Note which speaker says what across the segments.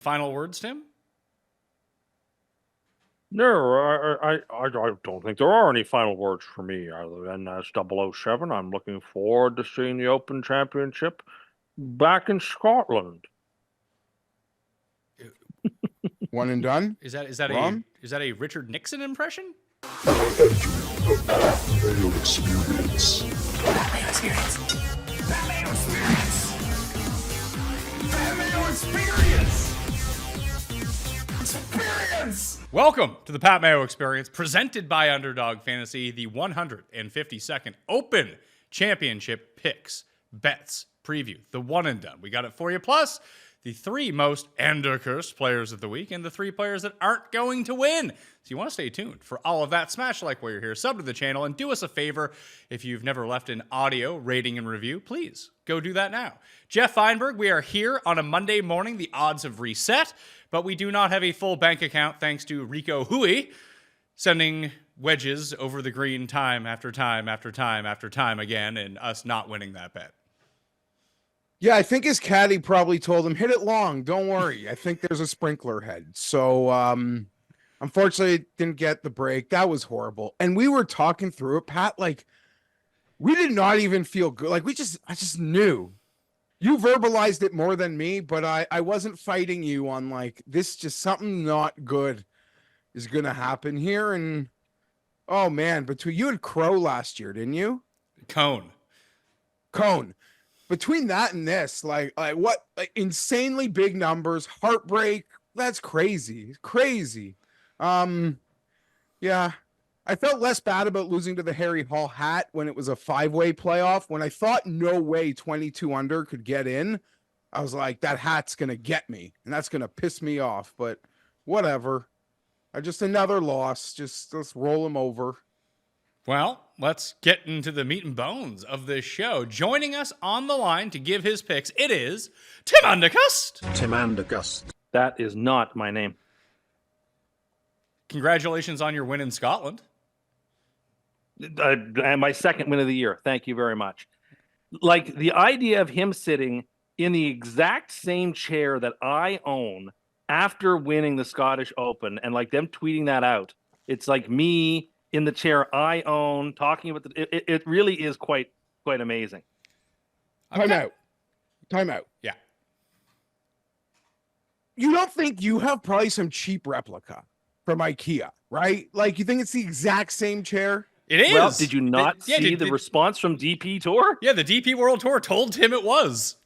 Speaker 1: Final words, Tim?
Speaker 2: No, I don't think there are any final words for me other than as 007. I'm looking forward to seeing the Open Championship back in Scotland.
Speaker 3: One and done?
Speaker 1: Is that a Richard Nixon impression?
Speaker 4: Mayo experience. Mayo experience. Mayo experience. Mayo experience. Experience.
Speaker 1: Welcome to the Pat Mayo Experience, presented by Underdog Fantasy, the 152nd Open Championship Picks, Bets, Preview, the one and done. We got it for you, plus the three most Andercust players of the week and the three players that aren't going to win. So you want to stay tuned for all of that. Smash like while you're here, sub to the channel, and do us a favor. If you've never left an audio rating and review, please go do that now. Geoff Fienberg, we are here on a Monday morning. The odds have reset, but we do not have a full bank account thanks to Rico Hui sending wedges over the green time after time after time after time again, and us not winning that bet.
Speaker 3: Yeah, I think his caddy probably told him, hit it long. Don't worry. I think there's a sprinkler head. So, unfortunately, didn't get the break. That was horrible. And we were talking through it, Pat, like, we did not even feel good. Like, I just knew. You verbalized it more than me, but I wasn't fighting you on, like, this just something not good is going to happen here. And, oh, man, between you and Crow last year, didn't you? Cone. Between that and this, like what, like insanely big numbers, heartbreak. That's crazy. Crazy. Yeah. I felt less bad about losing to the Harry Hall hat when it was a 5-way playoff. When I thought no way 22 under could get in, I was like, that hat's going to get me and that's going to piss me off, but whatever. Just another loss. Just let's roll him over.
Speaker 1: Well, let's get into the meat and bones of this show. Joining us on the line to give his picks, it is Tim Andercust.
Speaker 4: Tim Andercust.
Speaker 2: That is not my name.
Speaker 1: Congratulations on your win in Scotland.
Speaker 2: And my second win of the year. Thank you very much. Like, the idea of him sitting in the exact same chair that I own after winning the Scottish Open and like them tweeting that out. It's like me in the chair I own, talking about it really is quite amazing.
Speaker 3: Time out.
Speaker 1: Yeah.
Speaker 3: You don't think you have probably some cheap replica from IKEA, right? Like, you think it's the exact same chair?
Speaker 1: It is.
Speaker 2: Well, did you not see the response from DP Tour?
Speaker 1: Yeah, the DP World Tour told Tim it was.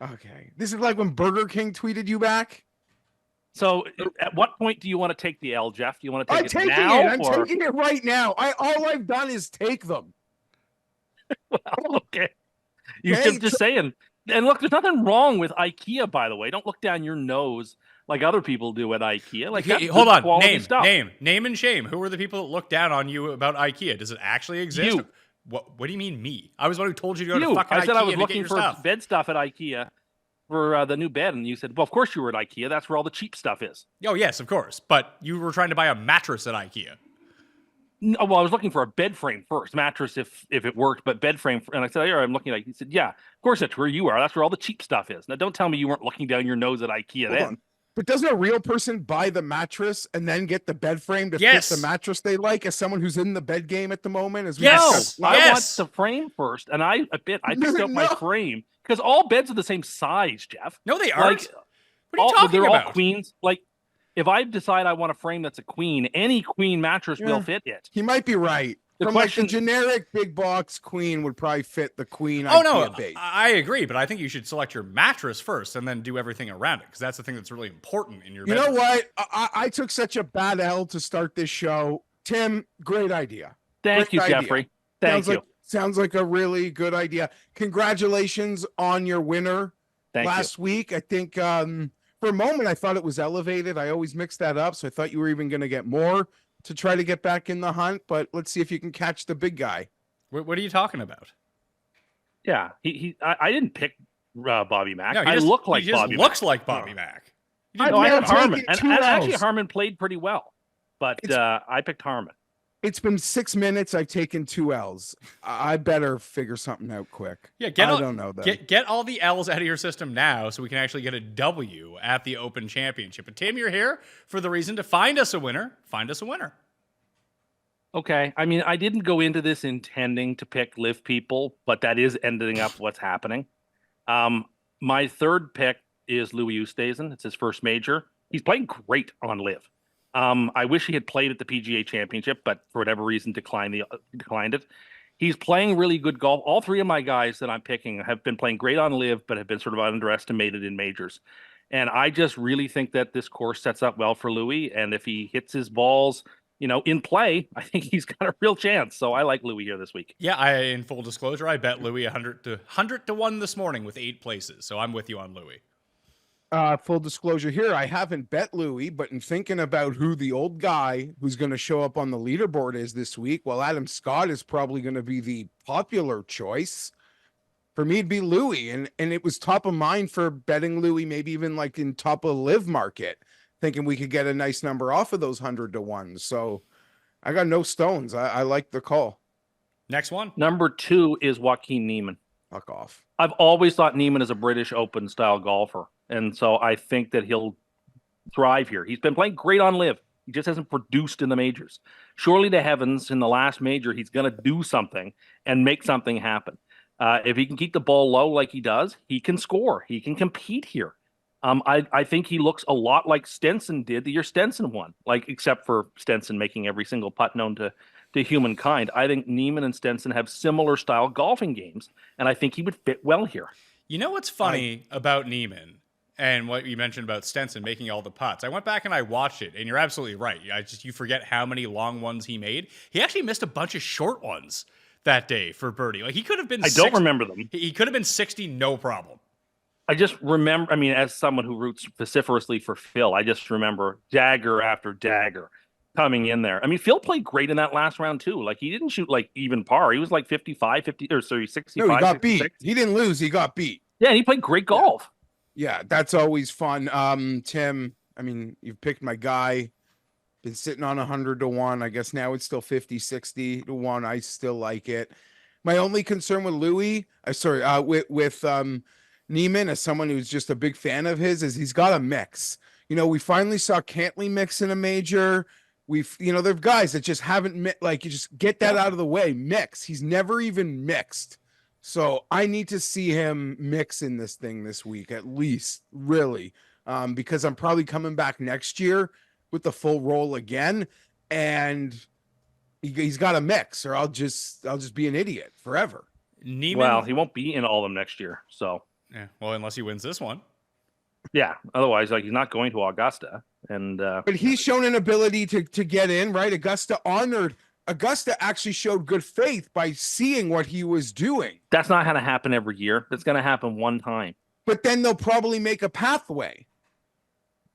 Speaker 3: Okay. This is like when Burger King tweeted you back?
Speaker 2: So, at what point do you want to take the L, Geoff? Do you want to take it
Speaker 3: now? I'm
Speaker 2: or...
Speaker 3: taking it right now. All I've done is take them.
Speaker 2: Well, okay. You're just saying. And look, there's nothing wrong with IKEA, by the way. Don't look down your nose like other people do at IKEA. Like,
Speaker 1: hold on. Name and shame. Who are the people that look down on you about IKEA? Does it actually exist?
Speaker 2: You.
Speaker 1: What do you mean, me? I was the one who told you to go to fucking IKEA.
Speaker 2: I said I was
Speaker 1: to
Speaker 2: looking
Speaker 1: get
Speaker 2: for
Speaker 1: your stuff.
Speaker 2: bed stuff at IKEA for the new bed, and you said, well, of course you were at IKEA. That's where all the cheap stuff is.
Speaker 1: Oh, yes, of course. But you were trying to buy a mattress at IKEA.
Speaker 2: No, well, I was looking for a bed frame first, mattress if it worked, but bed frame. And I said, oh, I'm looking at. He said, yeah, of course that's where you are. That's where all the cheap stuff is. Now, don't tell me you weren't looking down your nose at IKEA
Speaker 3: Hold
Speaker 2: then.
Speaker 3: on. But doesn't a real person buy the mattress and then get the bed frame to fit the mattress they like, as someone who's in the bed game at the moment?
Speaker 2: I want the frame first, and I picked up my frame because all beds are the same size, Geoff.
Speaker 1: No, they aren't.
Speaker 2: Like,
Speaker 1: what are you talking
Speaker 2: they're
Speaker 1: about?
Speaker 2: all queens. Like, if I decide I want a frame that's a queen, any queen mattress will fit it.
Speaker 3: He might be right. Like the generic big box queen would probably fit the queen.
Speaker 1: Oh, no, I agree, but I think you should select your mattress first and then do everything around it, because that's the thing that's really important in your bedroom.
Speaker 3: You know what? I took such a bad L to start this show. Tim, great idea.
Speaker 2: Thank you, Jeffrey. Thank you.
Speaker 3: Sounds like a really good idea. Congratulations on your winner last week. I think for a moment I thought it was elevated. I always mix that up, so I thought you were even going to get more to try to get back in the hunt, but let's see if you can catch the big guy.
Speaker 1: What are you talking about?
Speaker 2: Yeah, I didn't pick Bobby Mack.
Speaker 1: No,
Speaker 2: I look like Bobby Mack.
Speaker 1: Looks like Bobby Mack.
Speaker 2: I had Harman. And actually, Harman played pretty well, but I picked Harman.
Speaker 3: It's been 6 minutes. I've taken 2 L's. I better figure something out quick.
Speaker 1: Yeah,
Speaker 3: I don't know though.
Speaker 1: Get all the L's out of your system now so we can actually get a W at the Open Championship. But Tim, you're here for the reason to find us a winner. Find us a winner.
Speaker 2: Okay. I mean, I didn't go into this intending to pick live people, but that is ending up what's happening. My third pick is Louis Oosthuizen. It's his first major. He's playing great on live. I wish he had played at the PGA Championship, but for whatever reason declined it. He's playing really good golf. All three of my guys that I'm picking have been playing great on live, but have been sort of underestimated in majors. And I just really think that this course sets up well for Louis. And if he hits his balls, in play, I think he's got a real chance. So I like Louis here this week.
Speaker 1: Yeah, in full disclosure, I bet Louis 100 to 1 this morning with 8 places. So I'm with you on Louis.
Speaker 3: Full disclosure here, I haven't bet Louis, but in thinking about who the old guy who's going to show up on the leaderboard is this week, well, Adam Scott is probably going to be the popular choice. For me, it'd be Louis, and it was top of mind for betting Louis, maybe even like in top of live market, thinking we could get a nice number off of those 100 to 1. So I got no stones. I like the call.
Speaker 1: Next one.
Speaker 2: Number 2 is Joaquin Niemann.
Speaker 3: Fuck off.
Speaker 2: I've always thought Niemann is a British Open style golfer. And so I think that he'll thrive here. He's been playing great on live. He just hasn't produced in the majors. Surely to heavens, in the last major, he's going to do something and make something happen. If he can keep the ball low like he does, he can score. He can compete here. I think he looks a lot like Stenson did the year Stenson won, except for Stenson making every single putt known to humankind. I think Niemann and Stenson have similar style golfing games, and I think he would fit well here.
Speaker 1: You know what's funny about Niemann and what you mentioned about Stenson making all the putts? I went back and I watched it, and you're absolutely right. You forget how many long ones he made. He actually missed a bunch of short ones that day for birdie. Like he could have been.
Speaker 2: I don't remember them.
Speaker 1: He could have been 60, no problem.
Speaker 2: I just remember. I mean, as someone who roots vociferously for Phil, I just remember dagger after dagger coming in there. I mean, Phil played great in that last round too. Like he didn't shoot like even par. He was like 55, 50, or sorry, 65.
Speaker 3: No, he got
Speaker 2: 66.
Speaker 3: beat. He didn't lose. He got beat.
Speaker 2: Yeah, and he played great golf.
Speaker 3: Yeah, that's always fun. Tim, I mean, you've picked my guy. Been sitting on 100 to 1. I guess now it's still 50, 60 to 1. I still like it. My only concern with Louis, with Niemann, as someone who's just a big fan of his, is he's got a mix. We finally saw Cantley mix in a major. There's guys that just haven't you just get that out of the way. Mix. He's never even mixed. So I need to see him mix in this thing this week, at least, really, because I'm probably coming back next year with the full roll again, and he's got a mix, or I'll just be an idiot forever.
Speaker 1: Niemann,
Speaker 2: Well, he won't be in all of them next year. So
Speaker 1: yeah, well, unless he wins this one.
Speaker 2: yeah, otherwise, he's not going to Augusta, and
Speaker 3: But he's shown an ability to get in, right? Augusta actually showed good faith by seeing what he was doing.
Speaker 2: that's not going to happen every year. That's going to happen one time.
Speaker 3: But then they'll probably make a pathway.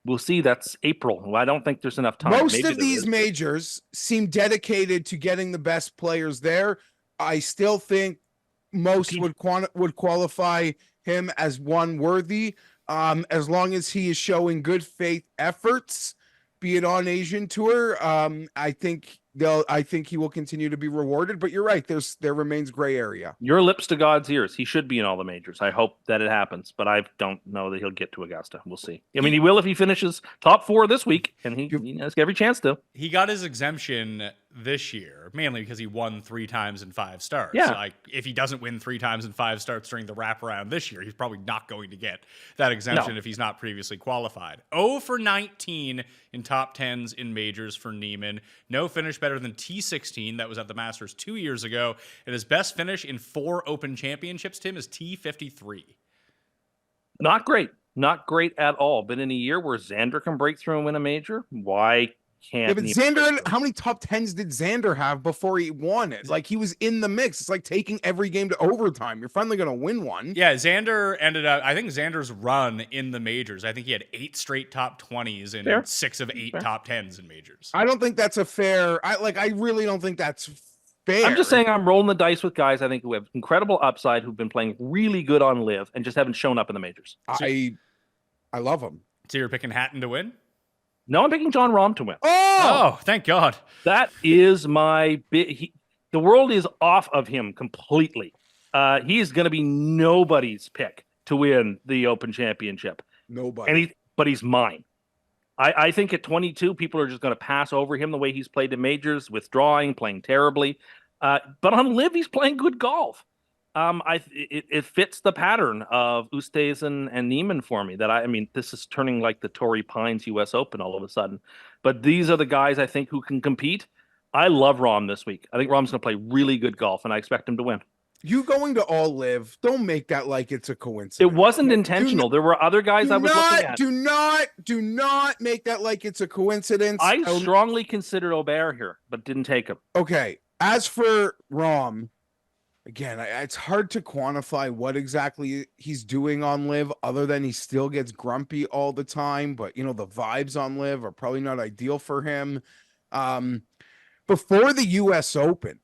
Speaker 2: We'll see. That's April. Well, I don't think there's enough time.
Speaker 3: Most
Speaker 2: Maybe
Speaker 3: of
Speaker 2: there
Speaker 3: these
Speaker 2: is.
Speaker 3: majors seem dedicated to getting the best players there. I still think most would qualify him as one worthy, as long as he is showing good faith efforts, be it on Asian Tour. I think he will continue to be rewarded. But you're right. There remains gray area.
Speaker 2: Your lips to God's ears. He should be in all the majors. I hope that it happens, but I don't know that he'll get to Augusta. We'll see. I mean, he will if he finishes top 4 this week, and he has every chance to.
Speaker 1: He got his exemption this year, mainly because he won 3 times in 5 starts.
Speaker 2: Yeah.
Speaker 1: Like, if he doesn't win 3 times in 5 starts during the wraparound this year, he's probably not going to get that exemption if he's not previously qualified. 0 for 19 in top 10s in majors for Niemann. No finish better than T16. That was at the Masters 2 years ago. And his best finish in 4 Open Championships, Tim, is T53.
Speaker 2: Not great. Not great at all. But in a year where Xander can break through and win a major, why can't
Speaker 3: Yeah, but
Speaker 2: Niemann
Speaker 3: Xander, how many top 10s did Xander have before he won it? Like, he was in the mix. It's like taking every game to overtime. You're finally going to win one.
Speaker 1: Yeah, Xander ended up, I think Xander's run in the majors, I think he had 8 straight top 20s and
Speaker 2: Fair.
Speaker 1: 6 of 8
Speaker 2: Fair.
Speaker 1: top 10s in majors.
Speaker 3: I don't think that's a fair. I really don't think that's fair.
Speaker 2: I'm just saying I'm rolling the dice with guys I think who have incredible upside, who've been playing really good on live and just haven't shown up in the majors.
Speaker 3: I love him.
Speaker 1: So you're picking Hatton to win?
Speaker 2: No, I'm picking Jon Rahm to win.
Speaker 1: Oh, thank God.
Speaker 2: That is my big. The world is off of him completely. He's going to be nobody's pick to win the Open Championship.
Speaker 3: Nobody.
Speaker 2: But he's mine. I think at 22, people are just going to pass over him the way he's played in majors, withdrawing, playing terribly. But on live, he's playing good golf. It fits the pattern of Oosthuizen and Neiman for me. I mean, this is turning like the Torrey Pines U.S. Open all of a sudden. But these are the guys I think who can compete. I love Rahm this week. I think Rahm's going to play really good golf, and I expect him to win.
Speaker 3: You going to all live? Don't make that like it's a coincidence.
Speaker 2: It wasn't intentional. There were other guys I was looking at.
Speaker 3: Do not make that like it's a coincidence.
Speaker 2: I strongly considered Aubert here, but didn't take him.
Speaker 3: Okay. As for Rahm, again, it's hard to quantify what exactly he's doing on live, other than he still gets grumpy all the time. But the vibes on live are probably not ideal for him. Before the U.S. Open,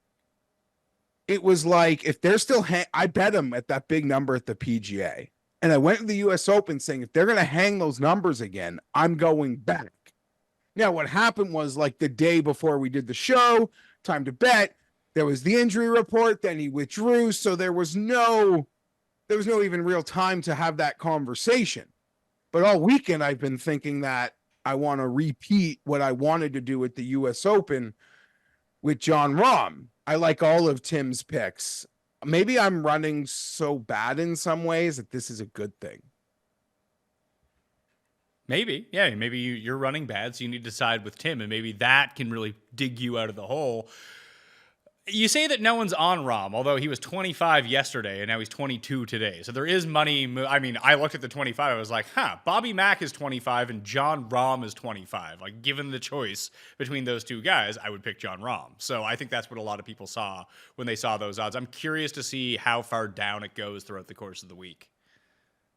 Speaker 3: it was like, if they're still I bet him at that big number at the PGA. And I went to the U.S. Open saying, if they're going to hang those numbers again, I'm going back. Now, what happened was, like, the day before we did the show, time to bet, there was the injury report, then he withdrew. So there was no even real time to have that conversation. But all weekend, I've been thinking that I want to repeat what I wanted to do at the U.S. Open with Jon Rahm. I like all of Tim's picks. Maybe I'm running so bad in some ways that this is a good thing.
Speaker 1: Maybe. Yeah, maybe you're running bad, so you need to side with Tim, and maybe that can really dig you out of the hole. You say that no one's on Rahm, although he was 25 yesterday, and now he's 22 today. So there is money. I mean, I looked at the 25. I was like, Bobby Mack is 25 and Jon Rahm is 25. Like, given the choice between those two guys, I would pick Jon Rahm. So I think that's what a lot of people saw when they saw those odds. I'm curious to see how far down it goes throughout the course of the week.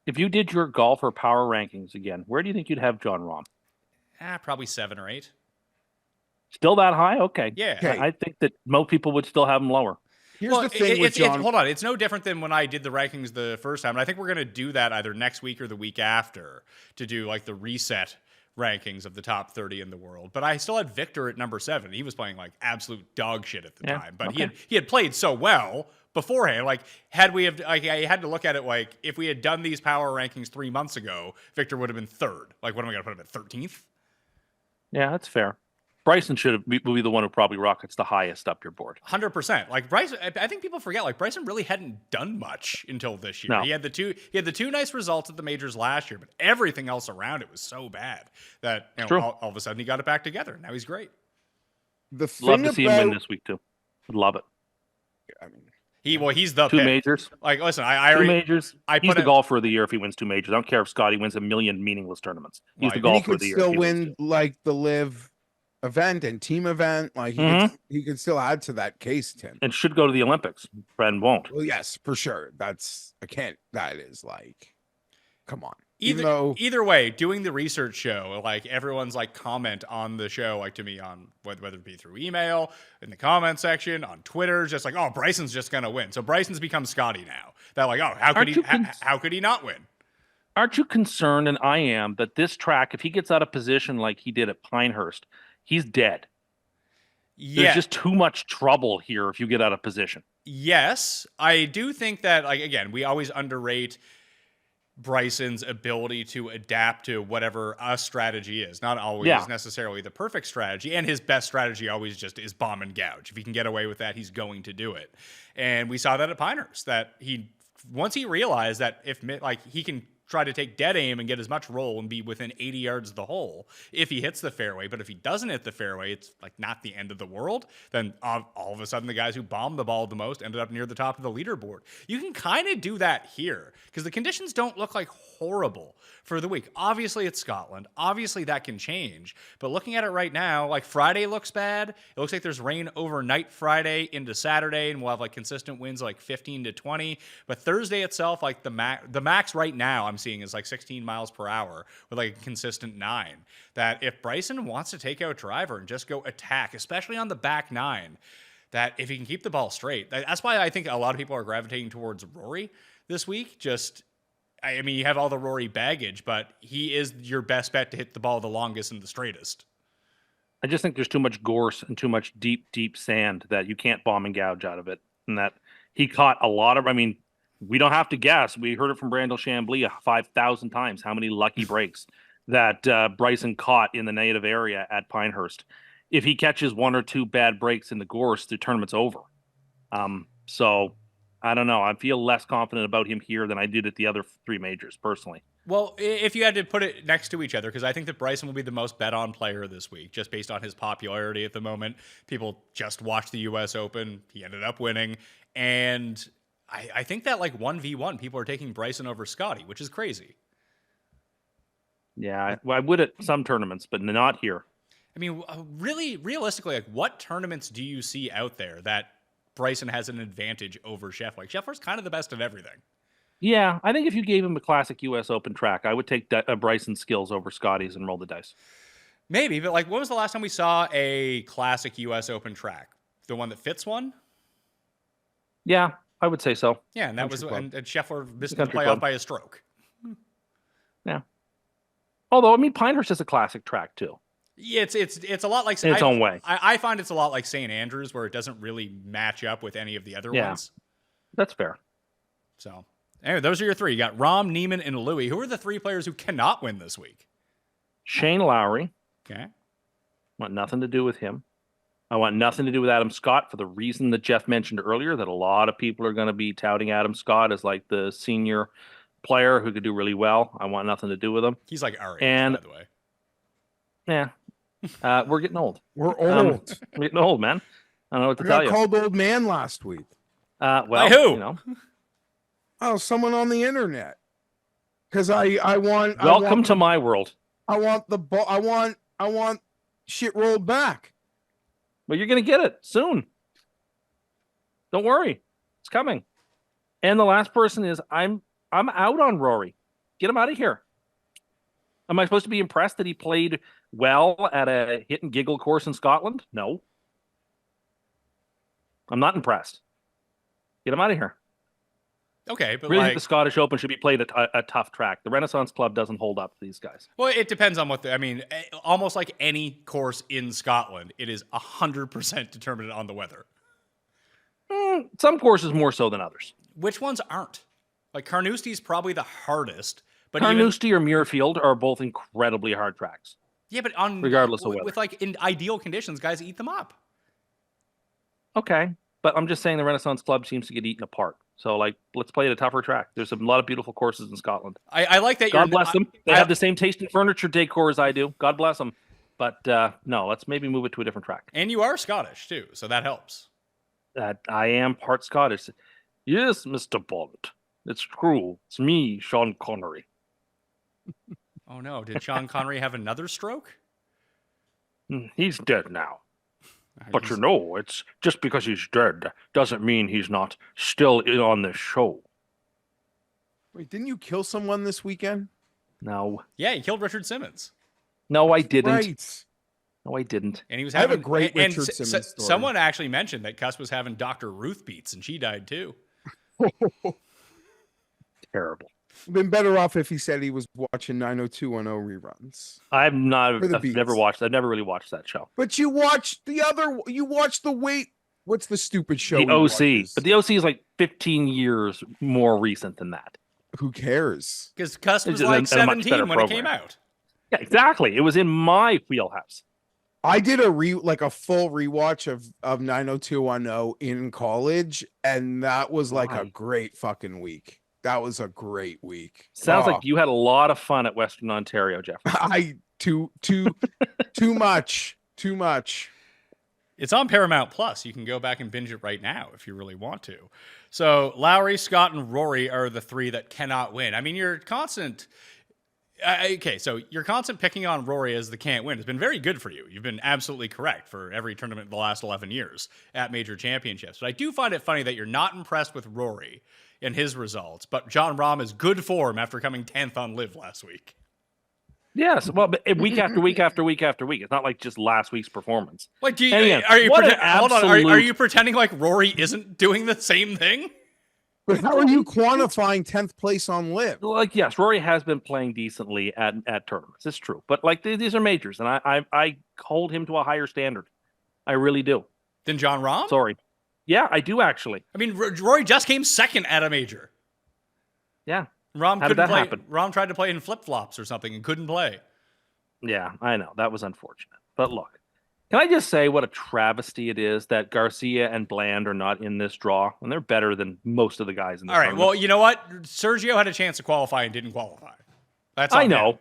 Speaker 2: If you did your golfer power rankings again, where do you think you'd have Jon Rahm?
Speaker 1: Probably 7 or 8.
Speaker 2: Still that high? Okay.
Speaker 1: Yeah.
Speaker 2: Okay. I think that most people would still have him lower.
Speaker 3: Here's the thing with Jon.
Speaker 1: Hold on. It's no different than when I did the rankings the first time. And I think we're going to do that either next week or the week after to do like the reset rankings of the top 30 in the world. But I still had Victor at number 7. He was playing like absolute dog shit at the time. But he had played so well beforehand. Like, I had to look at it like, if we had done these power rankings 3 months ago, Victor would have been 3rd. Like, what am I going to put him at 13th?
Speaker 2: Yeah, that's fair. Bryson will be the one who probably rockets the highest up your board.
Speaker 1: 100%. Like Bryson, I think people forget. Like Bryson really hadn't done much until this year.
Speaker 2: No.
Speaker 1: He had the two nice results at the majors last year, but everything else around it was so bad that all of a sudden he got it back together. Now he's great.
Speaker 2: Love to see him win this week too. Would love it.
Speaker 3: I mean,
Speaker 1: he's the
Speaker 2: 2
Speaker 1: pick.
Speaker 2: majors.
Speaker 1: Like, listen,
Speaker 2: two majors. He's the golfer of the year if he wins 2 majors. I don't care if Scotty wins a million meaningless tournaments. He's the golfer of the year.
Speaker 3: He could still win like the live event and team event. Like he could still add to that case, Tim.
Speaker 2: And should go to the Olympics. Friend won't.
Speaker 3: Well, yes, for sure. That is like, come on.
Speaker 1: Either way, doing the research show, like everyone's like comment on the show, like to me on whether it be through email, in the comment section, on Twitter, just like, oh, Bryson's just gonna win. So Bryson's become Scotty now. That like, oh, how could he not win?
Speaker 2: Aren't you concerned, and I am, that this track, if he gets out of position like he did at Pinehurst, he's dead? Yeah. There's just too much trouble here if you get out of position.
Speaker 1: Yes, I do think that, like, again, we always underrate Bryson's ability to adapt to whatever a strategy is. Not always necessarily the perfect strategy, and his best strategy always just is bomb and gouge. If he can get away with that, he's going to do it. And we saw that at Pinehurst, that once he realized that if he can try to take dead aim and get as much roll and be within 80 yards of the hole if he hits the fairway. But if he doesn't hit the fairway, it's like not the end of the world. Then all of a sudden, the guys who bombed the ball the most ended up near the top of the leaderboard. You can kind of do that here because the conditions don't look like horrible for the week. Obviously, it's Scotland. Obviously, that can change. But looking at it right now, like Friday looks bad. It looks like there's rain overnight Friday into Saturday, and we'll have like consistent winds like 15 to 20. But Thursday itself, like the max right now I'm seeing is like 16 miles per hour with like a consistent 9. That if Bryson wants to take out driver and just go attack, especially on the back 9, that if he can keep the ball straight, that's why I think a lot of people are gravitating towards Rory this week. Just I mean, you have all the Rory baggage, but he is your best bet to hit the ball the longest and the straightest.
Speaker 2: I just think there's too much gorse and too much deep, deep sand that you can't bomb and gouge out of it. And that he caught a lot of, I mean, we don't have to guess. We heard it from Brandel Chambly 5,000 times how many lucky breaks that Bryson caught in the native area at Pinehurst. If he catches one or two bad breaks in the gorse, the tournament's over. So I don't know. I feel less confident about him here than I did at the other 3 majors, personally.
Speaker 1: Well, if you had to put it next to each other, because I think that Bryson will be the most bet on player this week, just based on his popularity at the moment. People just watched the U.S. Open. He ended up winning. And I think that like 1v1, people are taking Bryson over Scotty, which is crazy.
Speaker 2: Yeah, I would at some tournaments, but not here.
Speaker 1: I mean, really, realistically, like what tournaments do you see out there that Bryson has an advantage over Scheffler? Like Scheffler's kind of the best of everything.
Speaker 2: Yeah, I think if you gave him a classic U.S. Open track, I would take Bryson's skills over Scotty's and roll the dice.
Speaker 1: Maybe, but like when was the last time we saw a classic U.S. Open track? The one that fits one?
Speaker 2: Yeah, I would say so.
Speaker 1: Yeah, and that
Speaker 3: Country
Speaker 1: was
Speaker 3: Club.
Speaker 1: and Scheffler missed the
Speaker 2: Country
Speaker 1: playoff
Speaker 2: Club.
Speaker 1: by a stroke.
Speaker 2: Yeah. Although, I mean, Pinehurst is a classic track, too.
Speaker 1: Yeah, it's a lot like
Speaker 2: In its own way.
Speaker 1: I find it's a lot like St. Andrews, where it doesn't really match up with any of the other ones.
Speaker 2: That's fair.
Speaker 1: So, anyway, those are your 3. You got Rahm, Neiman, and Louis. Who are the 3 players who cannot win this week?
Speaker 2: Shane Lowry.
Speaker 1: Okay.
Speaker 2: Want nothing to do with him. I want nothing to do with Adam Scott for the reason that Jeff mentioned earlier, that a lot of people are going to be touting Adam Scott as like the senior player who could do really well. I want nothing to do with him.
Speaker 1: He's like our age,
Speaker 2: And-
Speaker 1: by the way.
Speaker 2: Yeah. We're getting old.
Speaker 3: We're old.
Speaker 2: We're getting old, man. I don't know what to
Speaker 3: I
Speaker 2: tell
Speaker 3: got
Speaker 2: you.
Speaker 3: called old man last week.
Speaker 2: Well,
Speaker 1: By who?
Speaker 2: you know,
Speaker 3: Oh, someone on the internet. Because I want
Speaker 2: welcome to my world.
Speaker 3: I want the ball. I want shit rolled back.
Speaker 2: Well, you're going to get it soon. Don't worry. It's coming. And the last person is I'm out on Rory. Get him out of here. Am I supposed to be impressed that he played well at a hit and giggle course in Scotland? No. I'm not impressed. Get him out of here.
Speaker 1: Okay, but
Speaker 2: Really
Speaker 1: like,
Speaker 2: think the Scottish Open should be played at a tough track. The Renaissance Club doesn't hold up to these guys.
Speaker 1: well, it depends on what I mean, almost like any course in Scotland, it is 100% determined on the weather.
Speaker 2: Some courses more so than others.
Speaker 1: Which ones aren't? Like Carnoustie's probably the hardest, but even,
Speaker 2: Carnoustie or Muirfield are both incredibly hard tracks.
Speaker 1: yeah, but on
Speaker 2: regardless of weather.
Speaker 1: with like in ideal conditions, guys eat them up.
Speaker 2: Okay, but I'm just saying the Renaissance Club seems to get eaten apart. So, like, let's play at a tougher track. There's a lot of beautiful courses in Scotland.
Speaker 1: I like that.
Speaker 2: God bless them. They
Speaker 1: I-
Speaker 2: have the same taste in furniture decor as I do. God bless them. But no, let's maybe move it to a different track.
Speaker 1: And you are Scottish too, so that helps.
Speaker 2: I am part Scottish. Yes, Mr. Bond. It's true. It's me, Sean Connery.
Speaker 1: Oh no, did Sean Connery have another stroke?
Speaker 2: He's dead now. But you know, it's just because he's dead doesn't mean he's not still in on this show.
Speaker 3: Wait, didn't you kill someone this weekend?
Speaker 2: No.
Speaker 1: Yeah, he killed Richard Simmons.
Speaker 2: No, I didn't.
Speaker 3: Right.
Speaker 2: No, I didn't.
Speaker 1: And he was
Speaker 3: I have a
Speaker 1: having
Speaker 3: great
Speaker 1: and
Speaker 3: Richard Simmons story.
Speaker 1: Someone actually mentioned that Cust was having Dr. Ruth beats and she died too.
Speaker 2: Terrible.
Speaker 3: Been better off if he said he was watching 90210 reruns.
Speaker 2: I'm not.
Speaker 3: For the
Speaker 2: I've
Speaker 3: beats.
Speaker 2: never watched. I've never really watched that show.
Speaker 3: But you watched the other. You watched the wait. What's the stupid show?
Speaker 2: The
Speaker 3: he
Speaker 2: OC,
Speaker 3: watches?
Speaker 2: but the OC is like 15 years more recent than that.
Speaker 3: Who cares?
Speaker 1: Because Cust was
Speaker 2: It's
Speaker 1: like
Speaker 2: a much
Speaker 1: 17
Speaker 2: better
Speaker 1: when it came
Speaker 2: program.
Speaker 1: out.
Speaker 2: Yeah, exactly. It was in my wheelhouse.
Speaker 3: I did a full rewatch of 90210 in college, and that was like a
Speaker 2: Why?
Speaker 3: great fucking week. That was a great week.
Speaker 2: Sounds
Speaker 3: Oh,
Speaker 2: like you had a lot of fun at Western Ontario, Jeffrey.
Speaker 3: I too much.
Speaker 1: It's on Paramount Plus. You can go back and binge it right now if you really want to. So Lowry, Scott, and Rory are the 3 that cannot win. I mean, you're constant. Okay, so your constant picking on Rory as the can't win has been very good for you. You've been absolutely correct for every tournament in the last 11 years at major championships. But I do find it funny that you're not impressed with Rory and his results, but John Rahm is good form after coming 10th on Live last week.
Speaker 2: Yes, well, but week after week after week after week. It's not like just last week's performance.
Speaker 1: Like,
Speaker 2: Hang on.
Speaker 1: are you
Speaker 2: What an
Speaker 1: hold on? Are
Speaker 2: absolute-
Speaker 1: you pretending like Rory isn't doing the same thing?
Speaker 3: But how are you quantifying 10th place on Live?
Speaker 2: Like, yes, Rory has been playing decently at tournaments. It's true, but like these are majors, and I hold him to a higher standard. I really do.
Speaker 1: Than John Rahm?
Speaker 2: Sorry. Yeah, I do actually.
Speaker 1: I mean, Rory just came second at a major.
Speaker 2: Yeah.
Speaker 1: Rahm
Speaker 2: How did
Speaker 1: couldn't
Speaker 2: that
Speaker 1: play.
Speaker 2: happen?
Speaker 1: Rahm tried to play in flip flops or something and couldn't play.
Speaker 2: Yeah, I know. That was unfortunate. But look, can I just say what a travesty it is that Garcia and Bland are not in this draw, and they're better than most of the guys in this
Speaker 1: All right.
Speaker 2: tournament.
Speaker 1: Well, you know what? Sergio had a chance to qualify and didn't qualify. That's
Speaker 2: I
Speaker 1: on
Speaker 2: know.
Speaker 1: him.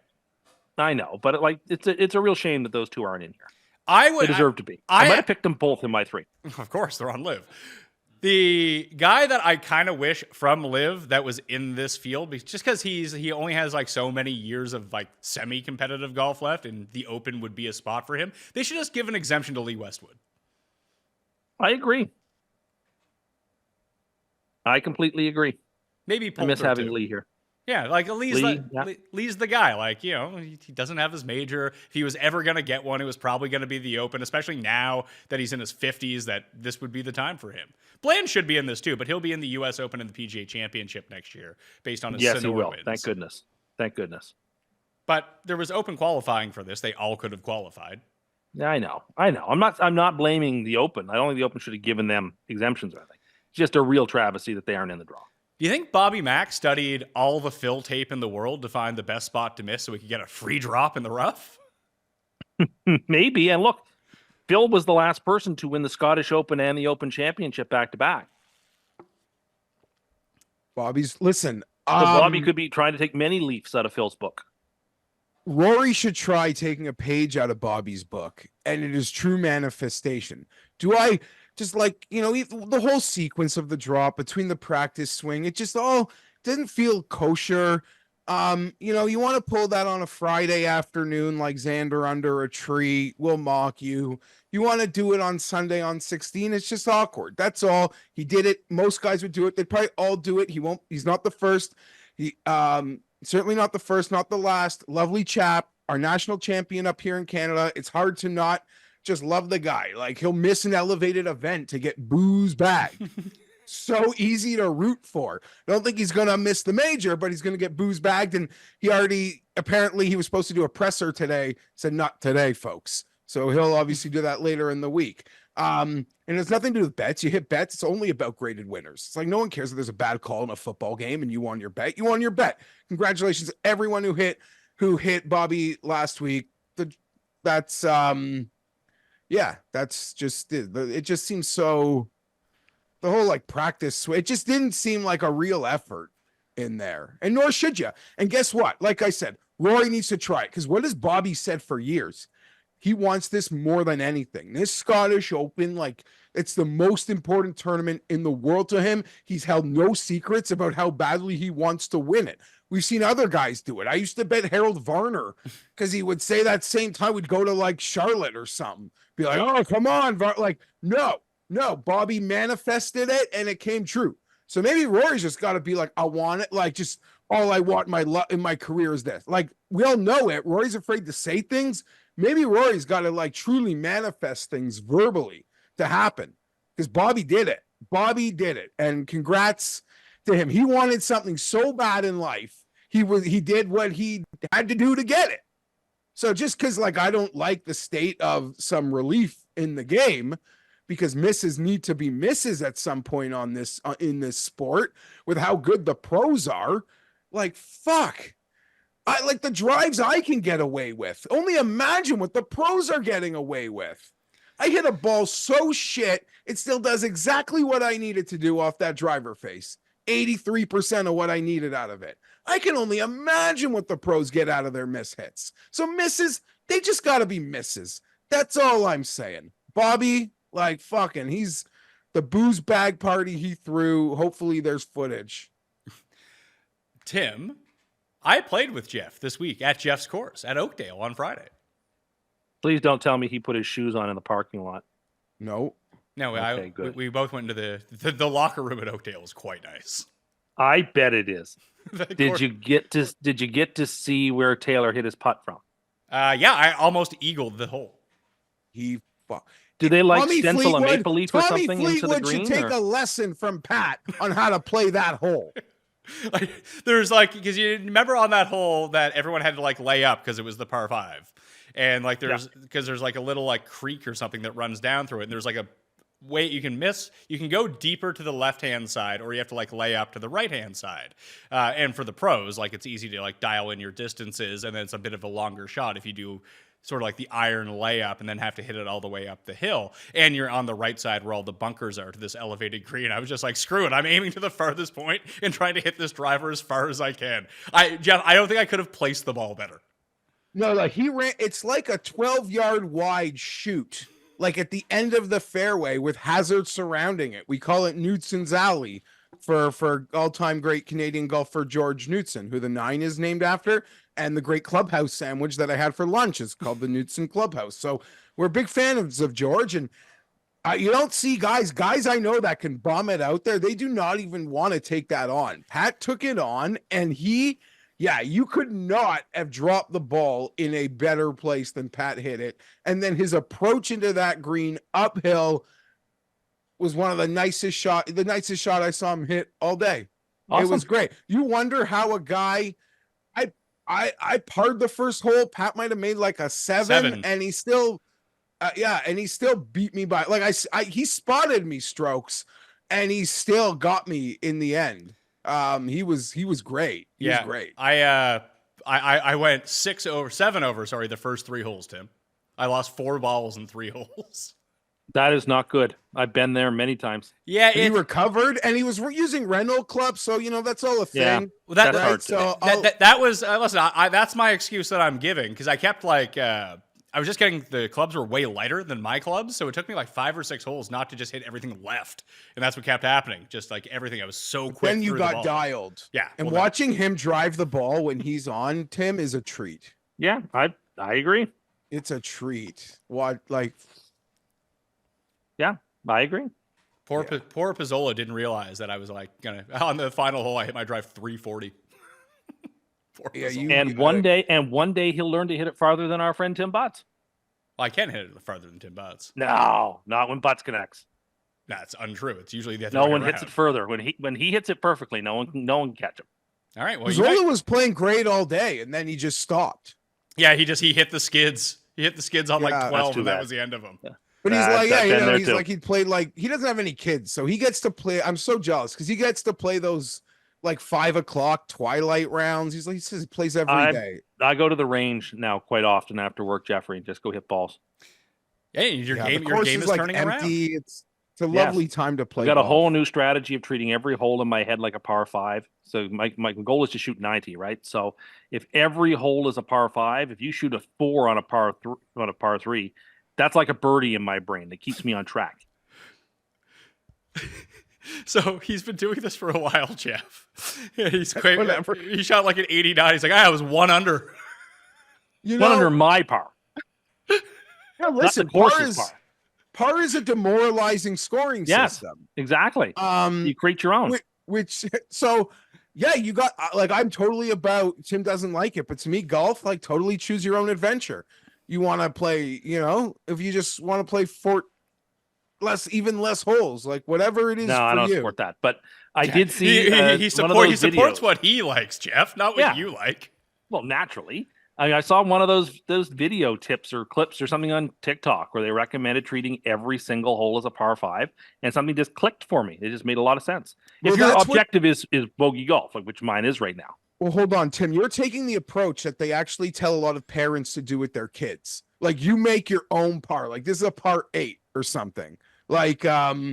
Speaker 2: I know, but it's a real shame that those two aren't in here.
Speaker 1: I would
Speaker 2: They deserve to be. I might have picked them both in my 3.
Speaker 1: Of course, they're on Live. The guy that I kind of wish from Live that was in this field, just because he only has like so many years of like semi-competitive golf left, and the Open would be a spot for him. They should just give an exemption to Lee Westwood.
Speaker 2: I agree. I completely agree.
Speaker 1: Maybe
Speaker 2: I miss
Speaker 1: Poulter,
Speaker 2: having
Speaker 1: too.
Speaker 2: Lee here.
Speaker 1: Yeah, like
Speaker 2: Lee, yeah.
Speaker 1: Lee's the guy. Like, you know, he doesn't have his major. If he was ever going to get one, it was probably going to be the Open, especially now that he's in his 50s, that this would be the time for him. Bland should be in this too, but he'll be in the U.S. Open and the PGA Championship next year based on his
Speaker 2: Yes, he
Speaker 1: Sonora
Speaker 2: will.
Speaker 1: wins.
Speaker 2: Thank goodness. Thank goodness.
Speaker 1: But there was open qualifying for this. They all could have qualified.
Speaker 2: Yeah, I know. I'm not blaming the Open. I don't think the Open should have given them exemptions or anything. It's just a real travesty that they aren't in the draw.
Speaker 1: Do you think Bobby Mack studied all the fill tape in the world to find the best spot to miss so he could get a free drop in the rough?
Speaker 2: Maybe. And look, Phil was the last person to win the Scottish Open and the Open Championship back to back.
Speaker 3: Listen.
Speaker 2: So Bobby could be trying to take many leaves out of Phil's book.
Speaker 3: Rory should try taking a page out of Bobby's book, and it is true manifestation. Do I just like, you know, the whole sequence of the drop between the practice swing, it just all didn't feel kosher. You know, you want to pull that on a Friday afternoon like Xander under a tree, we'll mock you. You want to do it on Sunday on 16, it's just awkward. That's all. He did it. Most guys would do it. They'd probably all do it. He's not the first. Certainly not the first, not the last. Lovely chap, our national champion up here in Canada. It's hard to not just love the guy. Like, he'll miss an elevated event to get booze bagged. So easy to root for. I don't think he's going to miss the major, but he's going to get booze bagged. And apparently he was supposed to do a presser today. Said not today, folks. So he'll obviously do that later in the week. And it's nothing to do with bets. You hit bets. It's only about graded winners. It's like no one cares if there's a bad call in a football game and you won your bet. You won your bet. Congratulations to everyone who hit Bobby last week. That's just it. It just seems so. The whole like practice, it just didn't seem like a real effort in there, and nor should you. And guess what? Like I said, Rory needs to try it, because what has Bobby said for years? He wants this more than anything. This Scottish Open, like, it's the most important tournament in the world to him. He's held no secrets about how badly he wants to win it. We've seen other guys do it. I used to bet Harold Varner because he would say that same time we'd go to like Charlotte or something. Be like, oh, come on. Like, no, Bobby manifested it and it came true. So maybe Rory's just got to be like, I want it. Like, just all I want in my career is this. Like, we all know it. Rory's afraid to say things. Maybe Rory's got to like truly manifest things verbally to happen, because Bobby did it. And congrats to him. He wanted something so bad in life. He did what he had to do to get it. So just because like I don't like the state of some relief in the game, because misses need to be misses at some point on this in this sport with how good the pros are. Like, fuck. I like the drives I can get away with. Only imagine what the pros are getting away with. I hit a ball so shit, it still does exactly what I needed to do off that driver face. 83% of what I needed out of it. I can only imagine what the pros get out of their miss hits. So misses, they just got to be misses. That's all I'm saying. Bobby, like, fucking, he's the booze bag party he threw. Hopefully there's footage.
Speaker 1: Tim, I played with Geoff this week at Geoff's course at Oakdale on Friday.
Speaker 2: Please don't tell me he put his shoes on in the parking lot.
Speaker 3: No.
Speaker 1: No,
Speaker 2: Okay,
Speaker 1: we both went into the locker room at Oakdale. Is quite nice.
Speaker 2: I bet it is. Did you get to see where Taylor hit his putt from?
Speaker 1: Yeah, I almost eagled the hole.
Speaker 2: Do they like
Speaker 3: Tommy
Speaker 2: stencil a
Speaker 3: Fleetwood-
Speaker 2: maple leaf or
Speaker 3: Tommy
Speaker 2: something into the
Speaker 3: Fleetwood
Speaker 2: green?
Speaker 3: should take
Speaker 2: or-
Speaker 3: a lesson from Pat on how to play that hole.
Speaker 1: Like, there's like, because you remember on that hole that everyone had to like lay up because it was the par 5, and like there's like a little like creek or something that runs down through it, and there's like a way you can go deeper to the left hand side, or you have to like lay up to the right hand side. And for the pros, like it's easy to like dial in your distances, and then it's a bit of a longer shot if you do sort of like the iron layup and then have to hit it all the way up the hill. And you're on the right side where all the bunkers are to this elevated green. I was just like, screw it. I'm aiming to the farthest point and trying to hit this driver as far as I can. Geoff, I don't think I could have placed the ball better.
Speaker 3: No, like he ran. It's like a 12-yard wide shoot, like at the end of the fairway with hazards surrounding it. We call it Knudsen's Alley for all-time great Canadian golfer George Knudsen, who the 9 is named after. And the great clubhouse sandwich that I had for lunch is called the Knudsen Clubhouse. So we're big fans of George. And you don't see guys I know that can bomb it out there. They do not even want to take that on. Pat took it on, and you could not have dropped the ball in a better place than Pat hit it. And then his approach into that green uphill was one of the nicest shot I saw him hit all day.
Speaker 2: Awesome.
Speaker 3: It was great. You wonder how a guy, I parred the first hole. Pat might have made like a 7. and he still, and he still beat me by he spotted me strokes, and he still got me in the end. He was great. He was great.
Speaker 1: I went 7 over. Sorry, the first 3 holes, Tim. I lost 4 balls in 3 holes.
Speaker 2: That is not good. I've been there many times.
Speaker 1: Yeah,
Speaker 3: he recovered, and he was using Renault clubs, so that's all a thing.
Speaker 2: Yeah,
Speaker 1: well,
Speaker 2: that's
Speaker 3: right?
Speaker 2: hard.
Speaker 3: So
Speaker 1: that was listen. That's my excuse that I'm giving, because I kept like I was just getting the clubs were way lighter than my clubs, so it took me like 5 or 6 holes not to just hit everything left, and that's what kept happening. Just like everything, I was so quick.
Speaker 3: Then you
Speaker 1: through the
Speaker 3: got
Speaker 1: ball.
Speaker 3: dialed.
Speaker 1: Yeah,
Speaker 3: and watching him drive the ball when he's on, Tim, is a treat.
Speaker 2: Yeah, I agree.
Speaker 3: It's a treat. What like.
Speaker 2: Yeah, I agree.
Speaker 1: Poor Pizzola didn't realize that I was like gonna on the final hole. I hit my drive 340.
Speaker 2: One day he'll learn to hit it farther than our friend Tim Butts.
Speaker 1: Well, I can hit it farther than Tim Butts.
Speaker 2: No, not when Butts connects.
Speaker 1: That's untrue. It's usually the other
Speaker 2: No
Speaker 1: way
Speaker 2: one
Speaker 1: around.
Speaker 2: hits it further. When he hits it perfectly, no one can catch him.
Speaker 1: All right. Well,
Speaker 3: Zola was playing great all day, and then he just stopped.
Speaker 1: Yeah, he hit the skids. He hit the skids on like 12, and that
Speaker 2: bad.
Speaker 1: was the end of him.
Speaker 2: Yeah.
Speaker 3: But he's like, he's
Speaker 2: too.
Speaker 3: like, he played like, he doesn't have any kids, so he gets to play. I'm so jealous because he gets to play those like 5 o'clock twilight rounds. He says he plays every day.
Speaker 2: I go to the range now quite often after work, Jeffrey, and just go hit balls.
Speaker 1: Hey, your game is
Speaker 3: like
Speaker 1: turning
Speaker 3: empty.
Speaker 1: around.
Speaker 3: It's a lovely time to play.
Speaker 2: I got
Speaker 3: golf.
Speaker 2: a whole new strategy of treating every hole in my head like a par 5. So my goal is to shoot 90, right? So if every hole is a par 5, if you shoot a 4 on a par 3, that's like a birdie in my brain that keeps me on track.
Speaker 1: So he's been doing this for a while, Geoff. He's whatever. He shot like an 89. He's like, I was 1 under.
Speaker 2: One under my par.
Speaker 3: Yeah, listen, par is a demoralizing scoring system.
Speaker 2: Exactly. You create your own.
Speaker 3: You got like, I'm totally about, Tim doesn't like it, but to me, golf, like, totally choose your own adventure. You want to play, if you just want to play even less holes, like whatever it is.
Speaker 2: No, I don't support that. But I did see
Speaker 1: he supports what he likes, Geoff, not what you like.
Speaker 2: Well, naturally. I saw one of those video tips or clips or something on TikTok where they recommended treating every single hole as a par 5, and something just clicked for me. It just made a lot of sense. If your objective is bogey golf, which mine is right now.
Speaker 3: Well, hold on, Tim. You're taking the approach that they actually tell a lot of parents to do with their kids. Like, you make your own par. Like, this is a par 8 or something. Like, Tiger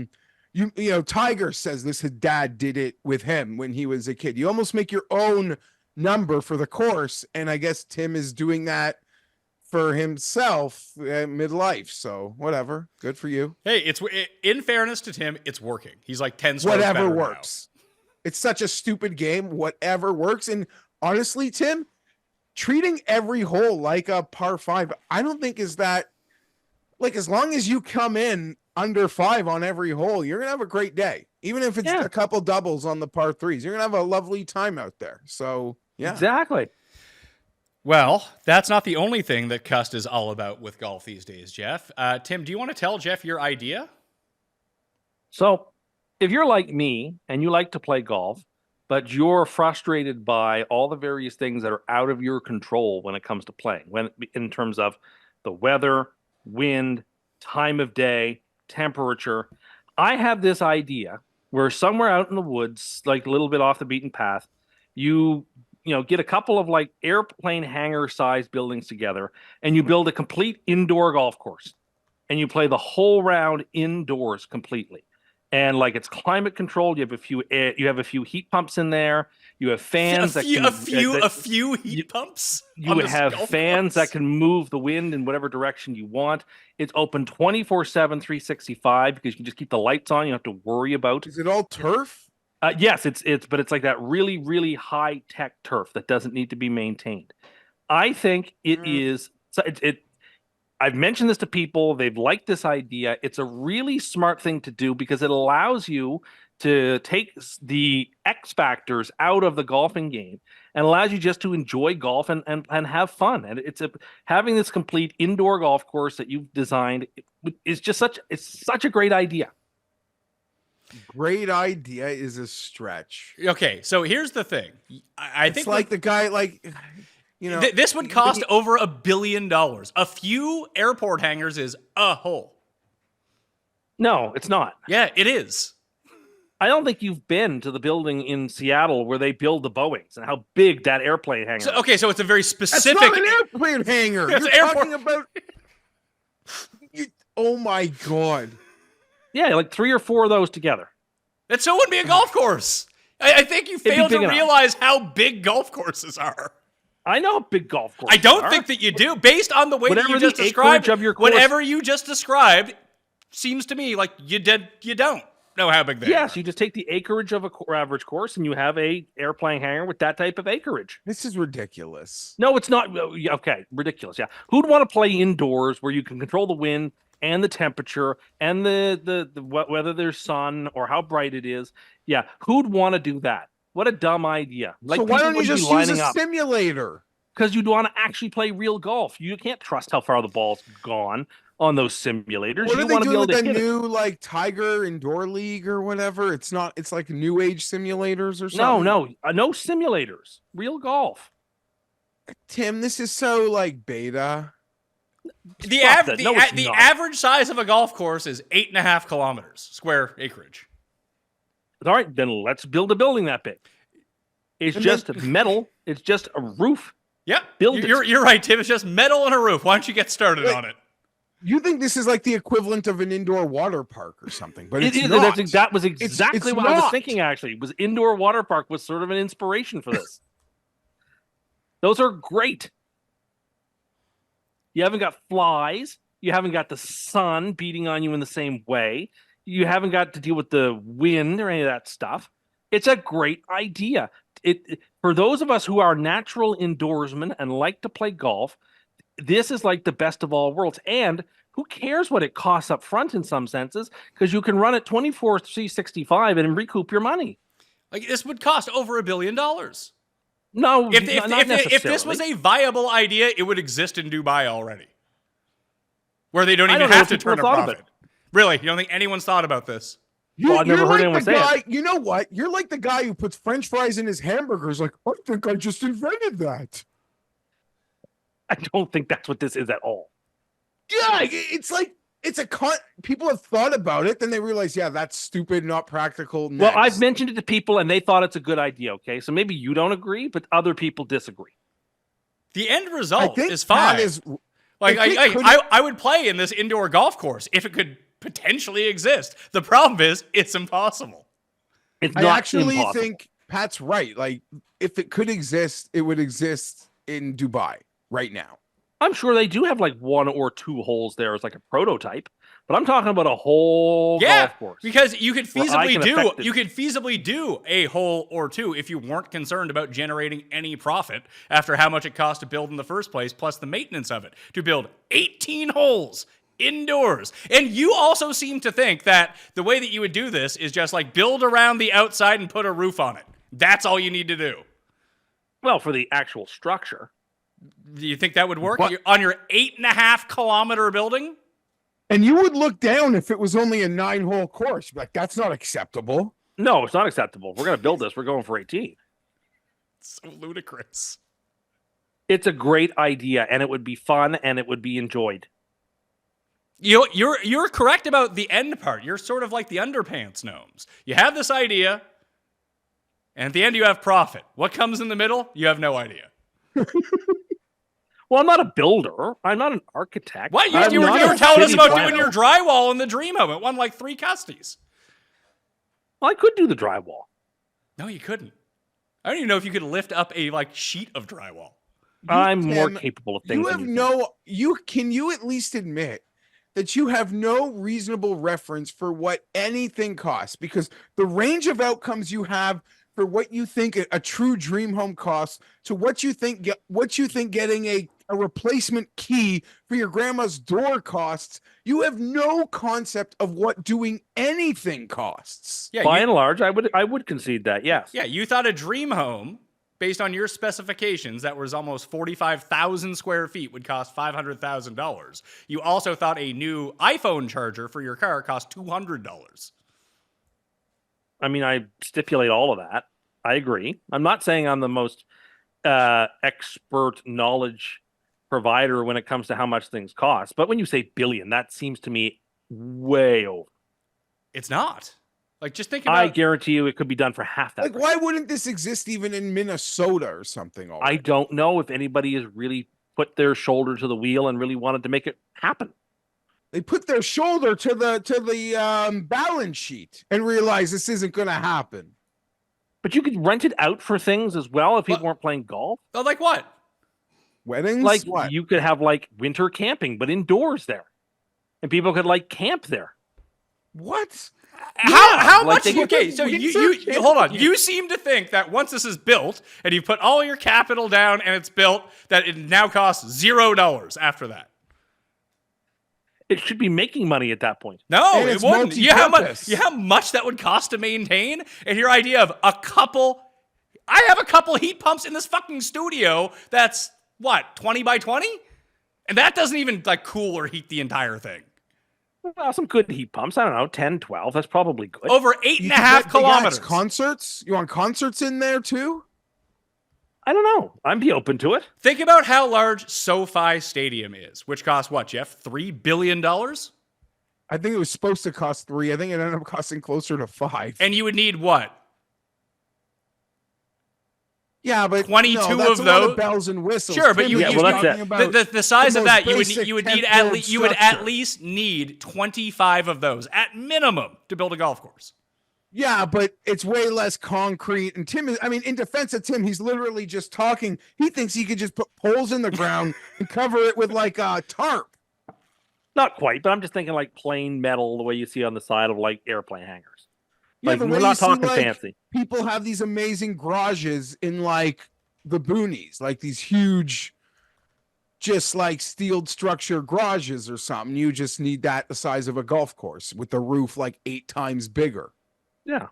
Speaker 3: says this. His dad did it with him when he was a kid. You almost make your own number for the course, and I guess Tim is doing that for himself midlife. So whatever, good for you.
Speaker 1: Hey, in fairness to Tim, it's working. He's like 10 strokes
Speaker 3: whatever
Speaker 1: better
Speaker 3: works. It's such a stupid game. Whatever works. And honestly, Tim, treating every hole like a par 5, I don't think is that, like, as long as you come in under 5 on every hole, you're gonna have a great day. Even if it's a couple doubles on the par 3s, you're gonna have a lovely time out there. So yeah,
Speaker 2: exactly.
Speaker 1: Well, that's not the only thing that Cust is all about with golf these days, Geoff. Tim, do you want to tell Geoff your idea?
Speaker 2: So, if you're like me and you like to play golf, but you're frustrated by all the various things that are out of your control when it comes to playing, when in terms of the weather, wind, time of day, temperature, I have this idea where somewhere out in the woods, like a little bit off the beaten path, you get a couple of like airplane hangar sized buildings together and you build a complete indoor golf course and you play the whole round indoors completely. And like it's climate controlled. You have a few heat pumps in there. You have fans
Speaker 1: a few heat pumps.
Speaker 2: You have fans that can move the wind in whatever direction you want. It's open 24/7, 365 because you can just keep the lights on. You don't have to worry about.
Speaker 3: Is it all turf?
Speaker 2: Yes, but it's like that really, really high tech turf that doesn't need to be maintained. I think it is. I've mentioned this to people. They've liked this idea. It's a really smart thing to do because it allows you to take the X factors out of the golfing game and allows you just to enjoy golf and have fun. And having this complete indoor golf course that you've designed is just such a great idea.
Speaker 3: Great idea is a stretch.
Speaker 1: Okay, so here's the thing. I think
Speaker 3: like the guy, like, you know,
Speaker 1: this would cost over $1 billion. A few airport hangars is a hole.
Speaker 2: No, it's not.
Speaker 1: Yeah, it is.
Speaker 2: I don't think you've been to the building in Seattle where they build the Boeings and how big that airplane hangar is.
Speaker 1: So it's a very specific.
Speaker 3: That's not an airplane hangar.
Speaker 1: It's
Speaker 3: You're
Speaker 1: airport.
Speaker 3: talking about. Oh my god.
Speaker 2: Yeah, like 3 or 4 of those together.
Speaker 1: That still wouldn't be a golf course. I think you failed to realize how big golf courses are.
Speaker 2: I know big golf courses.
Speaker 1: I don't think that you do. Based on the way that you just described, whatever you just described seems to me like you don't know how big they are.
Speaker 2: Yes, you just take the acreage of a average course and you have a airplane hangar with that type of acreage.
Speaker 3: This is ridiculous.
Speaker 2: No, it's not. Okay, ridiculous. Yeah, who'd want to play indoors where you can control the wind and the temperature and the whether there's sun or how bright it is? Yeah, who'd want to do that? What a dumb idea.
Speaker 3: Like, so why don't you just use a simulator?
Speaker 2: Because you'd want to actually play real golf. You can't trust how far the ball's gone on those simulators.
Speaker 3: What are they doing with the new like Tiger Indoor League or whatever? It's like new age simulators or something.
Speaker 2: No simulators. Real golf.
Speaker 3: Tim, this is so like beta.
Speaker 1: The average size of a golf course is 8.5 kilometers square acreage.
Speaker 2: All right, then let's build a building that big. It's just metal. It's just a roof.
Speaker 1: Yep. You're right, Tim. It's just metal and a roof. Why don't you get started on it?
Speaker 3: You think this is like the equivalent of an indoor water park or something, but it's
Speaker 2: not.
Speaker 3: Not.
Speaker 2: That was exactly what I was thinking, actually. Was indoor water park was sort of an inspiration for this. Those are great. You haven't got flies. You haven't got the sun beating on you in the same way. You haven't got to deal with the wind or any of that stuff. It's a great idea. For those of us who are natural indoorsmen and like to play golf, this is like the best of all worlds. And who cares what it costs up front in some senses? Because you can run it 24/365 and recoup your money.
Speaker 1: Like this would cost over $1 billion.
Speaker 2: No,
Speaker 1: if this was a viable idea, it would exist in Dubai already, where they don't even have to turn a profit. Really, you don't think anyone's thought about this?
Speaker 2: I've never heard anyone say it.
Speaker 3: You know what? You're like the guy who puts French fries in his hamburgers. Like, I think I just invented that.
Speaker 2: I don't think that's what this is at all.
Speaker 3: Yeah, it's like people have thought about it, then they realize, yeah, that's stupid, not practical. Next.
Speaker 2: Well, I've mentioned it to people, and they thought it's a good idea. Okay, so maybe you don't agree, but other people disagree.
Speaker 1: The end result is fine. I would play in this indoor golf course if it could potentially exist. The problem is it's impossible.
Speaker 3: I actually think Pat's right. Like, if it could exist, it would exist in Dubai right now.
Speaker 2: I'm sure they do have like 1 or 2 holes there as like a prototype, but I'm talking about a whole golf course.
Speaker 1: Because you could feasibly do a hole or 2 if you weren't concerned about generating any profit after how much it cost to build in the first place, plus the maintenance of it to build 18 holes indoors. And you also seem to think that the way that you would do this is just like build around the outside and put a roof on it. That's all you need to do.
Speaker 2: Well, for the actual structure.
Speaker 1: Do you think that would work?
Speaker 3: What?
Speaker 1: You're on your 8.5-kilometer building?
Speaker 3: And you would look down if it was only a 9-hole course. You'd be like, that's not acceptable.
Speaker 2: No, it's not acceptable. If we're going to build this, we're going for 18.
Speaker 1: So ludicrous.
Speaker 2: It's a great idea, and it would be fun, and it would be enjoyed.
Speaker 1: You're correct about the end part. You're sort of like the underpants gnomes. You have this idea, and at the end you have profit. What comes in the middle? You have no idea.
Speaker 2: Well, I'm not a builder. I'm not an architect.
Speaker 1: What?
Speaker 2: I'm
Speaker 1: You were
Speaker 2: not a
Speaker 1: telling us
Speaker 2: city
Speaker 1: about
Speaker 2: planner.
Speaker 1: doing your drywall in the dream home. It won like 3 Custies.
Speaker 2: Well, I could do the drywall.
Speaker 1: No, you couldn't. I don't even know if you could lift up a sheet of drywall.
Speaker 2: I'm more
Speaker 3: Tim,
Speaker 2: capable of things.
Speaker 3: You have
Speaker 2: than
Speaker 3: can you at least admit that you have no reasonable reference for what anything costs? Because the range of outcomes you have for what you think a true dream home costs to what you think getting a replacement key for your grandma's door costs, you have no concept of what doing anything costs.
Speaker 1: Yeah,
Speaker 2: By and large, I would concede that. Yes.
Speaker 1: yeah, you thought a dream home based on your specifications that was almost 45,000 square feet would cost $500,000. You also thought a new iPhone charger for your car cost $200.
Speaker 2: I mean, I stipulate all of that. I agree. I'm not saying I'm the most expert knowledge provider when it comes to how much things cost. But when you say billion, that seems to me way over.
Speaker 1: It's not. Like, just think about...
Speaker 2: I guarantee you it could be done for half that.
Speaker 3: Like, why wouldn't this exist even in Minnesota or something?
Speaker 2: I
Speaker 3: Already?
Speaker 2: don't know if anybody has really put their shoulder to the wheel and really wanted to make it happen.
Speaker 3: They put their shoulder to the balance sheet and realize this isn't going to happen.
Speaker 2: But you could rent it out for things as well if people weren't playing golf.
Speaker 1: Oh, like what?
Speaker 3: Weddings?
Speaker 2: Like
Speaker 3: what?
Speaker 2: you could have like winter camping, but indoors there. And people could like camp there.
Speaker 3: What?
Speaker 1: How
Speaker 2: like
Speaker 1: much?
Speaker 2: they get
Speaker 1: Okay,
Speaker 3: the
Speaker 1: so
Speaker 3: winter
Speaker 1: you hold on.
Speaker 3: camping.
Speaker 1: You seem to think that once this is built and you put all your capital down and it's built, that it now costs $0 after that.
Speaker 2: It should be making money at that point.
Speaker 1: No,
Speaker 3: And
Speaker 1: it
Speaker 3: it's
Speaker 1: wouldn't. You know
Speaker 3: multi-purpose.
Speaker 1: how much that would cost to maintain? And your idea of a couple... I have a couple heat pumps in this fucking studio that's, what, 20 by 20? And that doesn't even, like, cool or heat the entire thing.
Speaker 2: Well, some good heat pumps. I don't know, 10, 12. That's probably good.
Speaker 1: Over
Speaker 3: You could
Speaker 1: 8.5
Speaker 3: get big-ass
Speaker 1: kilometers.
Speaker 3: Concerts? You want concerts in there too?
Speaker 2: I don't know. I'd be open to it.
Speaker 1: Think about how large SoFi Stadium is, which costs what, Jeff? $3 billion?
Speaker 3: I think it was supposed to cost 3. I think it ended up costing closer to 5.
Speaker 1: And you would need what?
Speaker 3: Yeah, but
Speaker 1: 22
Speaker 3: no, that's
Speaker 1: of
Speaker 3: a lot
Speaker 1: those?
Speaker 3: bells and whistles.
Speaker 1: Sure, but
Speaker 3: Tim
Speaker 1: you-
Speaker 3: is
Speaker 1: yeah,
Speaker 3: just
Speaker 2: well, that's
Speaker 3: talking
Speaker 2: it.
Speaker 3: about
Speaker 1: The size
Speaker 3: the
Speaker 1: of that,
Speaker 3: most
Speaker 1: you would
Speaker 3: basic
Speaker 1: need
Speaker 3: 10th
Speaker 1: at
Speaker 3: floor
Speaker 1: least you would at
Speaker 3: structure.
Speaker 1: least need 25 of those at minimum to build a golf course.
Speaker 3: Yeah, but it's way less concrete. And Tim is, I mean, in defense of Tim, he's literally just talking. He thinks he could just put poles in the ground and cover it with like a tarp.
Speaker 2: Not quite, but I'm just thinking like plain metal, the way you see on the side of like airplane hangars.
Speaker 3: Yeah,
Speaker 2: Like
Speaker 3: the
Speaker 2: we're
Speaker 3: way
Speaker 2: not
Speaker 3: you see,
Speaker 2: talking
Speaker 3: like,
Speaker 2: fancy.
Speaker 3: People have these amazing garages in like the boonies, like these huge, just like steel structure garages or something. You just need that the size of a golf course with the roof like 8 times bigger.
Speaker 2: Yeah.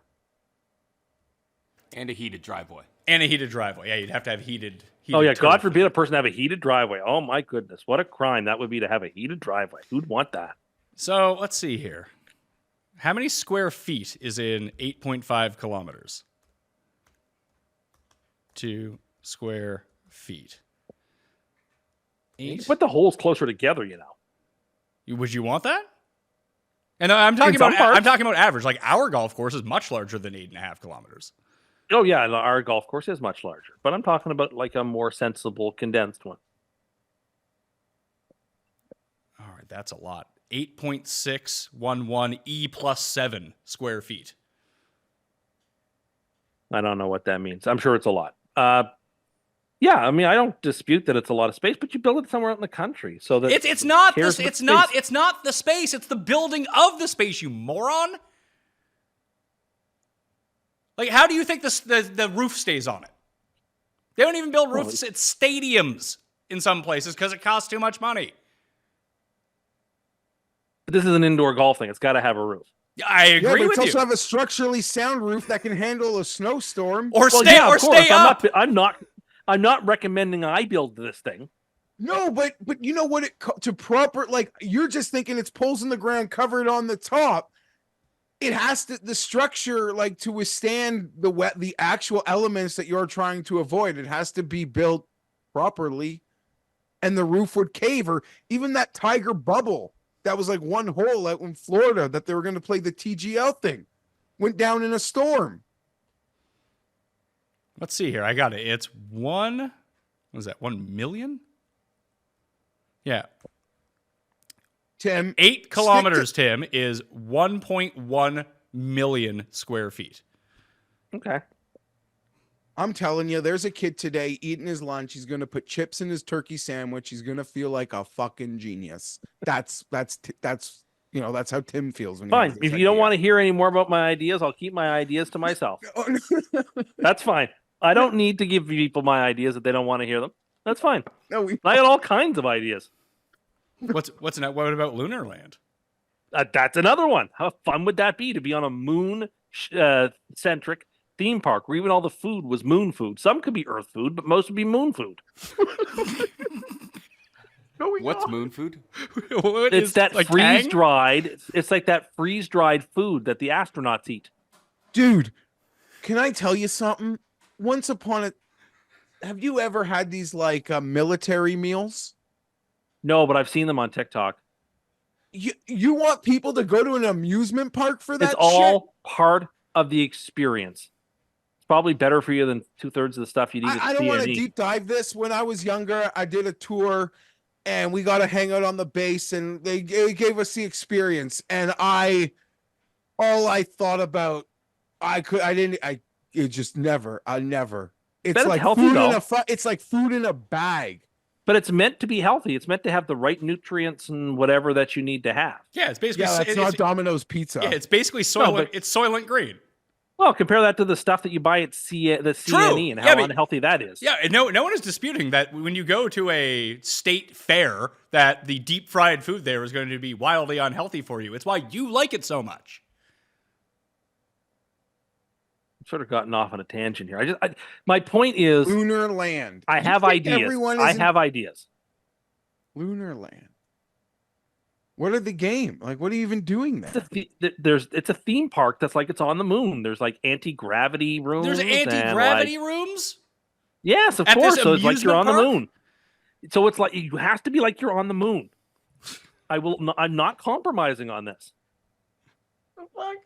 Speaker 5: And a heated driveway.
Speaker 1: And a heated driveway. Yeah, you'd have to have heated
Speaker 2: Oh yeah, God
Speaker 1: turf.
Speaker 2: forbid a person have a heated driveway. Oh my goodness, what a crime that would be to have a heated driveway. Who'd want that?
Speaker 1: So let's see here. How many square feet is in 8.5 kilometers? 2 square feet.
Speaker 2: You can put the holes closer together, you know.
Speaker 1: Would you want that? And I'm talking
Speaker 2: In some
Speaker 1: about
Speaker 2: parts.
Speaker 1: average. Like our golf course is much larger than 8.5 kilometers.
Speaker 2: Oh yeah, our golf course is much larger, but I'm talking about like a more sensible, condensed one.
Speaker 1: All right, that's a lot. 8.611 E plus 7 square feet.
Speaker 2: I don't know what that means. I'm sure it's a lot. Yeah, I mean, I don't dispute that it's a lot of space, but you build it somewhere out in the country, so that
Speaker 1: It's not
Speaker 2: cares
Speaker 1: this.
Speaker 2: about
Speaker 1: It's not the space. It's the building of the space. You moron. Like, how do you think the roof stays on it? They don't even build roofs at stadiums in some places because it costs too much money.
Speaker 2: This is an indoor golf thing. It's got to have a roof.
Speaker 1: I
Speaker 3: Yeah,
Speaker 1: agree
Speaker 3: but
Speaker 1: with
Speaker 3: it's also
Speaker 1: you.
Speaker 3: have a structurally sound roof that can handle a snowstorm.
Speaker 1: Or
Speaker 2: Well,
Speaker 1: stay
Speaker 2: yeah,
Speaker 1: or
Speaker 2: of course.
Speaker 1: stay up.
Speaker 2: I'm not. I'm not recommending I build this thing.
Speaker 3: No, but you know what? To proper, like, you're just thinking it's poles in the ground covered on the top. It has to, the structure, like, to withstand the actual elements that you're trying to avoid. It has to be built properly, and the roof would cave. Or even that Tiger bubble that was like one hole out in Florida that they were going to play the TGL thing went down in a storm.
Speaker 1: Let's see here. I got it. It's what was that? 1 million? Yeah.
Speaker 3: Tim,
Speaker 1: 8 kilometers, Tim, is 1.1 million square feet.
Speaker 2: Okay.
Speaker 3: I'm telling you, there's a kid today eating his lunch. He's going to put chips in his turkey sandwich. He's going to feel like a fucking genius. That's how Tim feels. When
Speaker 2: Fine. If you don't want to hear any more about my ideas, I'll keep my ideas to myself. That's fine. I don't need to give people my ideas if they don't want to hear them. That's fine.
Speaker 3: No,
Speaker 2: I got all kinds of ideas.
Speaker 1: What about Lunar Land?
Speaker 2: That's another one. How fun would that be to be on a moon centric theme park where even all the food was moon food? Some could be Earth food, but most would be moon food.
Speaker 5: What's moon food?
Speaker 2: It's that
Speaker 1: like
Speaker 2: freeze dried. It's like that freeze dried food that the astronauts eat.
Speaker 3: Dude, can I tell you something? Once upon a, have you ever had these like military meals?
Speaker 2: No, but I've seen them on TikTok.
Speaker 3: You want people to go to an amusement park for that?
Speaker 2: It's all part of the experience. It's probably better for you than 2/3 of the stuff you'd eat.
Speaker 3: I don't want to deep dive this. When I was younger, I did a tour, and we got to hang out on the base, and they gave us the experience. And all I thought about, I never. It's like
Speaker 2: healthy,
Speaker 3: food
Speaker 2: though.
Speaker 3: it's like food in a bag.
Speaker 2: But it's meant to be healthy. It's meant to have the right nutrients and whatever that you need to have.
Speaker 1: Yeah, it's basically
Speaker 3: That's not Domino's Pizza.
Speaker 1: Yeah, it's basically Soylent. It's Soylent Green.
Speaker 2: Well, compare that to the stuff that you buy at the CNE and how unhealthy that is.
Speaker 1: Yeah, and no one is disputing that when you go to a state fair, that the deep fried food there is going to be wildly unhealthy for you. It's why you like it so much.
Speaker 2: I've sort of gotten off on a tangent here. My point is,
Speaker 3: Lunar Land.
Speaker 2: I have ideas. I have ideas.
Speaker 3: Lunar Land. What are the game? Like, what are you even doing there?
Speaker 2: It's a theme park that's like it's on the moon. There's like anti-gravity rooms.
Speaker 1: There's anti-gravity rooms?
Speaker 2: Yes, of course. So it's like you're on the moon. So it's like you have to be like you're on the moon. I'm not compromising on this.
Speaker 3: The fuck?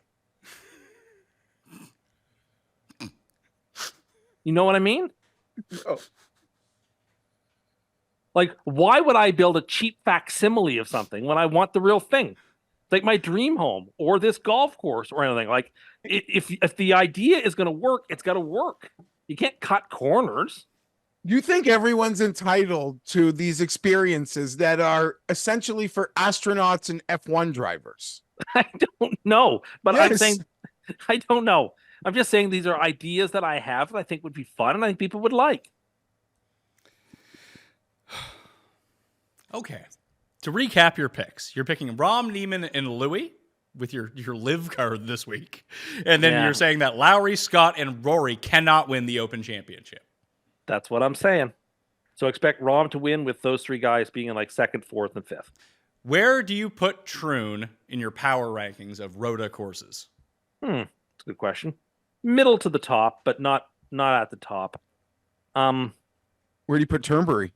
Speaker 2: You know what I mean?
Speaker 3: Oh.
Speaker 2: Like, why would I build a cheap facsimile of something when I want the real thing? Like my dream home or this golf course or anything. Like, if the idea is going to work, it's got to work. You can't cut corners.
Speaker 3: You think everyone's entitled to these experiences that are essentially for astronauts and F1 drivers?
Speaker 2: I don't know, but
Speaker 3: Yes.
Speaker 2: I'm saying I don't know. I'm just saying these are ideas that I have that I think would be fun and I think people would like.
Speaker 1: Okay. To recap your picks, you're picking Rahm, Neiman, and Louis with your live card this week. And then you're saying that Lowry, Scott, and Rory cannot win the Open Championship.
Speaker 2: That's what I'm saying. So expect Rahm to win with those three guys being in like second, fourth, and fifth.
Speaker 1: Where do you put Troon in your power rankings of Rota courses?
Speaker 2: That's a good question. Middle to the top, but not at the top.
Speaker 3: Where do you put Turnberry?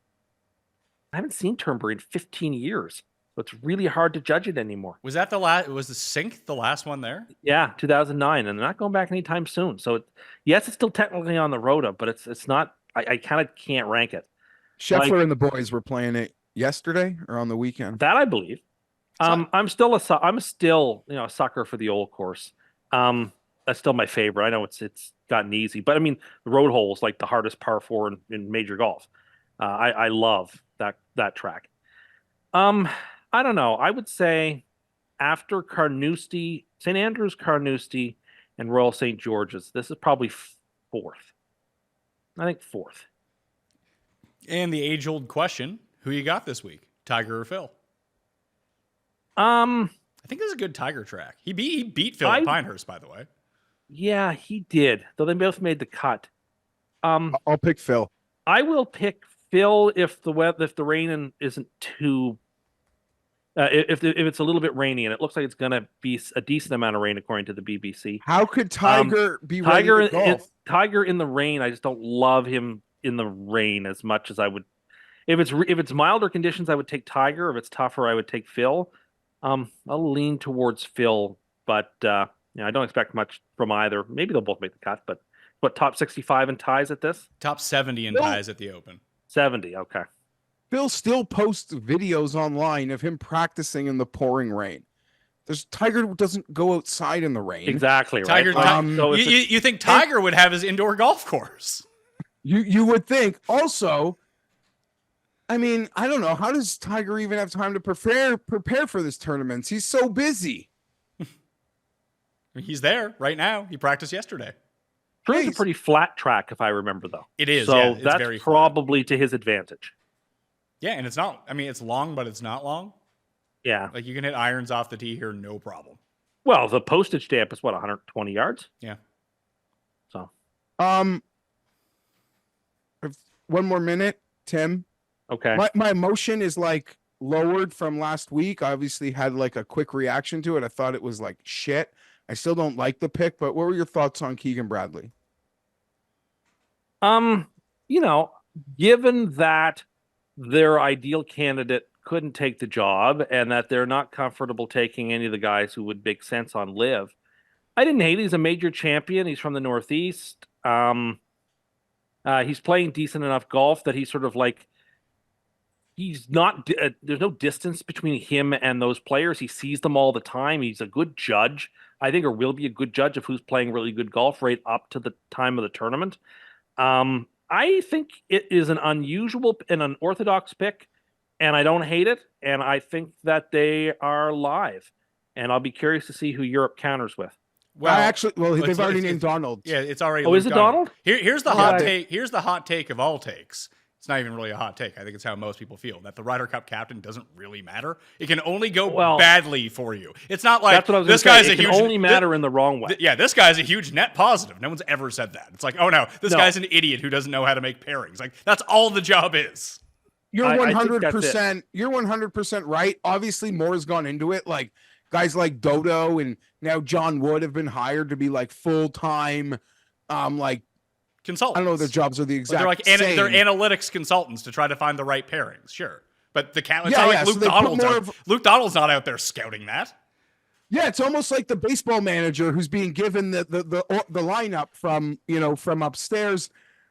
Speaker 2: I haven't seen Turnberry in 15 years, so it's really hard to judge it anymore.
Speaker 1: Was that the last? Was the Sync the last one there?
Speaker 2: Yeah, 2009, and they're not going back anytime soon. So, yes, it's still technically on the Rota, but it's not. I kind of can't rank it.
Speaker 3: Scheffler and the boys were playing it yesterday or on the weekend.
Speaker 2: That I believe. I'm still a sucker for the old course. That's still my favorite. I know it's gotten easy, but I mean the road hole is like the hardest par 4 in major golf. I love that track. I don't know. I would say after Carnoustie, St. Andrews, Carnoustie, and Royal St. George's, this is probably fourth. I think fourth.
Speaker 1: And the age-old question: who you got this week, Tiger or Phil?
Speaker 2: I
Speaker 1: think this is a good Tiger track. He beat Phil at Pinehurst, by the way.
Speaker 2: Yeah, he did. Though they both made the cut.
Speaker 3: I'll pick Phil.
Speaker 2: I will pick Phil if the rain isn't too. If it's a little bit rainy, and it looks like it's going to be a decent amount of rain according to the BBC.
Speaker 3: How could Tiger be ready
Speaker 2: Tiger
Speaker 3: to golf?
Speaker 2: Tiger in the rain, I just don't love him in the rain as much as I would. If it's milder conditions, I would take Tiger. If it's tougher, I would take Phil. I'll lean towards Phil, but I don't expect much from either. Maybe they'll both make the cut, but what, top 65 in ties at this?
Speaker 1: Top 70 in ties at the Open.
Speaker 2: 70, okay.
Speaker 3: Phil still posts videos online of him practicing in the pouring rain. Tiger doesn't go outside in the rain.
Speaker 2: Exactly,
Speaker 1: Tiger,
Speaker 2: right?
Speaker 1: So you think Tiger would have his indoor golf course?
Speaker 3: You would think. Also, I mean, I don't know. How does Tiger even have time to prepare for this tournament? He's so busy.
Speaker 1: He's there right now. He practiced yesterday.
Speaker 2: It's a pretty flat track, if I remember, though.
Speaker 1: It is,
Speaker 2: so
Speaker 1: yeah, it's
Speaker 2: that's
Speaker 1: very
Speaker 2: probably to his advantage.
Speaker 1: Yeah, and it's not. I mean, it's long, but it's not long.
Speaker 2: Yeah,
Speaker 1: like you can hit irons off the tee here, no problem.
Speaker 2: Well, the postage stamp is what, 120 yards?
Speaker 1: Yeah.
Speaker 2: So,
Speaker 3: one more minute, Tim.
Speaker 2: Okay.
Speaker 3: My emotion is like lowered from last week. I obviously had like a quick reaction to it. I thought it was like shit. I still don't like the pick, but what were your thoughts on Keegan Bradley?
Speaker 2: Given that their ideal candidate couldn't take the job and that they're not comfortable taking any of the guys who would make sense on live, I didn't hate it. He's a major champion. He's from the Northeast. He's playing decent enough golf that he's sort of like, he's not, there's no distance between him and those players. He sees them all the time. He's a good judge, I think, or will be a good judge of who's playing really good golf right up to the time of the tournament. I think it is an unusual and unorthodox pick, and I don't hate it. And I think that they are live, and I'll be curious to see who Europe counters with.
Speaker 3: Well, they've already named Donald.
Speaker 1: Yeah, it's already.
Speaker 2: Oh, is it Donald?
Speaker 1: Here's the hot take. Here's the hot take of all takes. It's not even really a hot take. I think it's how most people feel, that the Ryder Cup captain doesn't really matter. It can only go badly for you. It's not like
Speaker 2: that's what I was
Speaker 1: this guy's a huge.
Speaker 2: It can only matter in the wrong way.
Speaker 1: This guy's a huge net positive. No one's ever said that. It's like, oh no, this guy's an idiot who doesn't know how to make pairings. Like that's all the job is.
Speaker 3: You're 100%. You're 100% right. Obviously, more has gone into it. Like guys like Dodo and now John Wood have been hired to be like full-time, like
Speaker 1: consultants.
Speaker 3: I don't know. Their jobs are the exact same.
Speaker 1: They're analytics consultants to try to find the right pairings. Sure, but the cat. It's not like Luke Donald's. Luke Donald's not out there scouting that.
Speaker 3: Yeah, it's almost like the baseball manager who's being given the lineup from upstairs.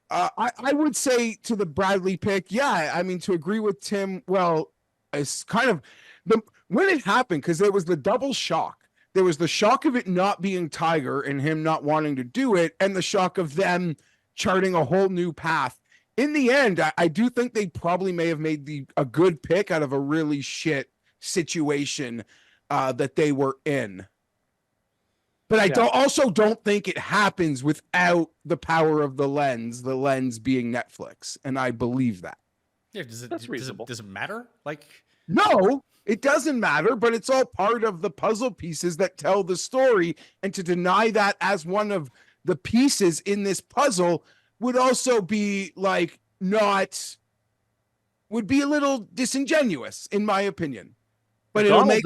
Speaker 3: I would say to the Bradley pick, yeah. I mean, to agree with Tim, well, it's kind of when it happened, because there was the double shock. There was the shock of it not being Tiger and him not wanting to do it, and the shock of them charting a whole new path. In the end, I do think they probably may have made a good pick out of a really shit situation that they were in. But I don't think it happens without the power of the lens being Netflix. And I believe that.
Speaker 1: Yeah, that's reasonable. Does it matter? Like,
Speaker 3: no, it doesn't matter, but it's all part of the puzzle pieces that tell the story. And to deny that as one of the pieces in this puzzle would also be like would be a little disingenuous, in my opinion. But it'll make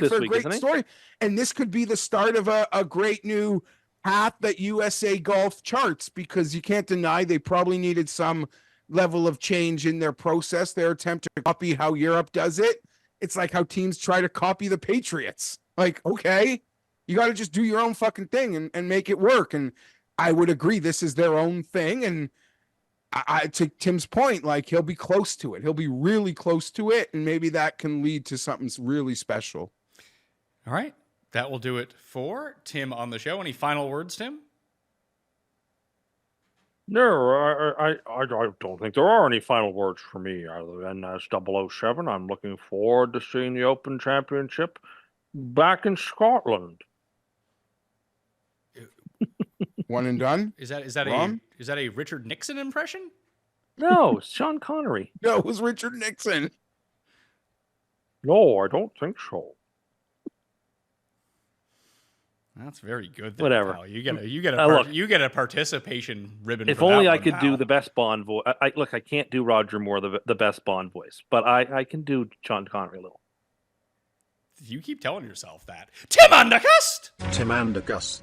Speaker 3: for a great story. And this could be the start of a great new path that USA Golf charts, because you can't deny they probably needed some level of change in their process, their attempt to copy how Europe does it. It's like how teams try to copy the Patriots. Like, okay, you got to just do your own fucking thing and make it work. And I would agree this is their own thing. And to Tim's point, like he'll be close to it. He'll be really close to it. And maybe that can lead to something really special.
Speaker 1: All right. That will do it for Tim on the show. Any final words, Tim?
Speaker 2: No, I don't think there are any final words for me other than as 007. I'm looking forward to seeing the Open Championship back in Scotland.
Speaker 3: One and done?
Speaker 1: Is that a Richard Nixon impression?
Speaker 2: No, it's Sean Connery.
Speaker 3: No, it was Richard Nixon.
Speaker 2: No, I don't think so.
Speaker 1: That's very good. There,
Speaker 2: Whatever.
Speaker 1: pal. You get
Speaker 2: Look,
Speaker 1: you get a participation ribbon.
Speaker 2: If
Speaker 1: for
Speaker 2: only
Speaker 1: that
Speaker 2: I
Speaker 1: one,
Speaker 2: could
Speaker 1: pal.
Speaker 2: do the best Bond voice. Look, I can't do Roger Moore, the best Bond voice, but I can do Sean Connery a little.
Speaker 1: You keep telling yourself that. Tim Undercust.
Speaker 4: Tim Andercust.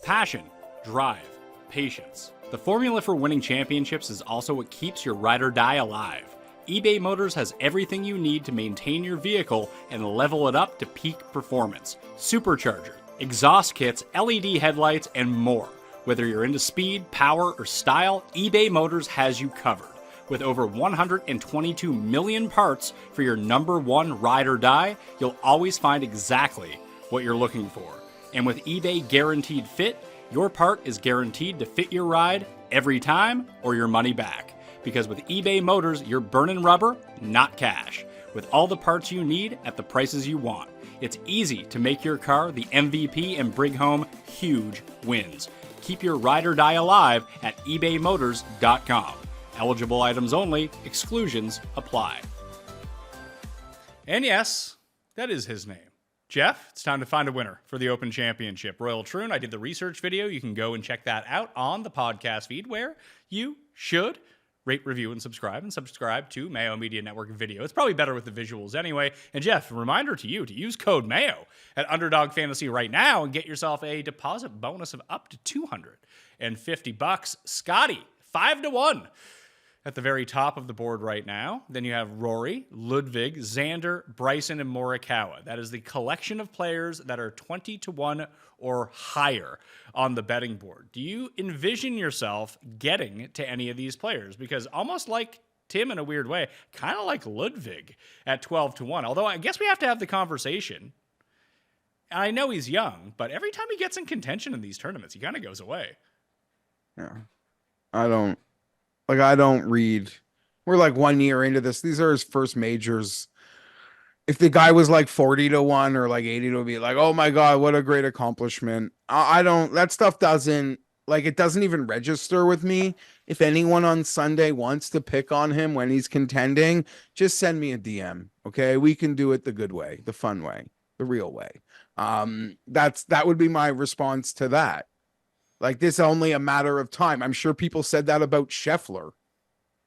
Speaker 1: Passion, drive, patience. The formula for winning championships is also what keeps your ride or die alive. eBay Motors has everything you need to maintain your vehicle and level it up to peak performance. Supercharger, exhaust kits, LED headlights, and more. Whether you're into speed, power, or style, eBay Motors has you covered. With over 122 million parts for your number one ride or die, you'll always find exactly what you're looking for. And with eBay Guaranteed Fit, your part is guaranteed to fit your ride every time or your money back. Because with eBay Motors, you're burning rubber, not cash. With all the parts you need at the prices you want. It's easy to make your car the MVP and bring home huge wins. Keep your ride or die alive at ebaymotors.com. Eligible items only, exclusions apply. And yes, that is his name. Geoff, it's time to find a winner for the Open Championship. Royal Troon, I did the research video. You can go and check that out on the podcast feed where you should rate, review, and subscribe to Mayo Media Network video. It's probably better with the visuals anyway. And Geoff, a reminder to you to use code Mayo at Underdog Fantasy right now and get yourself a deposit bonus of up to $250. Scotty, 5-1 at the very top of the board right now. Then you have Rory, Ludwig, Xander, Bryson, and Morikawa. That is the collection of players that are 20-1 or higher on the betting board. Do you envision yourself getting to any of these players? Because almost like Tim in a weird way, kind of like Ludwig at 12-1. Although I guess we have to have the conversation. And I know he's young, but every time he gets in contention in these tournaments, he kind of goes away.
Speaker 3: Yeah. I don't read. We're like 1 year into this. These are his first majors. If the guy was like 40-1 or like 80 to be like, oh my God, what a great accomplishment. I don't, that stuff doesn't, like, it doesn't even register with me. If anyone on Sunday wants to pick on him when he's contending, just send me a DM. Okay. We can do it the good way, the fun way, the real way. That would be my response to that. Like, this is only a matter of time. I'm sure people said that about Scheffler.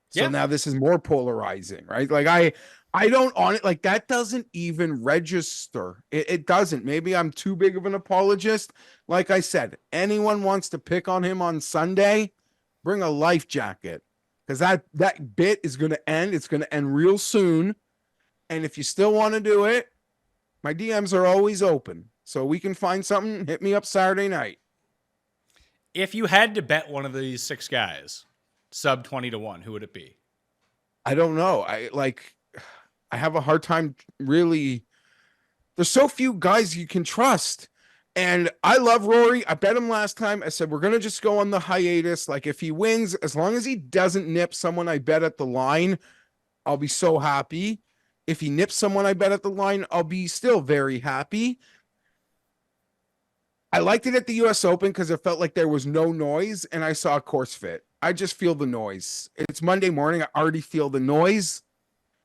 Speaker 3: So now this is more polarizing, right? Like, I don't on it. Like, that doesn't even register. It doesn't. Maybe I'm too big of an apologist. Like I said, anyone wants to pick on him on Sunday, bring a life jacket, because that bit is going to end. It's going to end real soon. And if you still want to do it, my DMs are always open. So we can find something. Hit me up Saturday night.
Speaker 1: If you had to bet one of these six guys, sub 20-1, who would it be?
Speaker 3: I don't know. I have a hard time really. There's so few guys you can trust. And I love Rory. I bet him last time. I said, we're going to just go on the hiatus. Like, if he wins, as long as he doesn't nip someone I bet at the line, I'll be so happy. If he nips someone I bet at the line, I'll be still very happy. I liked it at the US Open because it felt like there was no noise and I saw a course fit. I just feel the noise. It's Monday morning. I already feel the noise.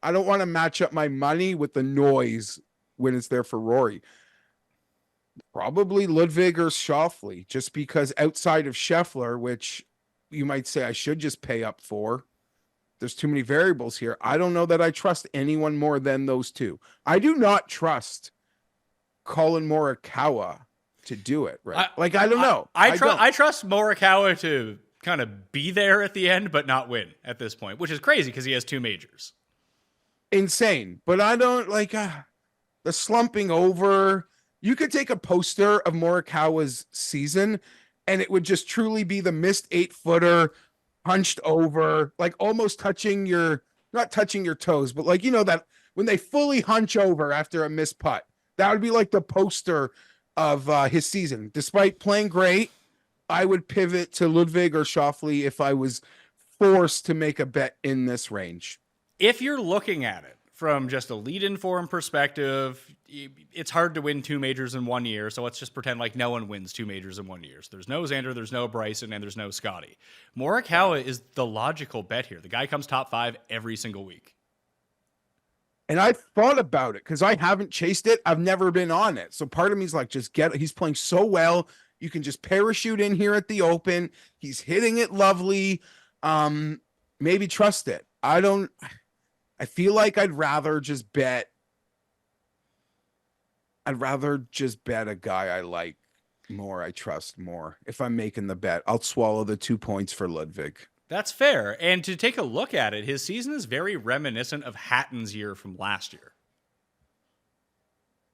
Speaker 3: I don't want to match up my money with the noise when it's there for Rory. Probably Ludwig or Schauffele, just because outside of Scheffler, which you might say I should just pay up for, there's too many variables here. I don't know that I trust anyone more than those two. I do not trust Colin Morikawa to do it, right? I don't know.
Speaker 1: I trust Morikawa to kind of be there at the end, but not win at this point, which is crazy because he has two majors.
Speaker 3: Insane. But I don't like the slumping over. You could take a poster of Morikawa's season and it would just truly be the missed 8-footer, hunched over, like almost touching not touching your toes, but like, you know, that when they fully hunch over after a missed putt, that would be like the poster of his season. Despite playing great, I would pivot to Ludwig or Schauffele if I was forced to make a bet in this range.
Speaker 1: If you're looking at it from just a lead-in form perspective, it's hard to win two majors in 1 year, so let's just pretend like no one wins two majors in 1 year. So there's no Xander, there's no Bryson, and there's no Scotty. Morikawa is the logical bet here. The guy comes top 5 every single week.
Speaker 3: And I thought about it because I haven't chased it. I've never been on it. So part of me is like, just get it. He's playing so well. You can just parachute in here at the Open. He's hitting it lovely. Maybe trust it. I feel like I'd rather just bet a guy I like more, I trust more. If I'm making the bet, I'll swallow the 2 points for Ludwig.
Speaker 1: That's fair. And to take a look at it, his season is very reminiscent of Hatton's year from last year.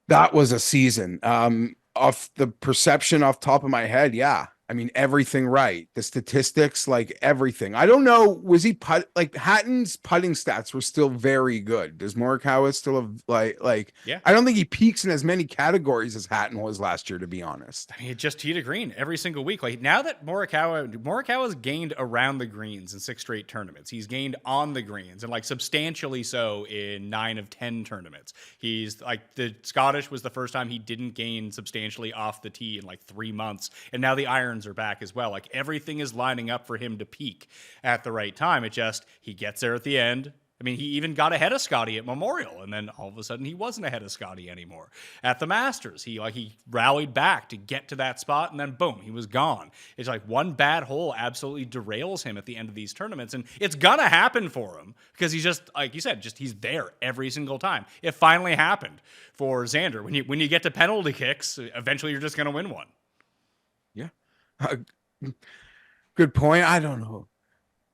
Speaker 3: That was a season. Off the perception off top of my head, yeah. I mean, everything right. The statistics, like everything. I don't know. Was he like Hatton's putting stats were still very good. Does Morikawa still have like?
Speaker 1: Yeah.
Speaker 3: I don't think he peaks in as many categories as Hatton was last year, to be honest.
Speaker 1: I mean, it just teed a green every single week. Like now that Morikawa's gained around the greens in 6 straight tournaments. He's gained on the greens and like substantially so in 9 of 10 tournaments. He's like the Scottish was the first time he didn't gain substantially off the tee in like 3 months, and now the irons are back as well. Like everything is lining up for him to peak at the right time. It just, he gets there at the end. I mean, he even got ahead of Scotty at Memorial, and then all of a sudden he wasn't ahead of Scotty anymore. At the Masters, he rallied back to get to that spot, and then boom, he was gone. It's like one bad hole absolutely derails him at the end of these tournaments, and it's gonna happen for him because he's just, like you said, he's there every single time. It finally happened for Xander. When you get to penalty kicks, eventually you're just gonna win one.
Speaker 3: Yeah. Good point. I don't know.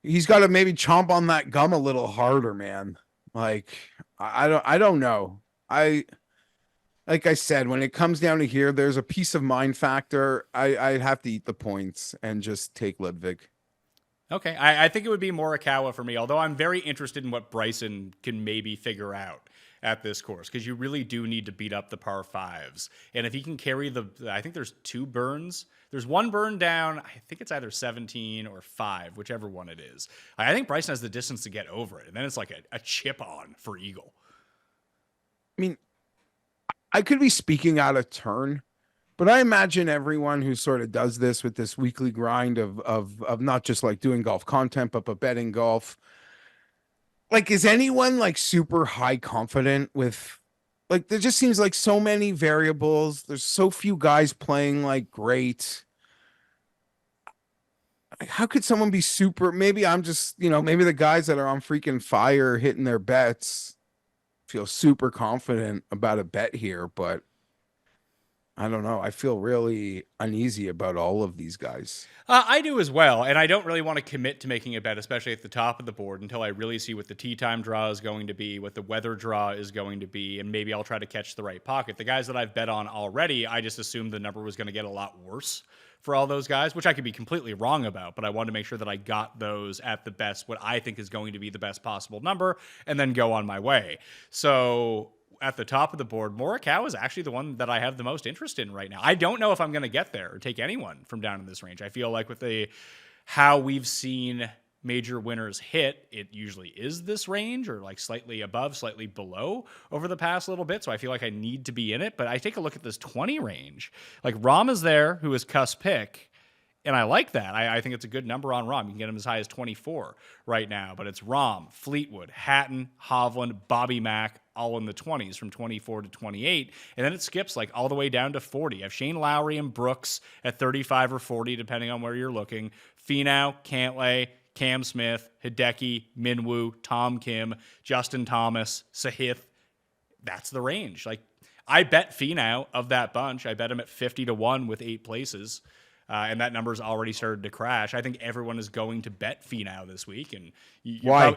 Speaker 3: He's got to maybe chomp on that gum a little harder, man. Like, I don't know. Like I said, when it comes down to here, there's a peace of mind factor. I'd have to eat the points and just take Ludwig.
Speaker 1: Okay, I think it would be Morikawa for me, although I'm very interested in what Bryson can maybe figure out at this course, because you really do need to beat up the par 5s. And if he can carry I think there's 2 burns. There's 1 burn down. I think it's either 17 or 5, whichever one it is. I think Bryson has the distance to get over it. And then it's like a chip on for Eagle.
Speaker 3: I mean, I could be speaking out of turn, but I imagine everyone who sort of does this with this weekly grind of not just like doing golf content, but betting golf. Like, is anyone like super high confident with, like, there just seems like so many variables. There's so few guys playing like great. How could someone be super? Maybe I'm just, maybe the guys that are on freaking fire hitting their bets feel super confident about a bet here, but I don't know. I feel really uneasy about all of these guys.
Speaker 1: I do as well, and I don't really want to commit to making a bet, especially at the top of the board, until I really see what the tee time draw is going to be, what the weather draw is going to be, and maybe I'll try to catch the right pocket. The guys that I've bet on already, I just assumed the number was going to get a lot worse for all those guys, which I could be completely wrong about, but I wanted to make sure that I got those at the best, what I think is going to be the best possible number, and then go on my way. So at the top of the board, Morikawa is actually the one that I have the most interest in right now. I don't know if I'm going to get there or take anyone from down in this range. I feel like with how we've seen major winners hit, it usually is this range or like slightly above, slightly below over the past little bit. So I feel like I need to be in it. But I take a look at this 20 range. Like Rahm is there, who is Cust pick. And I like that. I think it's a good number on Rahm. You can get him as high as 24 right now. But it's Rahm, Fleetwood, Hatton, Hovland, Bobby Mack, all in the 20s from 24 to 28. And then it skips like all the way down to 40. I have Shane Lowry and Brooks at 35 or 40, depending on where you're looking. Finau, Cantlay, Cam Smith, Hideki, Minwoo, Tom Kim, Justin Thomas, Sahith. That's the range. Like, I bet Finau of that bunch. I bet him at 50-1 with 8 places. And that number's already started to crash. I think everyone is going to bet Finau this week. And
Speaker 3: why?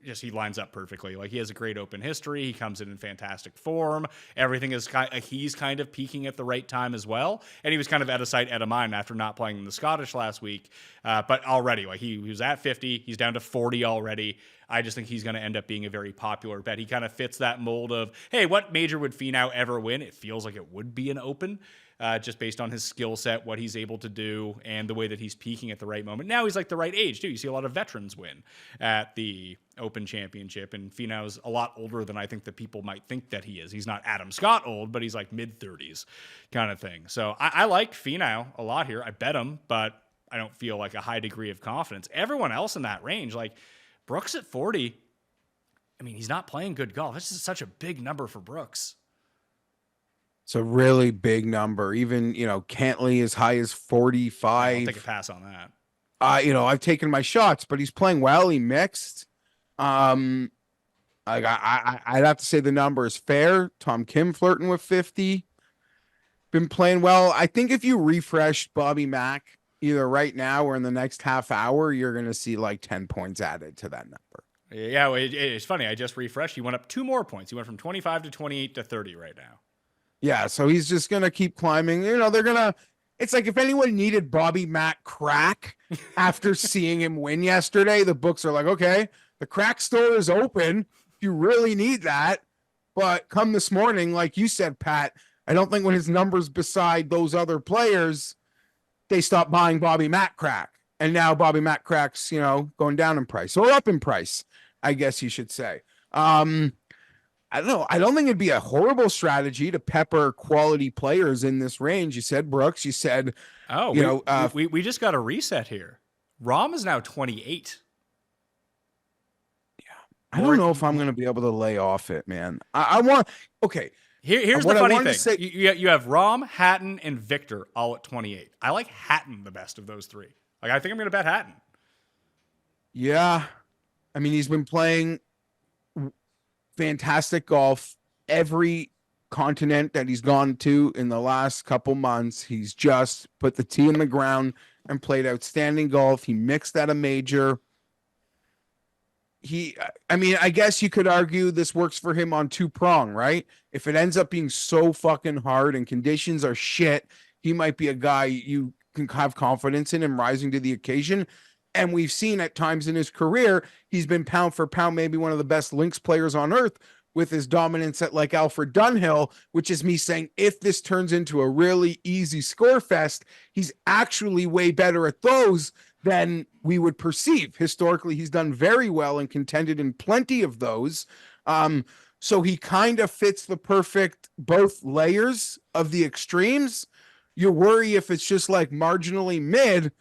Speaker 1: He lines up perfectly. Like, he has a great Open history. He comes in fantastic form. Everything is he's kind of peaking at the right time as well. And he was kind of out of sight, out of mind after not playing in the Scottish last week. But already, like, he was at 50. He's down to 40 already. I just think he's going to end up being a very popular bet. He kind of fits that mold of, hey, what major would Finau ever win? It feels like it would be an Open. Just based on his skill set, what he's able to do, and the way that he's peaking at the right moment. Now he's like the right age, too. You see a lot of veterans win at the Open Championship, and Finau's a lot older than I think that people might think that he is. He's not Adam Scott old, but he's like mid-30s kind of thing. So I like Finau a lot here. I bet him, but I don't feel like a high degree of confidence. Everyone else in that range, like Brooks at 40, I mean, he's not playing good golf. This is such a big number for Brooks.
Speaker 3: It's a really big number. Even, Cantley as high as 45.
Speaker 1: I'll take a pass on that.
Speaker 3: I've taken my shots, but he's playing well. He mixed. I'd have to say the number is fair. Tom Kim flirting with 50. Been playing well. I think if you refreshed Bobby Mack either right now or in the next half hour, you're going to see like 10 points added to that number.
Speaker 1: Yeah, well, it's funny. I just refreshed. He went up 2 more points. He went from 25 to 28 to 30 right now.
Speaker 3: Yeah, so he's just going to keep climbing. It's like if anyone needed Bobby Mack crack after seeing him win yesterday, the books are like, okay, the crack store is open. You really need that. But come this morning, like you said, Pat, I don't think when his numbers beside those other players, they stopped buying Bobby Mack crack. And now Bobby Mack crack's, going down in price or up in price, I guess you should say. I don't know. I don't think it'd be a horrible strategy to pepper quality players in this range. You said Brooks. You said,
Speaker 1: we just got a reset here. Rahm is now 28.
Speaker 3: Yeah, I don't know if I'm going to be able to lay off it, man. Okay.
Speaker 1: Here's the funny thing. You have Rahm, Hatton, and Victor all at 28. I like Hatton the best of those 3. Like, I think I'm going to bet Hatton.
Speaker 3: Yeah. I mean, he's been playing fantastic golf every continent that he's gone to in the last couple months. He's just put the tee in the ground and played outstanding golf. He mixed at a major. I guess you could argue this works for him on 2-prong, right? If it ends up being so fucking hard and conditions are shit, he might be a guy you can have confidence in him rising to the occasion. And we've seen at times in his career, he's been pound for pound, maybe one of the best links players on earth with his dominance at like Alfred Dunhill, which is me saying, if this turns into a really easy score fest, he's actually way better at those than we would perceive. Historically, he's done very well and contended in plenty of those. So he kind of fits the perfect both layers of the extremes. You worry if it's just like marginally mid,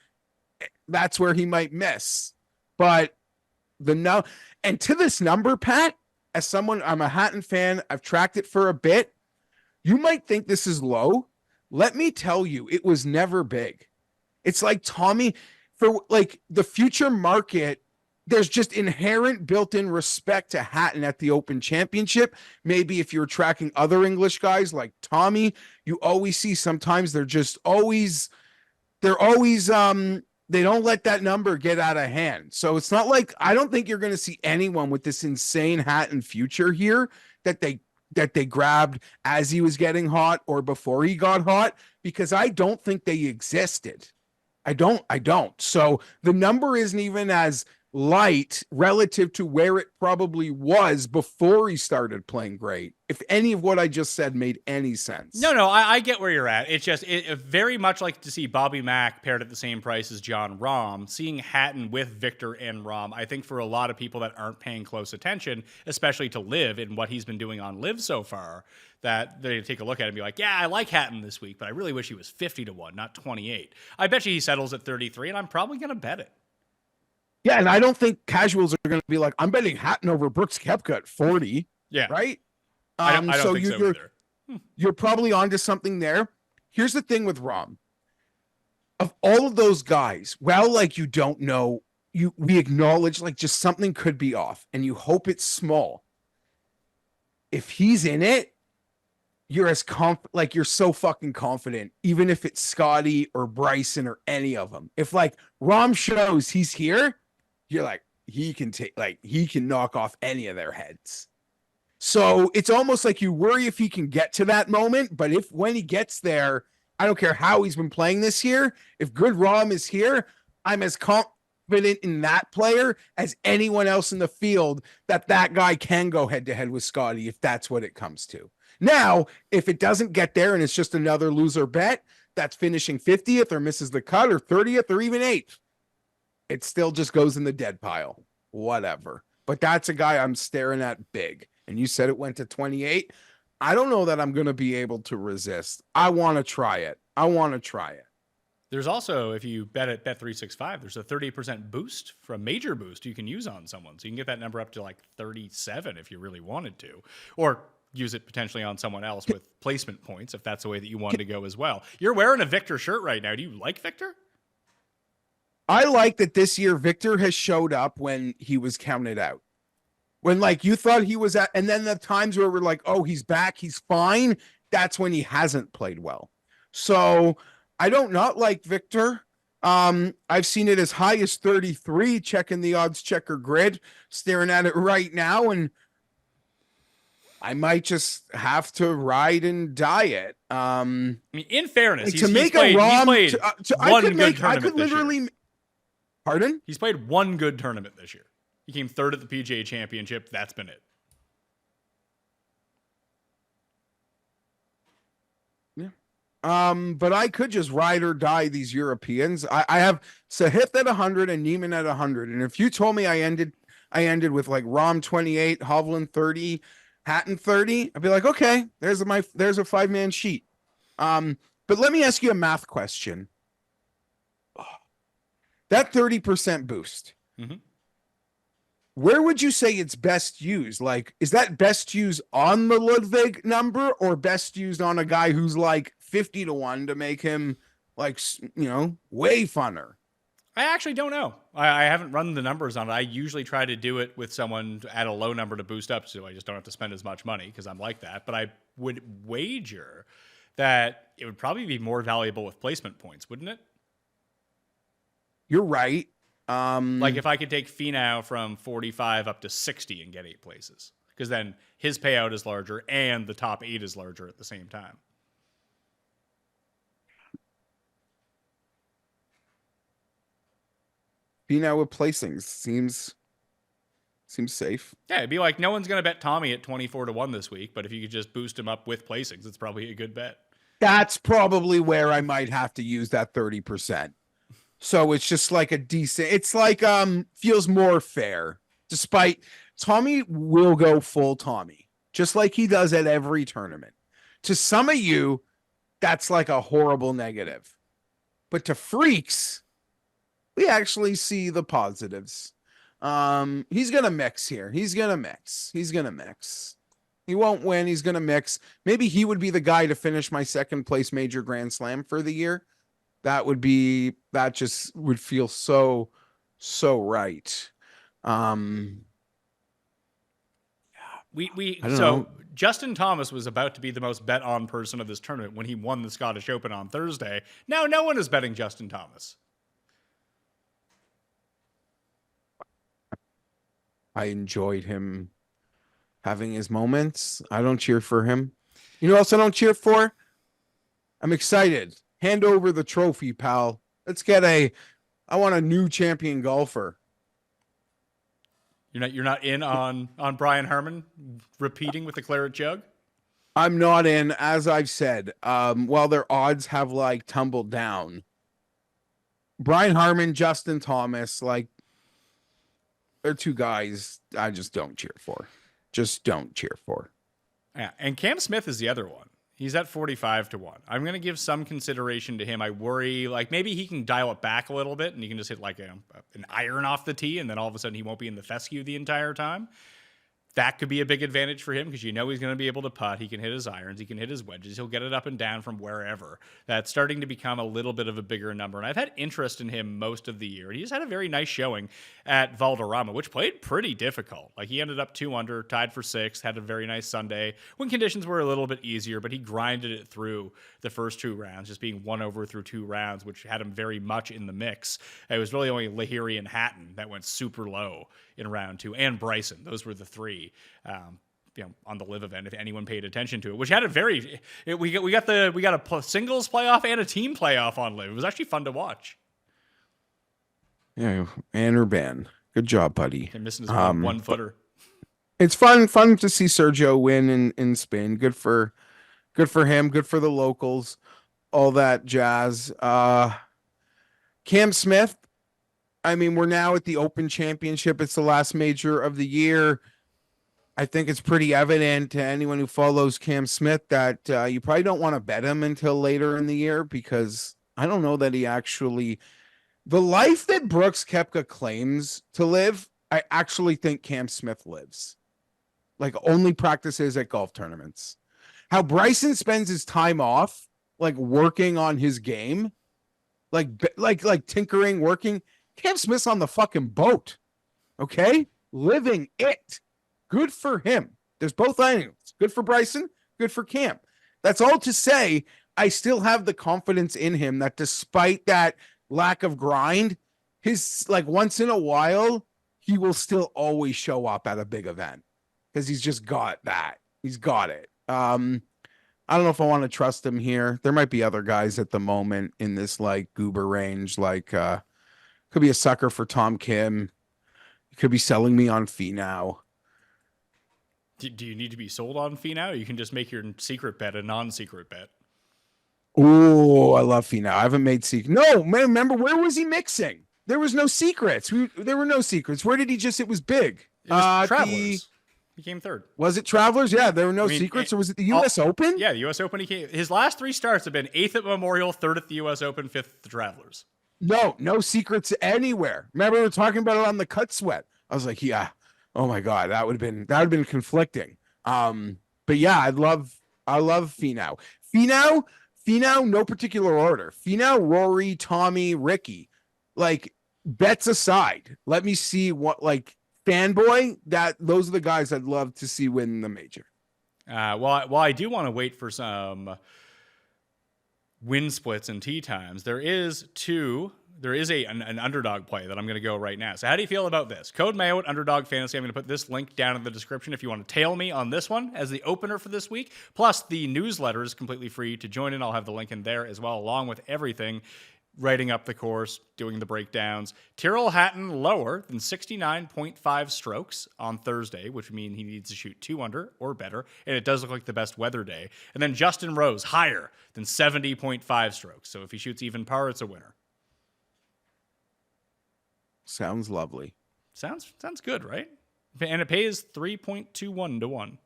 Speaker 3: that's where he might miss. But and to this number, Pat, as someone, I'm a Hatton fan, I've tracked it for a bit. You might think this is low. Let me tell you, it was never big. It's like Tommy, for like the future market, there's just inherent built-in respect to Hatton at the Open Championship. Maybe if you're tracking other English guys like Tommy, you always see sometimes they don't let that number get out of hand. So it's not like, I don't think you're going to see anyone with this insane Hatton future here that they grabbed as he was getting hot or before he got hot, because I don't think they existed. I don't. So the number isn't even as light relative to where it probably was before he started playing great. If any of what I just said made any sense.
Speaker 1: No, I get where you're at. It's just it very much like to see Bobby Mack paired at the same price as John Rahm. Seeing Hatton with Victor and Rahm, I think for a lot of people that aren't paying close attention, especially to Liv and what he's been doing on Liv so far, that they take a look at it and be like, yeah, I like Hatton this week, but I really wish he was 50-1, not 28. I bet you he settles at 33, and I'm probably going to bet it.
Speaker 3: Yeah, and I don't think casuals are going to be like, I'm betting Hatton over Brooks Koepka at 40.
Speaker 1: Yeah.
Speaker 3: Right?
Speaker 1: I don't think so either.
Speaker 3: You're probably onto something there. Here's the thing with Rahm. Of all of those guys, like you don't know, we acknowledge like just something could be off, and you hope it's small. If he's in it, you're you're so fucking confident, even if it's Scotty or Bryson or any of them. If like Rahm shows he's here, you're like, he can knock off any of their heads. So it's almost like you worry if he can get to that moment, but when he gets there, I don't care how he's been playing this year. If good Rahm is here, I'm as confident in that player as anyone else in the field that guy can go head to head with Scotty if that's what it comes to. Now, if it doesn't get there and it's just another loser bet that's finishing 50th or misses the cut or 30th or even 8th, it still just goes in the dead pile. Whatever. But that's a guy I'm staring at big. And you said it went to 28. I don't know that I'm going to be able to resist. I want to try it.
Speaker 1: There's also, if you bet at Bet365, there's a 30% boost from major boost you can use on someone. So you can get that number up to like 37 if you really wanted to, or use it potentially on someone else with placement points if that's the way that you wanted to go as well. You're wearing a Victor shirt right now. Do you like Victor?
Speaker 3: I like that this year Victor has showed up when he was counted out. When like you thought he was at, and then the times where we're like, oh, he's back, he's fine. That's when he hasn't played well. So I don't not like Victor. I've seen it as high as 33, checking the odds checker grid, staring at it right now, and I might just have to ride and die it.
Speaker 1: I mean, in fairness,
Speaker 3: to make a ROM,
Speaker 1: one good tournament
Speaker 3: I could literally. Pardon?
Speaker 1: He's played one good tournament this year. He came third at the PGA Championship. That's been it.
Speaker 3: But I could just ride or die these Europeans. I have Sahith at 100 and Neiman at 100. And if you told me I ended with like Rom 28, Hovland 30, Hatton 30, I'd be like, okay, there's a 5-man sheet. But let me ask you a math question. That 30% boost.
Speaker 1: Mm-hmm.
Speaker 3: Where would you say it's best used? Like, is that best used on the Ludwig number or best used on a guy who's like 50-1 to make him like, way funner?
Speaker 1: I actually don't know. I haven't run the numbers on it. I usually try to do it with someone at a low number to boost up, so I just don't have to spend as much money because I'm like that. But I would wager that it would probably be more valuable with placement points, wouldn't it?
Speaker 3: You're right.
Speaker 1: Like if I could take Finau from 45 up to 60 and get 8 places, because then his payout is larger and the top 8 is larger at the same time.
Speaker 3: Finau with placings seems safe.
Speaker 1: Yeah, it'd be like no one's going to bet Tommy at 24-1 this week, but if you could just boost him up with placings, it's probably a good bet.
Speaker 3: That's probably where I might have to use that 30%. So it's just like a decent, it's like, feels more fair, despite Tommy will go full Tommy, just like he does at every tournament. To some of you, that's like a horrible negative, but to freaks, we actually see the positives. He's going to mix here. He's going to mix. He won't win. He's going to mix. Maybe he would be the guy to finish my second place major Grand Slam for the year. That just would feel so right.
Speaker 1: Justin Thomas was about to be the most bet on person of this tournament when he won the Scottish Open on Thursday. Now no one is betting Justin Thomas.
Speaker 3: I enjoyed him having his moments. I don't cheer for him. You know what else I don't cheer for? I'm excited. Hand over the trophy, pal. I want a new champion golfer.
Speaker 1: You're not in on Brian Harman repeating with the claret jug?
Speaker 3: I'm not in, as I've said. While their odds have like tumbled down. Brian Harman, Justin Thomas, like they're two guys I just don't cheer for.
Speaker 1: Yeah, and Cam Smith is the other one. He's at 45-1. I'm going to give some consideration to him. I worry, like, maybe he can dial it back a little bit and he can just hit, like, an iron off the tee, and then all of a sudden he won't be in the fescue the entire time. That could be a big advantage for him because he's going to be able to putt. He can hit his irons. He can hit his wedges. He'll get it up and down from wherever. That's starting to become a little bit of a bigger number. And I've had interest in him most of the year. He's had a very nice showing at Valderrama, which played pretty difficult. Like he ended up 2 under, tied for 6, had a very nice Sunday when conditions were a little bit easier, but he grinded it through the first 2 rounds, just being 1 over through 2 rounds, which had him very much in the mix. It was really only Lahiri and Hatton that went super low in round 2, and Bryson. Those were the 3. On the live event, if anyone paid attention to it, which had we got a singles playoff and a team playoff on live. It was actually fun to watch.
Speaker 3: Yeah, and Urban, good job, buddy.
Speaker 1: They're missing his 1-footer.
Speaker 3: It's fun to see Sergio win in Spain. Good for him. Good for the locals. All that jazz. Cam Smith. I mean, we're now at the Open Championship. It's the last major of the year. I think it's pretty evident to anyone who follows Cam Smith that you probably don't want to bet him until later in the year because I don't know that he actually, the life that Brooks Koepka claims to live, I actually think Cam Smith lives. Like only practices at golf tournaments. How Bryson spends his time off, like working on his game, like tinkering, working. Cam Smith's on the fucking boat. Okay? Living it. Good for him. There's both angles. Good for Bryson, good for Cam. That's all to say, I still have the confidence in him that despite that lack of grind, his like once in a while, he will still always show up at a big event because he's just got that. He's got it. I don't know if I want to trust him here. There might be other guys at the moment in this like goober range, like could be a sucker for Tom Kim. He could be selling me on Finau.
Speaker 1: Do you need to be sold on Finau? Or you can just make your secret bet a non-secret bet.
Speaker 3: Oh, I love Finau. I haven't made secret. No, man, remember where was he mixing? There was no secrets. There were no secrets. Where did he just? It was big.
Speaker 1: It was Travelers. He came third.
Speaker 3: Was it Travelers? Yeah, there were no secrets. Or was it the U.S. Open?
Speaker 1: Yeah, the U.S. Open. His last 3 starts have been 8th at Memorial, 3rd at the U.S. Open, 5th at the Travelers.
Speaker 3: No secrets anywhere. Remember we were talking about it on the Cut Sweat. I was like, yeah. Oh my God, that would have been conflicting. But yeah, I love Finau. Finau, no particular order. Finau, Rory, Tommy, Ricky. Like bets aside, let me see what like fanboy. Those are the guys I'd love to see win the major.
Speaker 1: Well, I do want to wait for some win splits and tee times. There is an underdog play that I'm going to go right now. So how do you feel about this? Code Mayo at Underdog Fantasy. I'm going to put this link down in the description if you want to tail me on this one as the opener for this week. Plus, the newsletter is completely free to join in. I'll have the link in there as well, along with everything. Writing up the course, doing the breakdowns. Tyrrell Hatton lower than 69.5 strokes on Thursday, which would mean he needs to shoot 2 under or better, and it does look like the best weather day. And then Justin Rose higher than 70.5 strokes. So if he shoots even par, it's a winner.
Speaker 3: Sounds lovely.
Speaker 1: Sounds good, right? And it pays 3.21 to 1.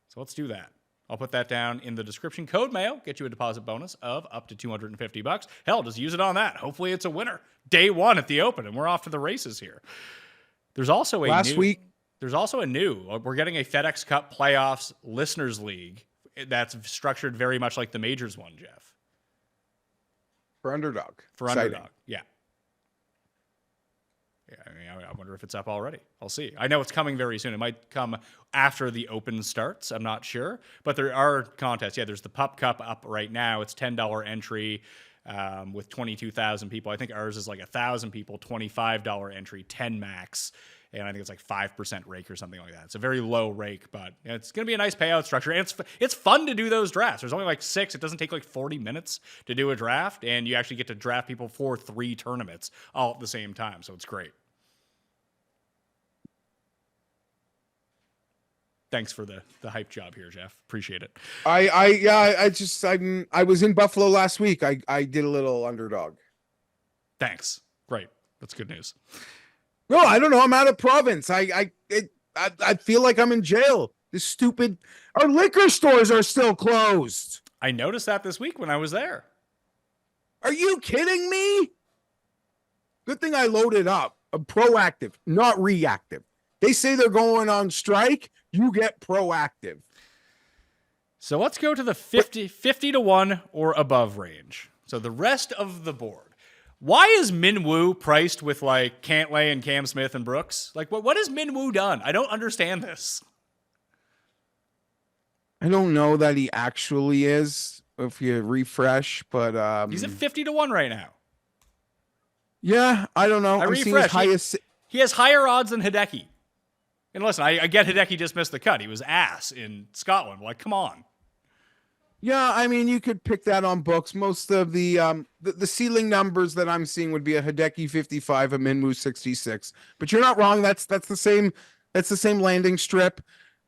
Speaker 1: So let's do that. I'll put that down in the description. Code Mayo, get you a deposit bonus of up to $250. Hell, just use it on that. Hopefully it's a winner. Day 1 at the Open, and we're off to the races here. There's also we're getting a FedEx Cup Playoffs Listeners League that's structured very much like the Majors one, Jeff.
Speaker 3: For Underdog.
Speaker 1: Underdog, yeah. I wonder if it's up already. I'll see. I know it's coming very soon. It might come after the Open starts. I'm not sure. But there are contests. Yeah, there's the Pup Cup up right now. It's $10 entry with 22,000 people. I think ours is like 1,000 people, $25 entry, 10 max. And I think it's like 5% rake or something like that. It's a very low rake, but it's going to be a nice payout structure. And it's fun to do those drafts. There's only like 6. It doesn't take like 40 minutes to do a draft. And you actually get to draft people for 3 tournaments all at the same time. So it's great. Thanks for the hype job here, Jeff. Appreciate it.
Speaker 3: I was in Buffalo last week. I did a little Underdog.
Speaker 1: Thanks. Great. That's good news.
Speaker 3: No, I don't know. I'm out of province. I feel like I'm in jail. Our liquor stores are still closed.
Speaker 1: I noticed that this week when I was there.
Speaker 3: Are you kidding me? Good thing I loaded up. I'm proactive, not reactive. They say they're going on strike. You get proactive.
Speaker 1: So let's go to the 50 to 1 or above range. So the rest of the board. Why is Minwoo priced with like Cantlay and Cam Smith and Brooks? Like what has Minwoo done? I don't understand this.
Speaker 3: I don't know that he actually is if you refresh, but
Speaker 1: he's at 50 to 1 right now.
Speaker 3: Yeah, I don't know. I'm seeing his highest.
Speaker 1: He has higher odds than Hideki. And listen, I get Hideki just missed the cut. He was ass in Scotland. Like, come on.
Speaker 3: Yeah, I mean, you could pick that on books. Most of the ceiling numbers that I'm seeing would be a Hideki 55, a Minwoo 66. But you're not wrong. That's the same landing strip.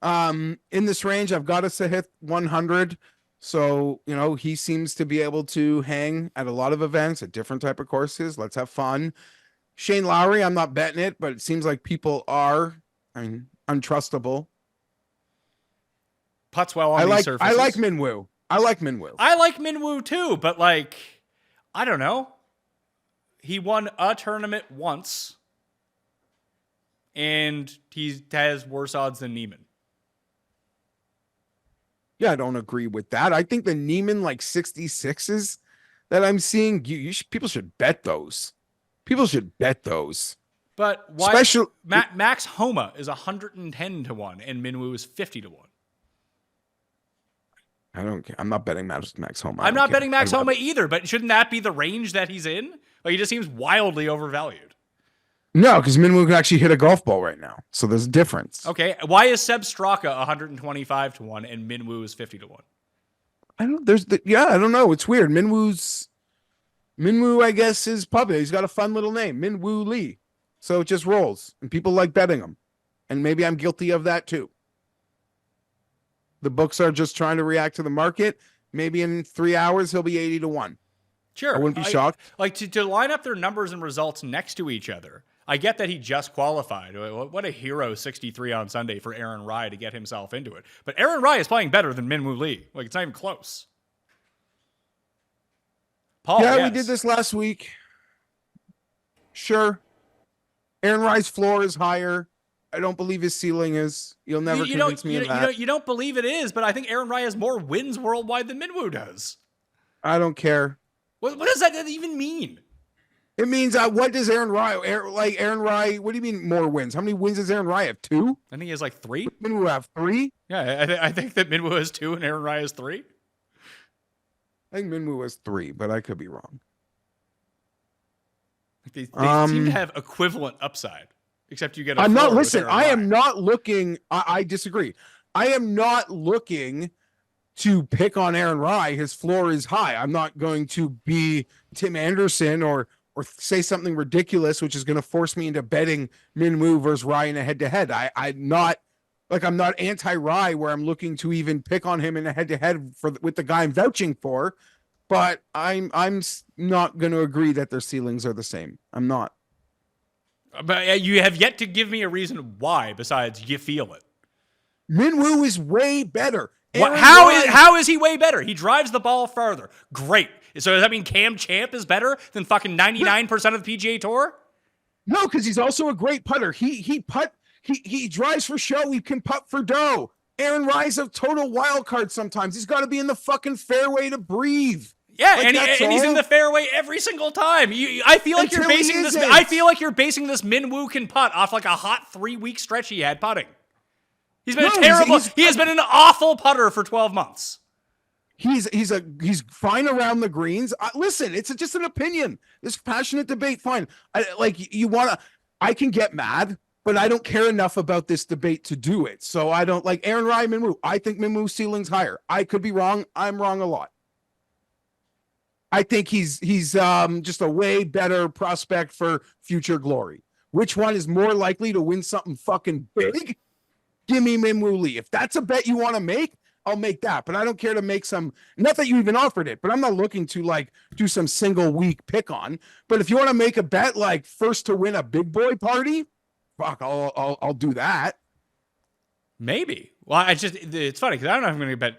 Speaker 3: In this range, I've got us to hit 100. So, he seems to be able to hang at a lot of events at different type of courses. Let's have fun. Shane Lowry, I'm not betting it, but it seems like people are. I mean, untrustable.
Speaker 1: Putts well on these surfaces.
Speaker 3: I like Minwoo. I like Minwoo.
Speaker 1: I like Minwoo too, but like, I don't know. He won a tournament once, and he has worse odds than Neiman.
Speaker 3: Yeah, I don't agree with that. I think the Neiman like 66s that I'm seeing, people should bet those. People should bet those.
Speaker 1: But why? Max Homa is 110 to 1, and Minwoo is 50 to 1.
Speaker 3: I don't care. I'm not betting Max Homa.
Speaker 1: I'm not betting Max Homa either, but shouldn't that be the range that he's in? Like, he just seems wildly overvalued.
Speaker 3: No, because Minwoo can actually hit a golf ball right now. So there's a difference.
Speaker 1: Okay. Why is Seb Straka 125 to 1 and Minwoo is 50 to 1?
Speaker 3: I don't know. It's weird. Minwoo, I guess, is public. He's got a fun little name, Minwoo Lee. So it just rolls, and people like betting him. And maybe I'm guilty of that too. The books are just trying to react to the market. Maybe in 3 hours, he'll be 80 to 1.
Speaker 1: Sure.
Speaker 3: I wouldn't be shocked.
Speaker 1: Like, to line up their numbers and results next to each other, I get that he just qualified. What a hero 63 on Sunday for Aaron Rai to get himself into it. But Aaron Rai is playing better than Minwoo Lee. Like, it's not even close. Paul,
Speaker 3: yeah,
Speaker 1: yes.
Speaker 3: we did this last week. Sure. Aaron Rai's floor is higher. I don't believe his ceiling is. You'll never convince me of that.
Speaker 1: You don't believe it is, but I think Aaron Rai has more wins worldwide than Minwoo does.
Speaker 3: I don't care.
Speaker 1: What does that even mean?
Speaker 3: It means what does Aaron Rai, what do you mean more wins? How many wins does Aaron Rai have? 2?
Speaker 1: I think he has like 3.
Speaker 3: Minwoo have 3?
Speaker 1: Yeah, I think that Minwoo has 2 and Aaron Rai has 3.
Speaker 3: I think Minwoo has 3, but I could be wrong.
Speaker 1: They seem to have equivalent upside, except you get a
Speaker 3: I'm not,
Speaker 1: floor with
Speaker 3: listen,
Speaker 1: Aaron
Speaker 3: I
Speaker 1: Rai.
Speaker 3: am not looking, I disagree. I am not looking to pick on Aaron Rai. His floor is high. I'm not going to be Tim Anderson or say something ridiculous, which is going to force me into betting Minwoo versus Rai in a head-to-head. I'm not anti-Rai where I'm looking to even pick on him in a head-to-head with the guy I'm vouching for, but I'm not going to agree that their ceilings are the same. I'm not.
Speaker 1: But you have yet to give me a reason why besides you feel it.
Speaker 3: Minwoo is way better.
Speaker 1: How is he way better? He drives the ball farther. Great. So does that mean Cam Champ is better than fucking 99% of the PGA Tour?
Speaker 3: No, because he's also a great putter. He drives for show. He can putt for dough. Aaron Rai's a total wild card sometimes. He's got to be in the fucking fairway to breathe.
Speaker 1: Yeah, and he's in the fairway every single time. I feel like you're basing this Minwoo can putt off like a hot 3-week stretch he had putting. He's been he has been an awful putter for 12 months.
Speaker 3: He's fine around the greens. Listen, it's just an opinion. This passionate debate, fine. I can get mad, but I don't care enough about this debate to do it. So I don't like Aaron Rai, Minwoo. I think Minwoo's ceiling's higher. I could be wrong. I'm wrong a lot. I think he's just a way better prospect for future glory. Which one is more likely to win something fucking big? Give me Minwoo Lee. If that's a bet you want to make, I'll make that. But I don't care to make some, not that you even offered it, but I'm not looking to like do some single week pick on. But if you want to make a bet like first to win a big boy party, fuck, I'll do that.
Speaker 1: Maybe. Well, it's funny because I don't know if I'm going to bet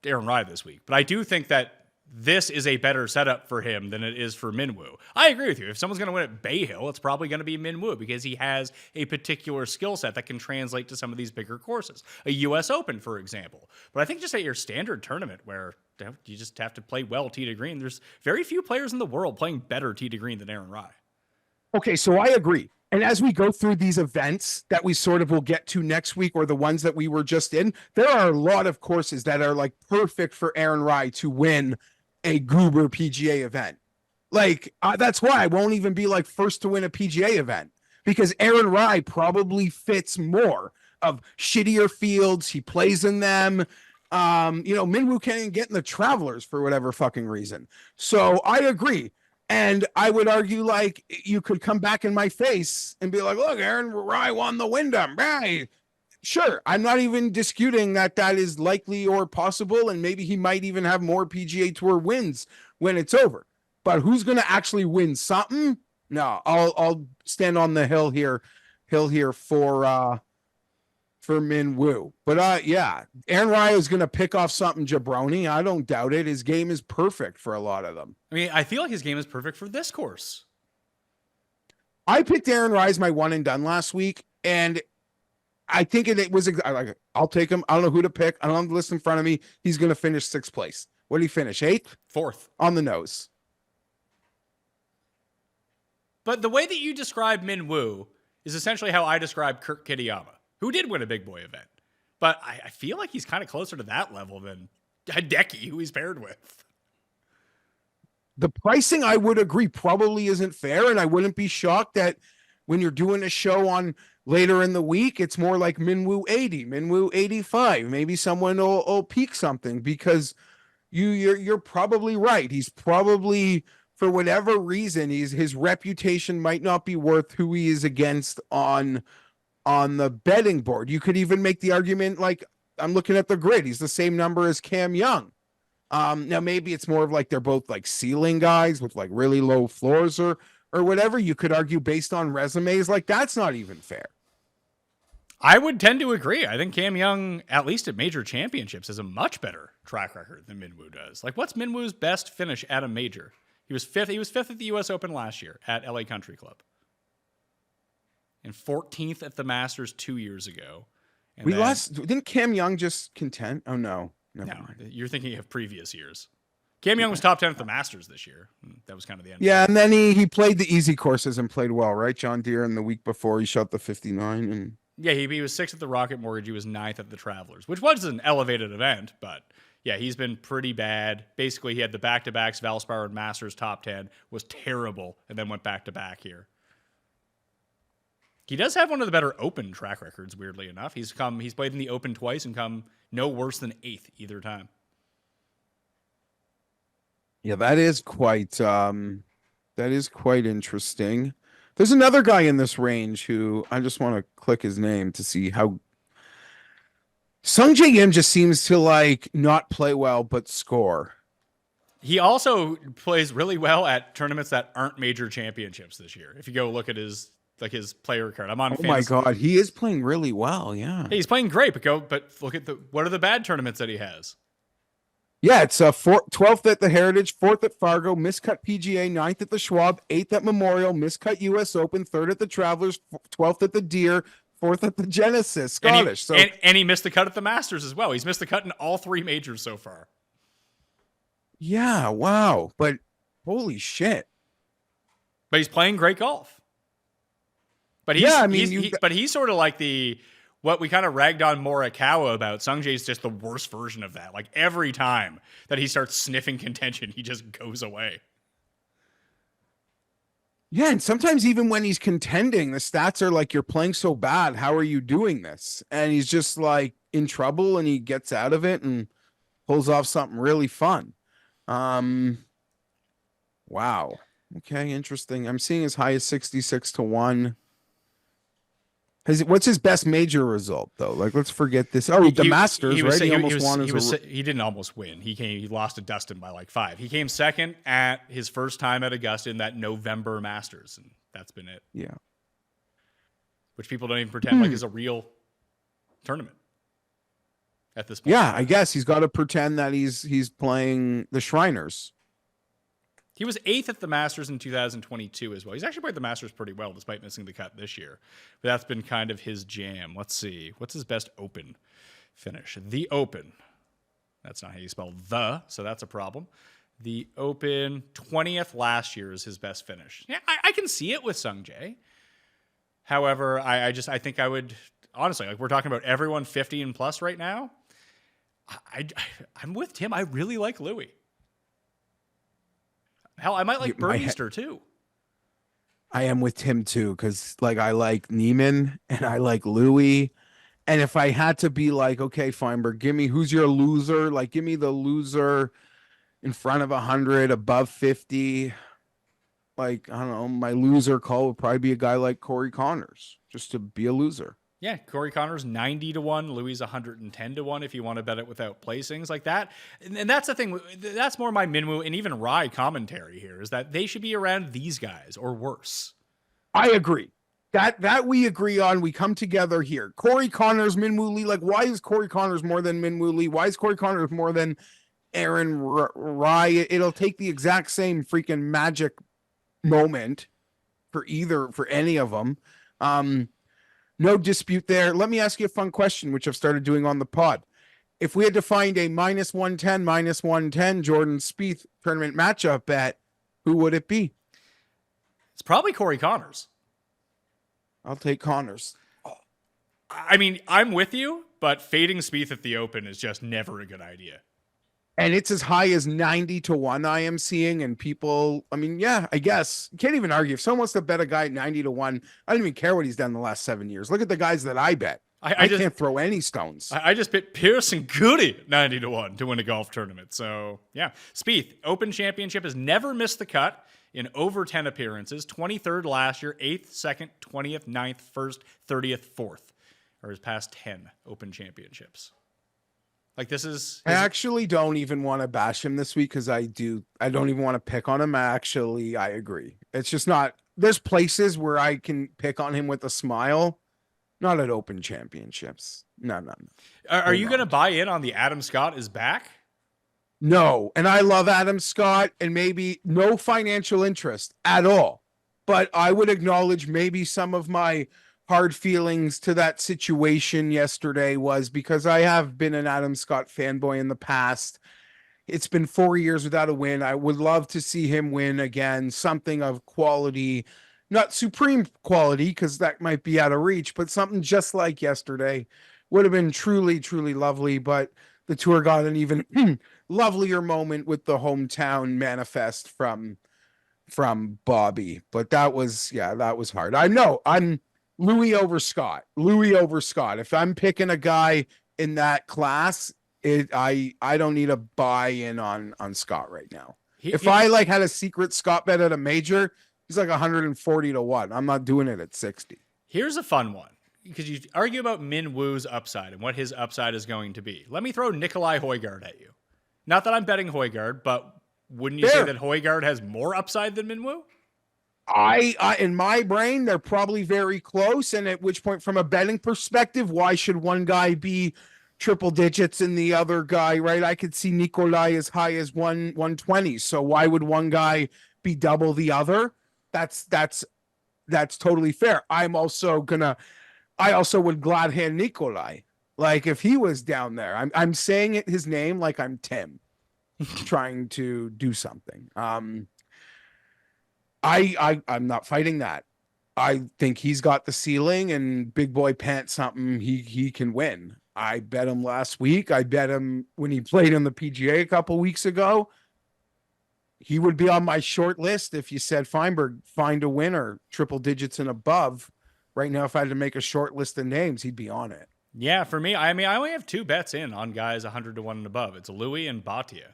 Speaker 1: Aaron Rai this week, but I do think that this is a better setup for him than it is for Minwoo. I agree with you. If someone's going to win at Bay Hill, it's probably going to be Minwoo because he has a particular skill set that can translate to some of these bigger courses. A U.S. Open, for example. But I think just at your standard tournament where you just have to play well tee to green, there's very few players in the world playing better tee to green than Aaron Rai.
Speaker 3: Okay, so I agree. And as we go through these events that we sort of will get to next week or the ones that we were just in, there are a lot of courses that are like perfect for Aaron Rai to win a Goober PGA event. Like, that's why I won't even be like first to win a PGA event because Aaron Rai probably fits more of shittier fields. He plays in them. Minwoo can't even get in the Travelers for whatever fucking reason. So I agree. And I would argue like you could come back in my face and be like, look, Aaron Rai won the Wyndham. Right. Sure, I'm not even disputing that is likely or possible, and maybe he might even have more PGA Tour wins when it's over. But who's going to actually win something? No, I'll stand on the hill here for for Min Woo. But yeah, Aaron Raya is going to pick off something jabroni. I don't doubt it. His game is perfect for a lot of them.
Speaker 1: I mean, I feel like his game is perfect for this course.
Speaker 3: I picked Aaron Raya as my one and done last week, and I think it was I'll take him. I don't know who to pick. I don't have the list in front of me. He's going to finish 6th place. What did he finish? 8th?
Speaker 1: 4th.
Speaker 3: On the nose.
Speaker 1: But the way that you describe Min Woo is essentially how I describe Kurt Kitayama, who did win a big boy event. But I feel like he's kind of closer to that level than Hideki, who he's paired with.
Speaker 3: The pricing, I would agree, probably isn't fair, and I wouldn't be shocked that when you're doing a show on later in the week, it's more like Min Woo 80, Min Woo 85. Maybe someone will peak something, because you're probably right. He's probably, for whatever reason, his reputation might not be worth who he is against on the betting board. You could even make the argument, like, I'm looking at the grid, he's the same number as Cam Young. Now maybe it's more of like they're both like ceiling guys with like really low floors or whatever. You could argue based on resumes, like that's not even fair.
Speaker 1: I would tend to agree. I think Cam Young, at least at major championships, has a much better track record than Min Woo does. Like, what's Min Woo's best finish at a major? He was fifth. He was 5th at the U.S. Open last year at LA Country Club, and 14th at the Masters 2 years ago. And
Speaker 3: didn't Cam Young just contend? Oh no. Never mind.
Speaker 1: You're thinking of previous years. Cam Young was top 10 at the Masters this year. That was kind of the end.
Speaker 3: Yeah, and then he played the easy courses and played well, right? John Deere, and the week before he shot the 59. And
Speaker 1: yeah, he was 6th at the Rocket Mortgage. He was 9th at the Travelers, which was an elevated event. But yeah, he's been pretty bad. Basically, he had the back-to-backs, Valspar and Masters top 10, was terrible, and then went back-to-back here. He does have one of the better Open track records, weirdly enough. He's played in the Open twice and come no worse than 8th either time.
Speaker 3: yeah, that is quite interesting. There's another guy in this range who I just want to click his name to see how Sung Jae Im just seems to like not play well but score.
Speaker 1: He also plays really well at tournaments that aren't major championships this year. If you go look at his player card, I'm on.
Speaker 3: Oh my God, he is playing really well. Yeah,
Speaker 1: hey, he's playing great. But look at what are the bad tournaments that he has?
Speaker 3: Yeah, it's 12th at the Heritage, 4th at Fargo, miscut PGA, 9th at the Schwab, 8th at Memorial, miscut US Open, 3rd at the Travelers, 12th at the Deere, 4th at the Genesis, Scottish.
Speaker 1: And he missed the cut at the Masters as well. He's missed the cut in all 3 majors so far.
Speaker 3: Yeah, wow. But holy shit.
Speaker 1: But he's playing great golf. But he's sort of like what we kind of ragged on Morikawa about. Sungjae's just the worst version of that. Like every time that he starts sniffing contention, he just goes away.
Speaker 3: Yeah, and sometimes even when he's contending, the stats are like, you're playing so bad. How are you doing this? And he's just like in trouble, and he gets out of it and pulls off something really fun. Wow. Okay, interesting. I'm seeing as high as 66-1. What's his best major result though? Like, let's forget this. Oh, the Masters, right?
Speaker 1: He didn't almost win. He lost to Dustin by like 5. He came second at his first time at Augusta in that November Masters, and that's been it.
Speaker 3: Yeah.
Speaker 1: Which people don't even pretend like is a real tournament at this point.
Speaker 3: Yeah, I guess he's got to pretend that he's playing the Shriners.
Speaker 1: He was 8th at the Masters in 2022 as well. He's actually played the Masters pretty well despite missing the cut this year. But that's been kind of his jam. Let's see. What's his best Open finish? The Open. That's not how you spell the, so that's a problem. The Open, 20th last year is his best finish. Yeah, I can see it with Sungjae. However, I think I would, honestly, like we're talking about everyone 50 and plus right now. I'm with Tim. I really like Louis. Hell, I might like Burmeister too.
Speaker 3: I am with Tim too, because like I like Neiman and I like Louis. And if I had to be like, okay, Fienberg, give me who's your loser? Like, give me the loser in front of 100, above 50. Like, I don't know, my loser call would probably be a guy like Corey Connors, just to be a loser.
Speaker 1: Yeah, Corey Connors 90-1, Louis 110-1 if you want to bet it without placings like that. And that's the thing. That's more my Min Woo and even Rye commentary here, is that they should be around these guys or worse.
Speaker 3: I agree. That we agree on. We come together here. Corey Connors, Minwoo Lee. Like, why is Corey Connors more than Minwoo Lee? Why is Corey Connors more than Aaron Rye? It'll take the exact same freaking magic moment for any of them. No dispute there. Let me ask you a fun question, which I've started doing on the pod. If we had to find a -110 Jordan Spieth tournament matchup bet, who would it be?
Speaker 1: It's probably Corey Connors.
Speaker 3: I'll take Connors.
Speaker 1: I mean, I'm with you, but fading Spieth at the Open is just never a good idea.
Speaker 3: And it's as high as 90-1 I am seeing. And people, I mean, yeah, I guess. You can't even argue. If someone wants to bet a guy at 90-1, I don't even care what he's done the last 7 years. Look at the guys that I bet. I can't throw any stones.
Speaker 1: I just bet Pearson Goody 90-1 to win a golf tournament. So, yeah. Spieth, Open Championship, has never missed the cut in over 10 appearances. 23rd last year, 8th, 2nd, 20th, 9th, 1st, 30th, 4th. Or his past 10 Open Championships. Like, this is...
Speaker 3: I actually don't even want to bash him this week because I don't even want to pick on him. I agree. It's just not... There's places where I can pick on him with a smile. Not at Open Championships. No.
Speaker 1: Are you going to buy in on the Adam Scott is back?
Speaker 3: No. And I love Adam Scott and maybe no financial interest at all. But I would acknowledge maybe some of my hard feelings to that situation yesterday was because I have been an Adam Scott fanboy in the past. It's been 4 years without a win. I would love to see him win again, something of quality, not supreme quality, because that might be out of reach, but something just like yesterday would have been truly, truly lovely. But the tour got an even lovelier moment with the hometown manifest from Bobby. But that was hard. I know I'm Louis over Scott. If I'm picking a guy in that class, I don't need a buy-in on Scott right now. If I like had a secret Scott bet at a major, he's like 140-1. I'm not doing it at 60.
Speaker 1: Here's a fun one, because you argue about Min Woo's upside and what his upside is going to be. Let me throw Nikolai Højgaard at you. Not that I'm betting Højgaard, but wouldn't you say that Højgaard has more upside than Min Woo?
Speaker 3: I in my brain, they're probably very close. And at which point, from a betting perspective, why should one guy be triple digits and the other guy, right? I could see Nikolai as high as 120. So why would one guy be double the other? That's totally fair. I also would glad hand Nikolai. Like if he was down there, I'm saying his name like I'm Tim trying to do something. I'm not fighting that. I think he's got the ceiling and big boy pants something he can win. I bet him last week. I bet him when he played on the PGA a couple weeks ago. He would be on my short list if you said Fienberg, find a winner, triple digits and above. Right now, if I had to make a short list of names, he'd be on it.
Speaker 1: Yeah, for me, I mean, I only have 2 bets in on guys 100-1 and above. It's Louis and Bhatia.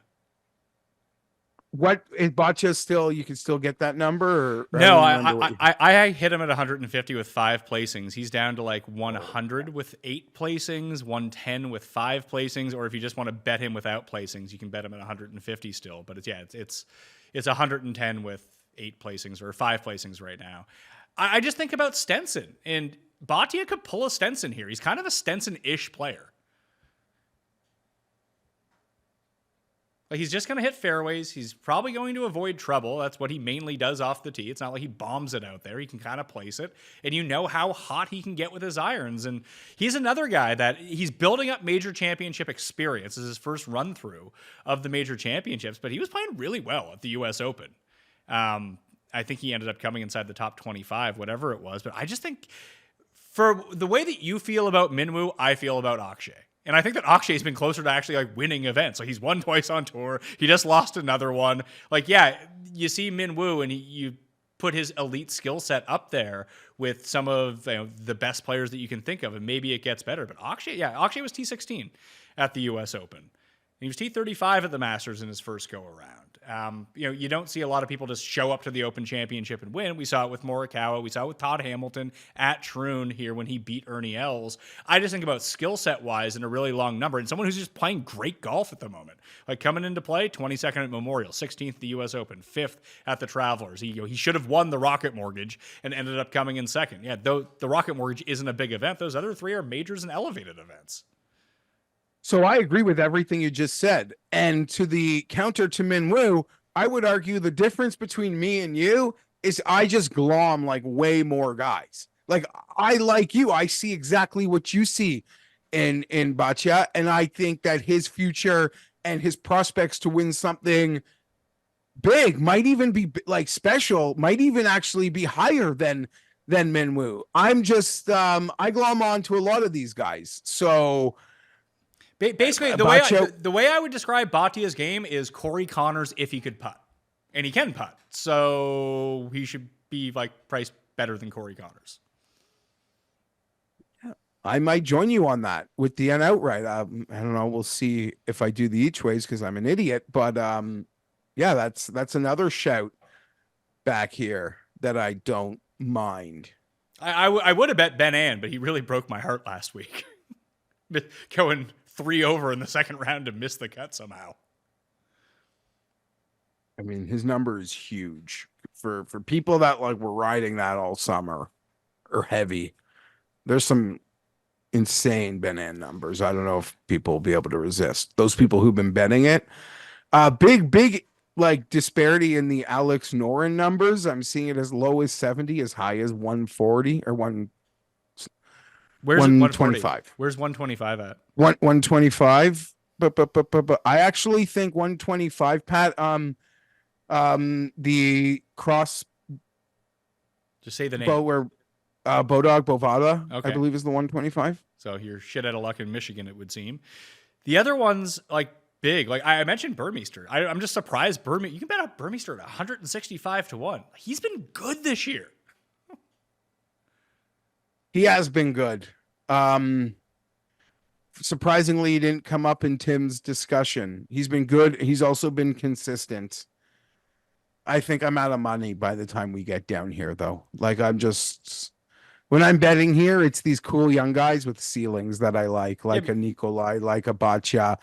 Speaker 3: What is Bhatia still? You can still get that number? Or
Speaker 1: no, I hit him at 150 with 5 placings. He's down to like 100 with 8 placings, 110 with 5 placings, or if you just want to bet him without placings, you can bet him at 150 still. But it's 110 with 8 placings or 5 placings right now. I just think about Stenson, and Bhatia could pull a Stenson here. He's kind of a Stenson-ish player. Like he's just going to hit fairways. He's probably going to avoid trouble. That's what he mainly does off the tee. It's not like he bombs it out there. He can kind of place it. And you know how hot he can get with his irons. And he's another guy that he's building up major championship experience. This is his first run through of the major championships, but he was playing really well at the US Open. I think he ended up coming inside the top 25, whatever it was. But I just think for the way that you feel about Minwoo, I feel about Akshay. And I think that Akshay's been closer to actually like winning events. Like he's won twice on tour. He just lost another one. Like, yeah, you see Min Woo and you put his elite skill set up there with some of the best players that you can think of, and maybe it gets better. But Akshay was T16 at the US Open. He was T35 at the Masters in his first go around. You don't see a lot of people just show up to the Open Championship and win. We saw it with Morikawa. We saw it with Todd Hamilton at Troon here when he beat Ernie Els. I just think about skill set wise in a really long number and someone who's just playing great golf at the moment. Like coming into play, 22nd at Memorial, 16th at the U.S. Open, 5th at the Travelers. He should have won the Rocket Mortgage and ended up coming in second. Yeah, though the Rocket Mortgage isn't a big event, those other three are majors and elevated events.
Speaker 3: So I agree with everything you just said. And to the counter to Min Woo, I would argue the difference between me and you is I just glom like way more guys. Like I like you. I see exactly what you see in Bhatia. And I think that his future and his prospects to win something big might even be like special, might even actually be higher than Min Woo. I'm just I glom on to a lot of these guys. So
Speaker 1: basically, the way I would describe Bhatia's game is Corey Connors if he could putt. And he can putt. So he should be like priced better than Corey Connors.
Speaker 3: I might join you on that with the N outright. I don't know. We'll see if I do the each ways because I'm an idiot. But yeah, that's another shout back here that I don't mind.
Speaker 1: I would have bet Ben Ann, but he really broke my heart last week. Going 3 over in the second round to miss the cut somehow.
Speaker 3: I mean, his number is huge for people that like were riding that all summer or heavy. There's some insane Ben Ann numbers. I don't know if people will be able to resist those people who've been betting it. Big like disparity in the Alex Noren numbers. I'm seeing it as low as 70, as high as 140 or 125.
Speaker 1: Where's 125 at?
Speaker 3: 125. But I actually think 125, Pat. The cross.
Speaker 1: Just say the name.
Speaker 3: Bodog Bovada,
Speaker 1: Okay.
Speaker 3: I believe is the 125.
Speaker 1: So you're shit out of luck in Michigan, it would seem. The other ones, like big, like I mentioned Burmeister. I'm just surprised you can bet on Burmeister at 165 to 1. He's been good this year.
Speaker 3: He has been good. Surprisingly, he didn't come up in Tim's discussion. He's been good. He's also been consistent. I think I'm out of money by the time we get down here, though. Like when I'm betting here, it's these cool young guys with ceilings that I like a Nikolai, like a Bhatia,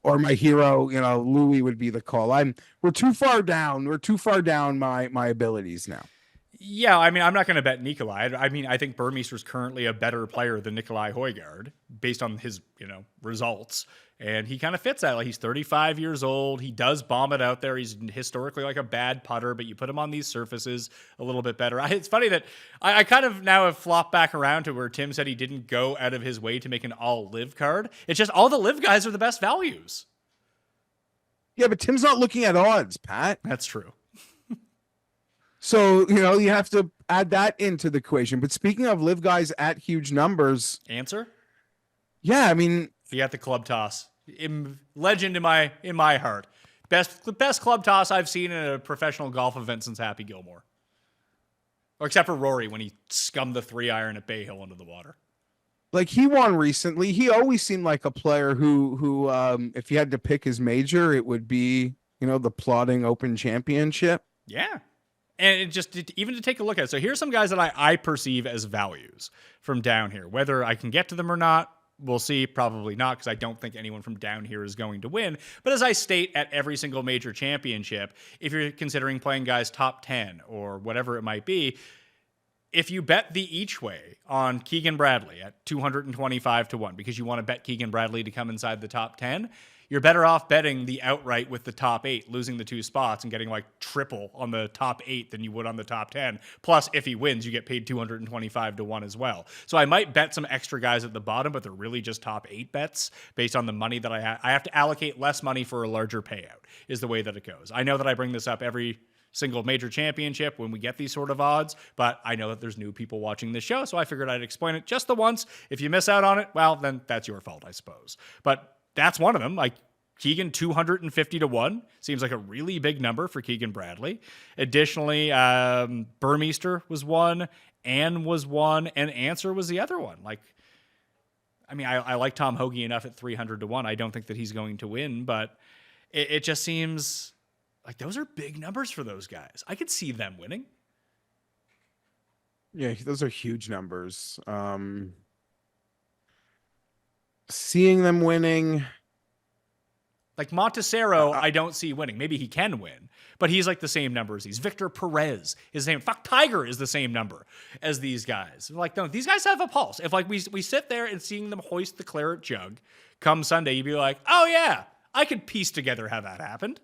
Speaker 3: or my hero, Louis would be the call. We're too far down. We're too far down my abilities now.
Speaker 1: Yeah, I mean, I'm not going to bet Nikolai. I mean, I think Burmeister's currently a better player than Nikolai Højgaard based on his, results. And he kind of fits that. Like, he's 35 years old. He does bomb it out there. He's historically like a bad putter, but you put him on these surfaces a little bit better. It's funny that I kind of now have flopped back around to where Tim said he didn't go out of his way to make an all live card. It's just all the live guys are the best values.
Speaker 3: Yeah, but Tim's not looking at odds, Pat.
Speaker 1: That's true.
Speaker 3: So, you have to add that into the equation. But speaking of live guys at huge numbers.
Speaker 1: Answer?
Speaker 3: Yeah, I mean.
Speaker 1: He got the club toss. Legend in my heart. Best club toss I've seen in a professional golf event since Happy Gilmore. Or except for Rory when he scummed the 3-iron at Bay Hill into the water.
Speaker 3: Like he won recently. He always seemed like a player who if he had to pick his major, it would be, the plodding Open Championship.
Speaker 1: Yeah. And even to take a look at it. So here's some guys that I perceive as values from down here. Whether I can get to them or not, we'll see. Probably not, because I don't think anyone from down here is going to win. But as I state at every single major championship, if you're considering playing guys top 10 or whatever it might be, if you bet the each way on Keegan Bradley at 225 to 1, because you want to bet Keegan Bradley to come inside the top 10, you're better off betting the outright with the top 8, losing the 2 spots and getting like triple on the top 8 than you would on the top 10. Plus, if he wins, you get paid 225 to 1 as well. So I might bet some extra guys at the bottom, but they're really just top 8 bets based on the money that I have. I have to allocate less money for a larger payout is the way that it goes. I know that I bring this up every single major championship when we get these sort of odds, but I know that there's new people watching this show, so I figured I'd explain it just the once. If you miss out on it, well, then that's your fault, I suppose. But that's one of them. Like Keegan, 250 to 1 seems like a really big number for Keegan Bradley. Additionally, Burmeister was one, Ann was one, and Answer was the other one. Like, I mean, I like Tom Hoagie enough at 300-1. I don't think that he's going to win, but it just seems like those are big numbers for those guys. I could see them winning.
Speaker 3: Yeah, those are huge numbers. Seeing them winning.
Speaker 1: Like Montesero, I don't see winning. Maybe he can win, but he's like the same number as these. Victor Perez is the same. Fuck, Tiger is the same number as these guys. Like, no, these guys have a pulse. If like we sit there and seeing them hoist the claret jug come Sunday, you'd be like, oh yeah, I could piece together how that happened.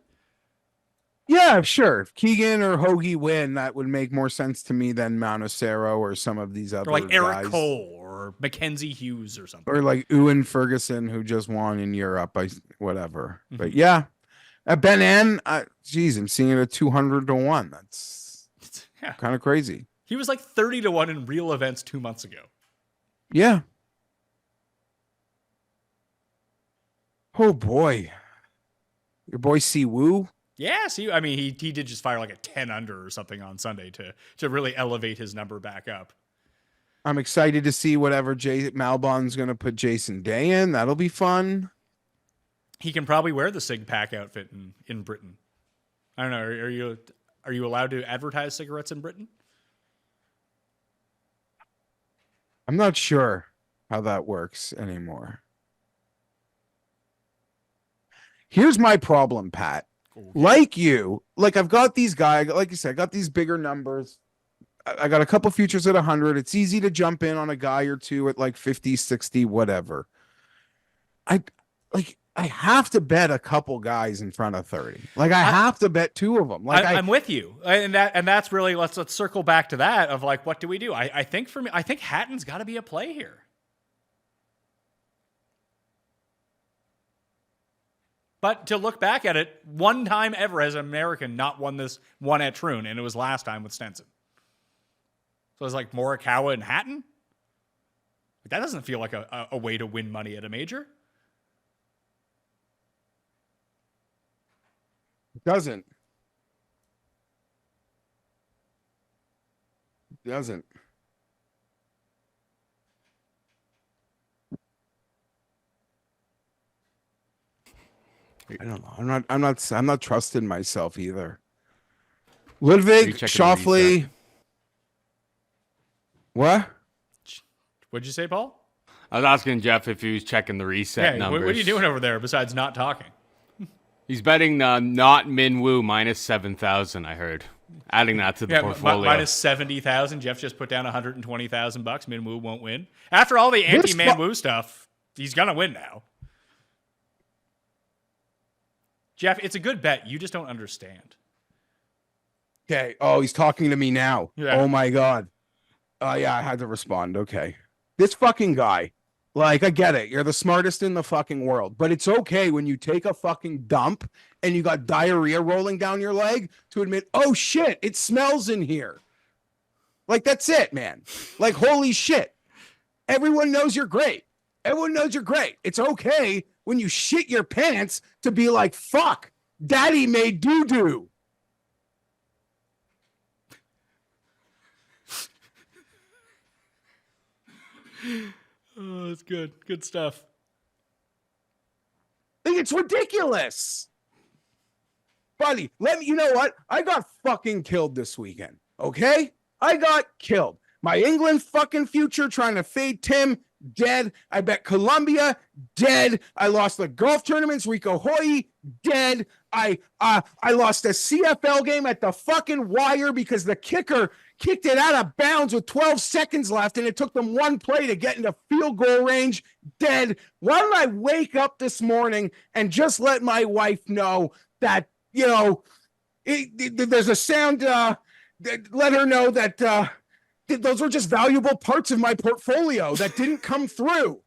Speaker 3: Yeah, sure. If Keegan or Hoagie win, that would make more sense to me than Montesero or some of these other
Speaker 1: Or like Eric
Speaker 3: guys.
Speaker 1: Cole or Mackenzie Hughes or something.
Speaker 3: Or like Ewan Ferguson, who just won in Europe. Whatever. But yeah, at Ben N, geez, I'm seeing it at 200-1. That's kind of crazy.
Speaker 1: He was like 30-1 in real events 2 months ago.
Speaker 3: Yeah. Oh boy. Your boy Si Woo.
Speaker 1: Yeah, see, I mean, he did just fire like a 10 under or something on Sunday to really elevate his number back up.
Speaker 3: I'm excited to see whatever Malbon's going to put Jason Day in. That'll be fun.
Speaker 1: He can probably wear the Sig Pack outfit in Britain. I don't know. Are you allowed to advertise cigarettes in Britain?
Speaker 3: I'm not sure how that works anymore. Here's my problem, Pat. Like you, like I've got these guys, like you said, I got these bigger numbers. I got a couple futures at 100. It's easy to jump in on a guy or two at like 50, 60, whatever. I have to bet a couple guys in front of 30. Like I have to bet two of them. Like
Speaker 1: I'm with you. And that's really, let's circle back to that of like, what do we do? I think for me, I think Hatton's got to be a play here. But to look back at it, one time ever has an American not won this one at Troon, and it was last time with Stenson. So it's like Morikawa and Hatton? That doesn't feel like a way to win money at a major.
Speaker 3: it doesn't. It doesn't. I don't know. I'm not trusting myself either. Ludwig, Schauffele. What?
Speaker 1: What'd you say, Paul?
Speaker 5: I was asking Geoff if he was checking the reset numbers.
Speaker 1: What are you doing over there besides not talking?
Speaker 5: He's betting not Min Woo minus 7,000, I heard. Adding that to the portfolio.
Speaker 1: Minus 70,000. Geoff just put down $120,000. Min Woo won't win. After all the anti-Man Woo stuff, he's going to win now. Geoff, it's a good bet. You just don't understand.
Speaker 3: Okay. Oh, he's talking to me now.
Speaker 1: Yeah.
Speaker 3: Oh my God. Yeah, I had to respond. Okay. This fucking guy, like, I get it. You're the smartest in the fucking world, but it's okay when you take a fucking dump and you got diarrhea rolling down your leg to admit, oh shit, it smells in here. Like, that's it, man. Like, holy shit. Everyone knows you're great. Everyone knows you're great. It's okay when you shit your pants to be like, fuck, daddy made doo-doo.
Speaker 1: Oh, that's good. Good stuff.
Speaker 3: It's ridiculous. Buddy, you know what? I got fucking killed this weekend, okay? I got killed. My England fucking future trying to fade Tim, dead. I bet Colombia, dead. I lost the golf tournaments, Rico Hoy, dead. I lost a CFL game at the fucking wire because the kicker kicked it out of bounds with 12 seconds left, and it took them one play to get into field goal range, dead. Why don't I wake up this morning and just let my wife know that, you know, there's a sound, let her know that those were just valuable parts of my portfolio that didn't come through.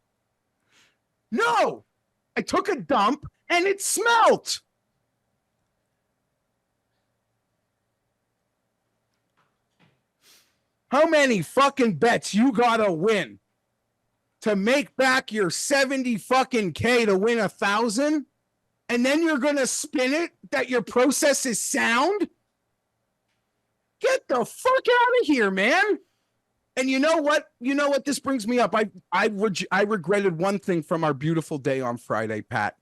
Speaker 3: No, I took a dump and it smelt. How many fucking bets you gotta win to make back your 70 fucking K to win 1,000? And then you're gonna spin it that your process is sound? Get the fuck out of here, man. And you know what? You know what? This brings me up. I regretted one thing from our beautiful day on Friday, Pat.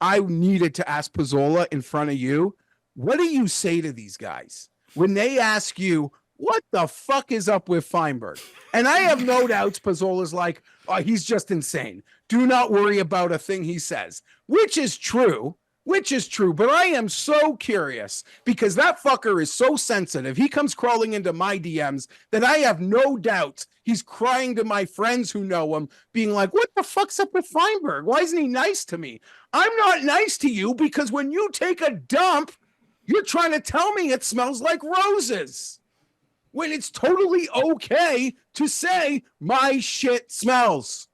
Speaker 3: I needed to ask Pizzola in front of you. What do you say to these guys when they ask you, what the fuck is up with Fienberg? And I have no doubts Pizzola's like, oh, he's just insane. Do not worry about a thing he says, which is true. But I am so curious because that fucker is so sensitive. He comes crawling into my DMs that I have no doubt he's crying to my friends who know him, being like, what the fuck's up with Fienberg? Why isn't he nice to me? I'm not nice to you because when you take a dump, you're trying to tell me it smells like roses. When it's totally okay to say my shit smells.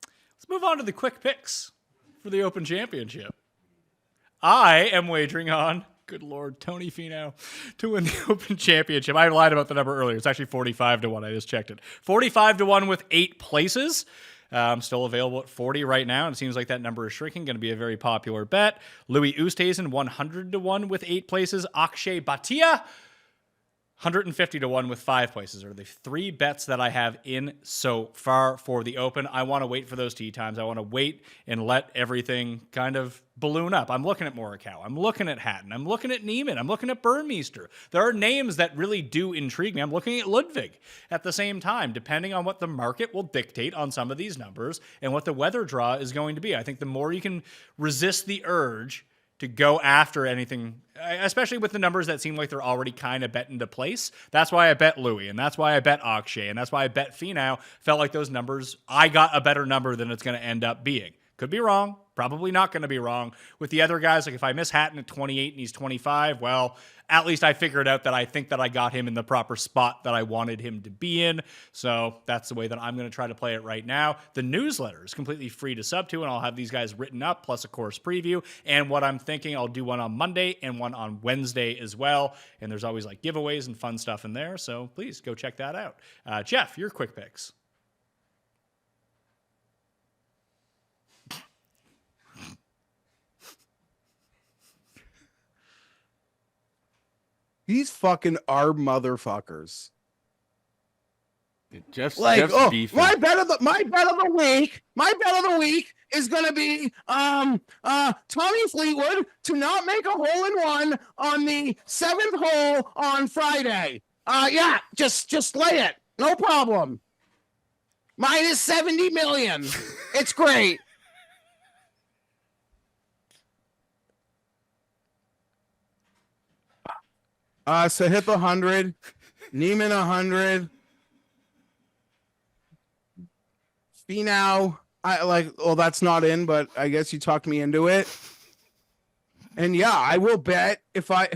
Speaker 1: Let's move on to the quick picks for the Open Championship. I am wagering on, good Lord, Tony Finau to win the Open Championship. I lied about the number earlier. It's actually 45-1. I just checked it. 45-1 with 8 places. Still available at 40 right now, and it seems like that number is shrinking. Going to be a very popular bet. Louis Oosthuizen 100-1 with 8 places. Akshay Bhatia 150-1 with 5 places are the 3 bets that I have in so far for the Open. I want to wait for those tee times. I want to wait and let everything kind of balloon up. I'm looking at Morikawa. I'm looking at Hatton. I'm looking at Neiman. I'm looking at Burmeister. There are names that really do intrigue me. I'm looking at Ludwig at the same time, depending on what the market will dictate on some of these numbers and what the weather draw is going to be. I think the more you can resist the urge to go after anything, especially with the numbers that seem like they're already kind of bet into place. That's why I bet Louis, and that's why I bet Akshay, and that's why I bet Finau. Felt like those numbers, I got a better number than it's going to end up being. Could be wrong. Probably not going to be wrong. With the other guys, like if I miss Hatton at 28 and he's 25, well, at least I figured out that I think that I got him in the proper spot that I wanted him to be in. So that's the way that I'm going to try to play it right now. The newsletter is completely free to sub to, and I'll have these guys written up, plus a course preview. And what I'm thinking, I'll do one on Monday and one on Wednesday as well. And there's always like giveaways and fun stuff in there. So please go check that out. Geoff, your quick picks.
Speaker 3: These fucking are motherfuckers.
Speaker 5: Jeff's beefing.
Speaker 3: my bet of the week is gonna be Tommy Fleetwood to not make a hole in one on the 7th hole on Friday. Yeah, just lay it, no problem. Minus 70 million. It's great. So hit the 100, Neiman 100, Finau. That's not in, but I guess you talked me into it. And yeah, I will bet if I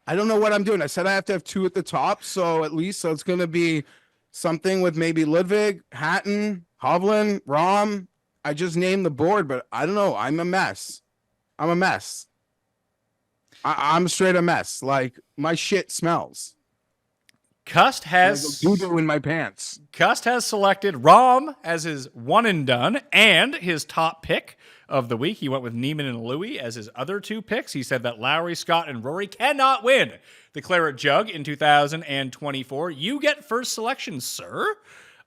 Speaker 3: don't know what I'm doing. I said I have to have 2 at the top, so it's going to be something with maybe Ludwig, Hatton, Hovland, Rahm. I just named the board, but I don't know. I'm a mess. I'm straight a mess. Like, my shit smells.
Speaker 1: Cust has
Speaker 3: doo-doo in my pants.
Speaker 1: Cust has selected Rahm as his one and done and his top pick of the week. He went with Neiman and Louis as his other 2 picks. He said that Lowry, Scott, and Rory cannot win the Claret Jug in 2024. You get first selection, sir,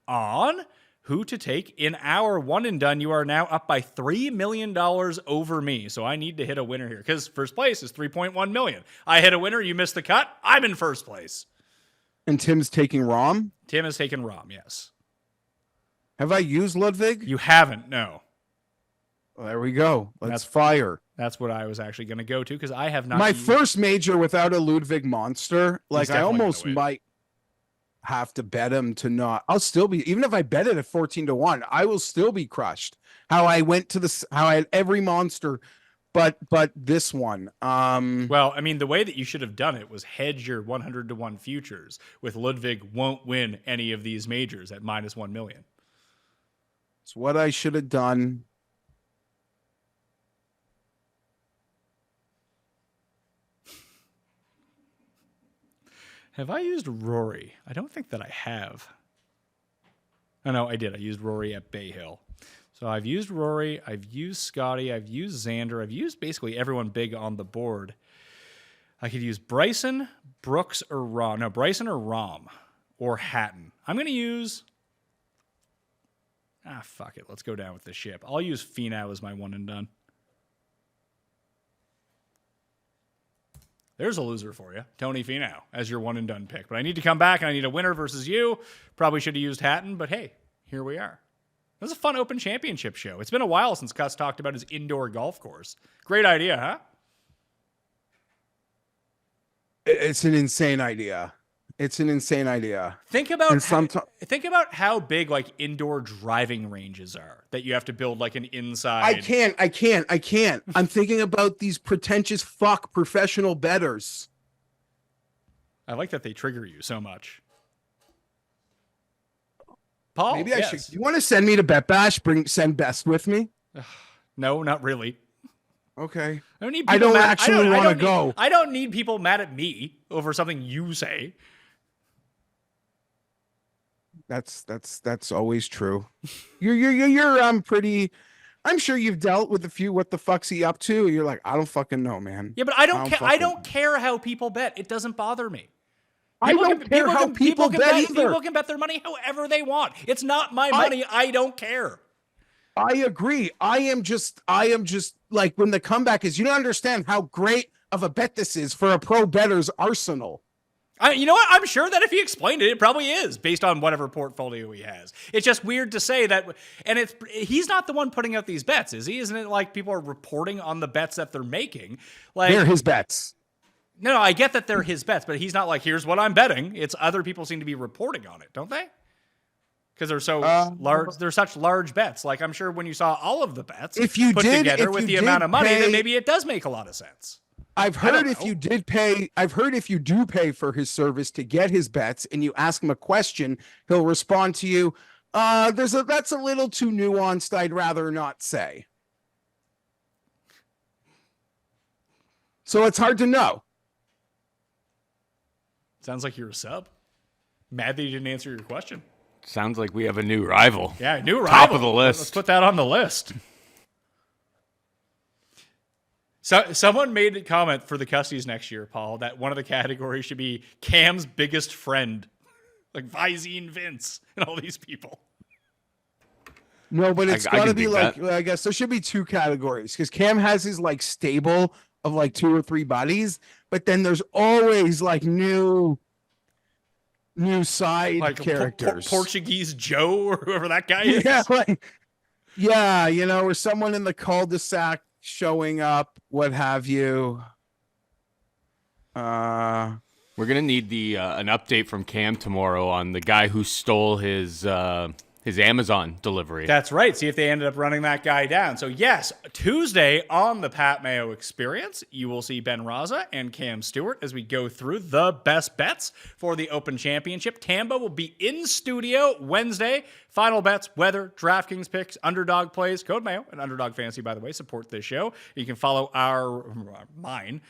Speaker 1: on who to take in our one and done. You are now up by $3 million over me. So I need to hit a winner here because first place is 3.1 million. I hit a winner. You missed the cut. I'm in first place.
Speaker 3: And Tim's taking Rahm?
Speaker 1: Tim has taken Rahm, yes.
Speaker 3: Have I used Ludwig?
Speaker 1: You haven't, no.
Speaker 3: Well, there we go. Let's fire.
Speaker 1: That's what I was actually going to go to because I have not.
Speaker 3: My first major without a Ludwig monster. Like, I almost might have to bet him to not. I'll still be, even if I bet it at 14-1, I will still be crushed. How I had every monster, but this one.
Speaker 1: Well, I mean, the way that you should have done it was hedge your 100-1 futures with Ludwig won't win any of these majors at minus 1 million.
Speaker 3: It's what I should have done.
Speaker 1: Have I used Rory? I don't think that I have. Oh, no, I did. I used Rory at Bay Hill. So I've used Rory. I've used Scotty. I've used Xander. I've used basically everyone big on the board. I could use Bryson, Brooks, or Rom. No, Bryson or Rom. Or Hatton. I'm going to use... fuck it. Let's go down with the ship. I'll use Finau as my one and done. There's a loser for you. Tony Finau as your one and done pick. But I need to come back and I need a winner versus you. Probably should have used Hatton, but hey, here we are. This is a fun Open Championship show. It's been a while since Cust talked about his indoor golf course. Great idea, huh?
Speaker 3: It's an insane idea. It's an insane idea.
Speaker 1: Think about how big like indoor driving ranges are that you have to build like an inside.
Speaker 3: I can't. I'm thinking about these pretentious professional bettors.
Speaker 1: I like that they trigger you so much. Paul,
Speaker 3: maybe I should. You want to send me to Bet Bash? Send Best with me?
Speaker 1: No, not really.
Speaker 3: Okay.
Speaker 1: I don't
Speaker 3: actually want to go.
Speaker 1: I don't need people mad at me over something you say.
Speaker 3: That's always true. You're pretty. I'm sure you've dealt with a few. What the fuck's he up to? You're like, I don't fucking know, man.
Speaker 1: Yeah, but I don't care how people bet. It doesn't bother me.
Speaker 3: I don't care how people bet either.
Speaker 1: People can bet their money however they want. It's not my money. I don't care.
Speaker 3: I agree. I am just like, when the comeback is, you don't understand how great of a bet this is for a pro bettor's arsenal.
Speaker 1: You know what? I'm sure that if he explained it, it probably is based on whatever portfolio he has. It's just weird to say that, and he's not the one putting out these bets, is he? Isn't it like people are reporting on the bets that they're making? Like,
Speaker 3: they're his bets.
Speaker 1: No, I get that they're his bets, but he's not like, here's what I'm betting. It's other people seem to be reporting on it, don't they? Because they're so large. They're such large bets. Like, I'm sure when you saw all of the bets put together with the amount of money, then maybe it does make a lot of sense.
Speaker 3: I've heard if you do pay for his service to get his bets and you ask him a question, he'll respond to you, that's a little too nuanced. I'd rather not say. So it's hard to know.
Speaker 1: Sounds like you're a sub. Mad that you didn't answer your question.
Speaker 5: Sounds like we have a new rival.
Speaker 1: Yeah, new rival.
Speaker 5: Top of the list.
Speaker 1: Let's put that on the list. So someone made a comment for the Custies next year, Paul, that one of the categories should be Cam's biggest friend, like Visine Vince and all these people.
Speaker 3: No, but it's got to be like, I guess there should be two categories, because Cam has his like stable of like 2 or 3 buddies, but then there's always like new side like characters.
Speaker 1: Portuguese Joe or whoever that guy is.
Speaker 3: Yeah, or someone in the cul-de-sac showing up, what have you.
Speaker 5: We're gonna need an update from Cam tomorrow on the guy who stole his Amazon delivery.
Speaker 1: That's right. See if they ended up running that guy down. So yes, Tuesday on the Pat Mayo Experience, you will see Ben Raza and Cam Stewart as we go through the best bets for the Open Championship. Tambo will be in studio Wednesday. Final bets, weather, DraftKings picks, Underdog plays, Code Mayo, and Underdog Fantasy, by the way, support this show. You can follow mine,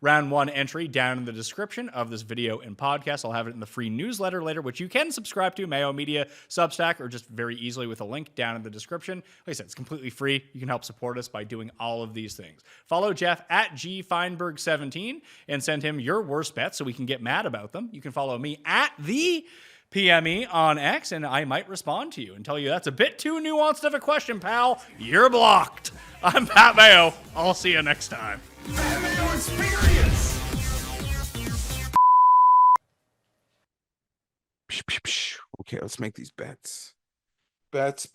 Speaker 1: round 1 entry down in the description of this video and podcast. I'll have it in the free newsletter later, which you can subscribe to, Mayo Media Substack, or just very easily with a link down in the description. Like I said, it's completely free. You can help support us by doing all of these things. Follow Jeff at gfienberg17 and send him your worst bets so we can get mad about them. You can follow me at the PME on X, and I might respond to you and tell you that's a bit too nuanced of a question, pal. You're blocked. I'm Pat Mayo. I'll see you next time.
Speaker 4: Pat Mayo Experience.
Speaker 3: Okay, let's make these bets. Bets.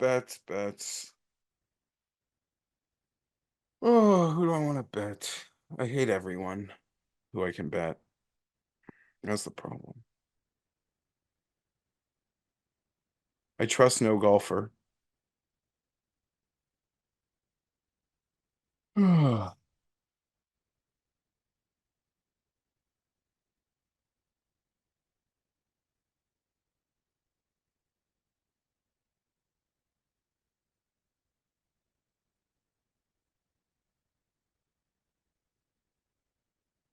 Speaker 3: Oh, who do I want to bet? I hate everyone who I can bet. That's the problem. I trust no golfer.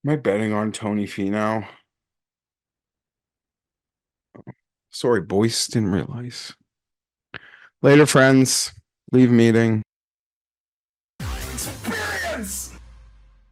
Speaker 3: My betting on Tony Finau. Sorry, boys, didn't realize. Later, friends. Leave meeting.